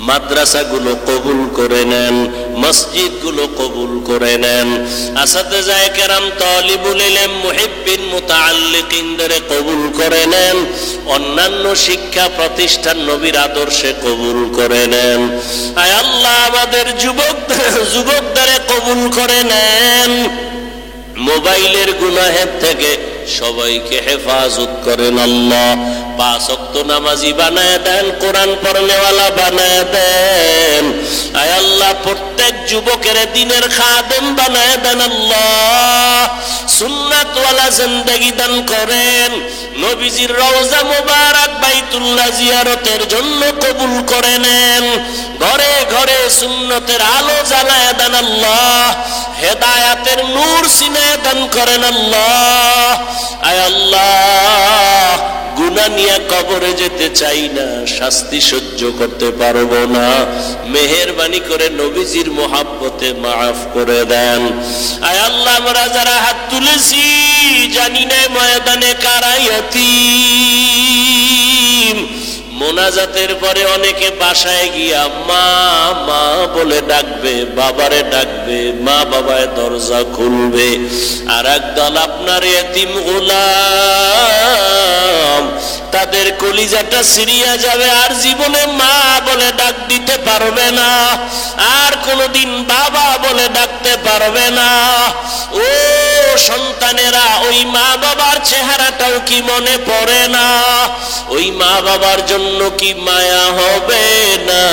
মাদ্রাসাগুলো কবুল করে নেন, মসজিদগুলো কবুল করে নেন। আসাতেজায়ে কেরাম, তালিবুল ইলম, মুহিব্বিন, মুতাআল্লিকিনদের কবুল করে নেন। অন্যান্য শিক্ষা প্রতিষ্ঠান নবীর আদর্শে কবুল করে নেন। আয় আল্লাহ, আমাদের যুবকদের কবুল করে নেন। মোবাইলের গুনাহের থেকে সবাইকে হেফাজত করেন আল্লাহ। 5 ওয়াক্ত নামাজি বানায় দেন, কোরআন পড়নেওয়ালা বানায় দেন। আয় আল্লাহ, প্রত্যেক যুবকের দিনের খাদেম বানায় দেন আল্লাহ। সুন্নাতওয়ালা জিন্দেগি দান করেন। নবীজির রওজা মুবারক বাইতুল্লাহ জিয়ারতের জন্য কবুল করে নেন। ঘরে ঘরে সুন্নতের আলো জ্বালায় দেন আল্লাহ। হেদায়াতের নূর সিনায় দান করেন আল্লাহ। আয় আল্লাহ, গুনাহ নিয়ে কবরে যেতে চাই না, শাস্তি সহ্য করতে পারবো না। মেহেরবানি করে নবীজির মোহাব্বতে মাফ করে দেন। আয় আল্লাহ, আমরা যারা হাত তুলেছি জানি না ময়দানে কারা ইয়াতীম। মোনাজাতের পরে অনেকে বাসায় গিয়া মা মা বলে ডাকবে, বাবারে ডাকবে, মা বাবায় দরজা খুলবে। আর একদল আপনার এতিম গোলাম, তাদের কলিজাটা সিরিয়া যাবে, আর জীবনে মা বলে ডাক দিতে পারবে না, আর কোনদিন বাবা বলে ডাকতে পারবে না। ও সন্তানেরা, ওই মা বাবার চেহারাটাও কি মনে পড়ে না? ওই মা বাবার জন্য কি মায়া হবে না?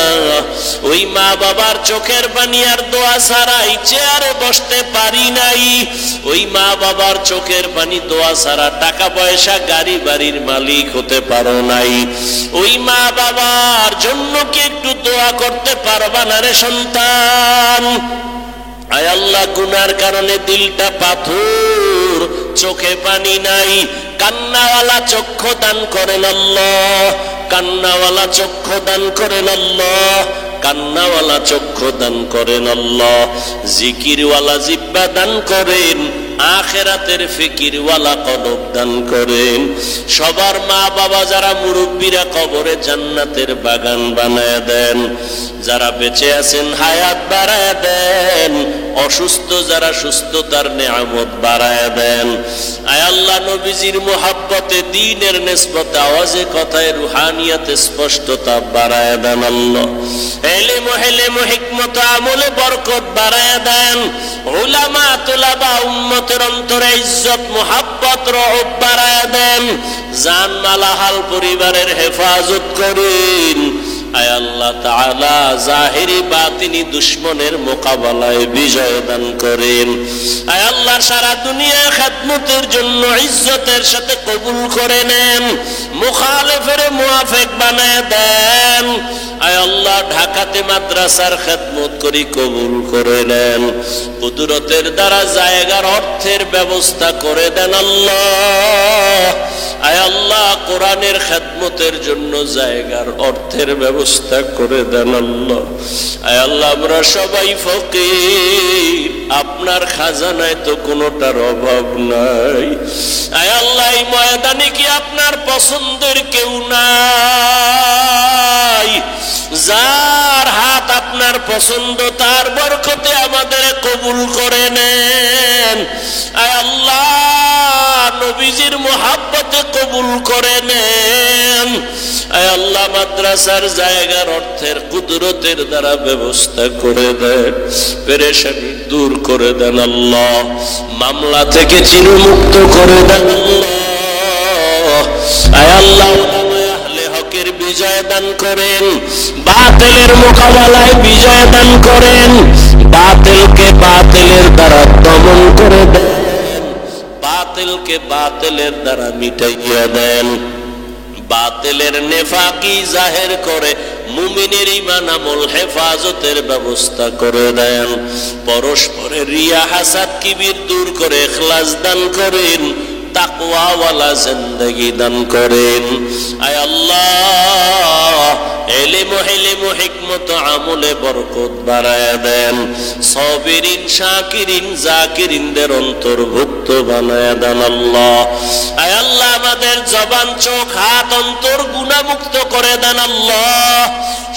ওই মা বাবার চোখের পানি আর দোয়া ছাড়াই চেয়ারে বসতে পারি নাই। ওই মা বাবার চোখের পানি দোয়া ছাড়া টাকা পয়সা গাড়ি বাড়ির মালিক হতে পারো নাই। ওই মা বাবার জন্য কি একটু দোয়া করতে পারবা না রে সন্তান? আয় আল্লাহ, গুনার কারণে দিলটা পাথর, চোখে পানি নাই। কান্নাওয়ালা চক্ষু দান করেন আল্লাহ, কান্নাওয়ালা চক্ষু দান করেন আল্লাহ, কান্নাওয়ালা চক্ষু দান করেন আল্লাহ। জিকিরওয়ালা জিহ্বা দান করেন, আখিরাতের ফিকিরওয়ালা কলব দান করেন। সবার মা বাবা যারা মুরব্বীরা কবরে জান্নাতের বাগান বানায় দেন। যারা বেঁচে আছেন হায়াত বাড়ায় দেন, অসুস্থ যারা সুস্থতার নেয়ামত বাড়ায় দেন। আয় আল্লাহ, নবীজির মুহাব্বতে, দ্বীনের নিসবতে, আওয়াজে কথায় রুহানিয়াতে স্পষ্টতা বাড়ায় দেন আল্লাহ। ইলম হিকমত আমলে বরকত বাড়ায় দেন। উলামা তুলাবা উম্মতের অন্তরে ইজ্জত মুহাব্বত রহব বাড়ায় দেন। জান মাল হাল পরিবারের হেফাজত করেন। আয় আল্লাহ তাআলা, জাহিরি বাতিনি দুশমনের মোকাবেলায় বিজয় দান করেন। আয় আল্লাহ, সারা দুনিয়া খেদমতের জন্য ইজ্জতের সাথে কবুল করে নেন। মুখালেফের মুআফিক বানায় দেন। আয় আল্লাহ, ঢাকাতে মাদ্রাসার খেদমত করি কবুল করে নেন। কুদরতের দ্বারা জায়গার অর্থের ব্যবস্থা করে দেন আল্লাহ। আয় আল্লাহ, কোরআনের খেদমতের জন্য জায়গার অর্থের ব্যবস্থা করে দেন আল্লাহ। আয় আল্লাহ, আমরা সবাই ফকির, আপনার খাজানায় তো কোনোটার অভাব নাই। আয় আল্লাহ, এই ময়দানে কি আপনার পছন্দের কেউ নাই? যার হাত হাত আপনার পছন্দ, তার বরকতে আমাদের কবুল করে নেন। আয় আল্লাহ, নবীজির মুহাব্বতে কবুল করে নেন। আয় আল্লাহ, মাদ্রাসার জায়গার অর্থের কুদরতের দ্বারা ব্যবস্থা করে দেন, পেরেশানি দূর করে দেন আল্লাহ, মামলা থেকে চিরমুক্ত করে দেন আল্লাহ। আয় আল্লাহ, আহলে হকের বিজয় দান করেন, বাতিলের মোকাবেলায় বিজয় দান করেন, বাতিলকে বাতিলের দ্বারা দমন করে দেন, বাতিলকে বাতিলের দ্বারা মিটাইয়া দেন, বাতিলের নেফাকি জাহের করে মুমিনের ঈমান আমল হেফাজতের ব্যবস্থা করে দেন, পরস্পরের রিয়া হাসাদ কিবির দূর করে ইখলাস দান করেন, তাকওয়াওয়ালা জিন্দেগি দান করেন। আয় আল্লাহ, ইলম হিকমত আমলে বরকত বাড়ায়া দেন, সাবিরিন শাকিরিন জাকিরিনদের অন্তর্ভুক্ত বানায়া দেন আল্লাহ। আয় আল্লাহ, আমাদের জবান চোখ হাত অন্তর গুনাহমুক্ত করে দেন আল্লাহ,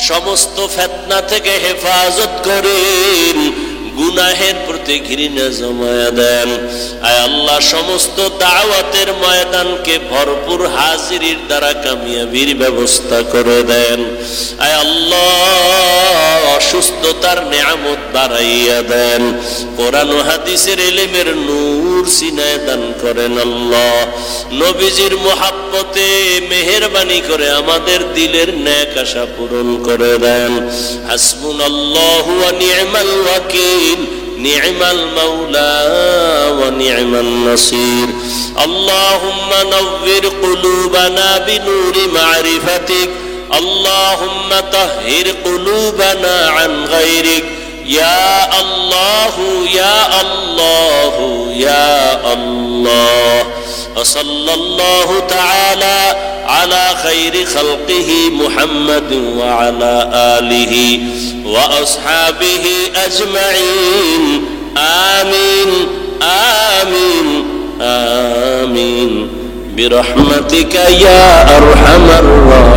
সমস্ত ফিতনা থেকে হেফাজত করেন, গুনাহের প্রতি ঘৃণা জমায়া দেন। আয় আল্লাহ, সমস্ত দাওয়াতের ময়দানকে ভরপুর হাজিরির দ্বারা কামিয়াবির ব্যবস্থা করে দেন। আয় আল্লাহ, সুস্থতার নেয়ামত বাড়াইয়া দেন, কোরআন ও হাদিসের ইলমের নূর সিনায় দান করেন আল্লাহ। নবীজির মুহাব্বতে মেহেরবানি করে আমাদের দিলের নেক আশা পূরণ করে দেন। হাসবুনাল্লাহু ওয়া নি'মাল ওয়াকিল, নি'মাল মাওলা ওয়া নি'মান নাসির। আল্লাহুম্মা নাওয়ির কুলুবানা বিনূরি মা'রিফাতিক, আল্লাহুম্মা তাহহির কুলুবানা আন গায়রিক, ইয়া আল্লাহু ইয়া আল্লাহু ইয়া আল্লাহ। ওয়াসাল্লাল্লাহু তাআলা আলা খায়রি খালকিহি মুহাম্মাদিন ওয়া আলা আলিহি ওয়া আসহাবিহি আজমাইন। আমিন আমিন আমিন বিরহমাতিকা ইয়া আরহামার রাহিমিন।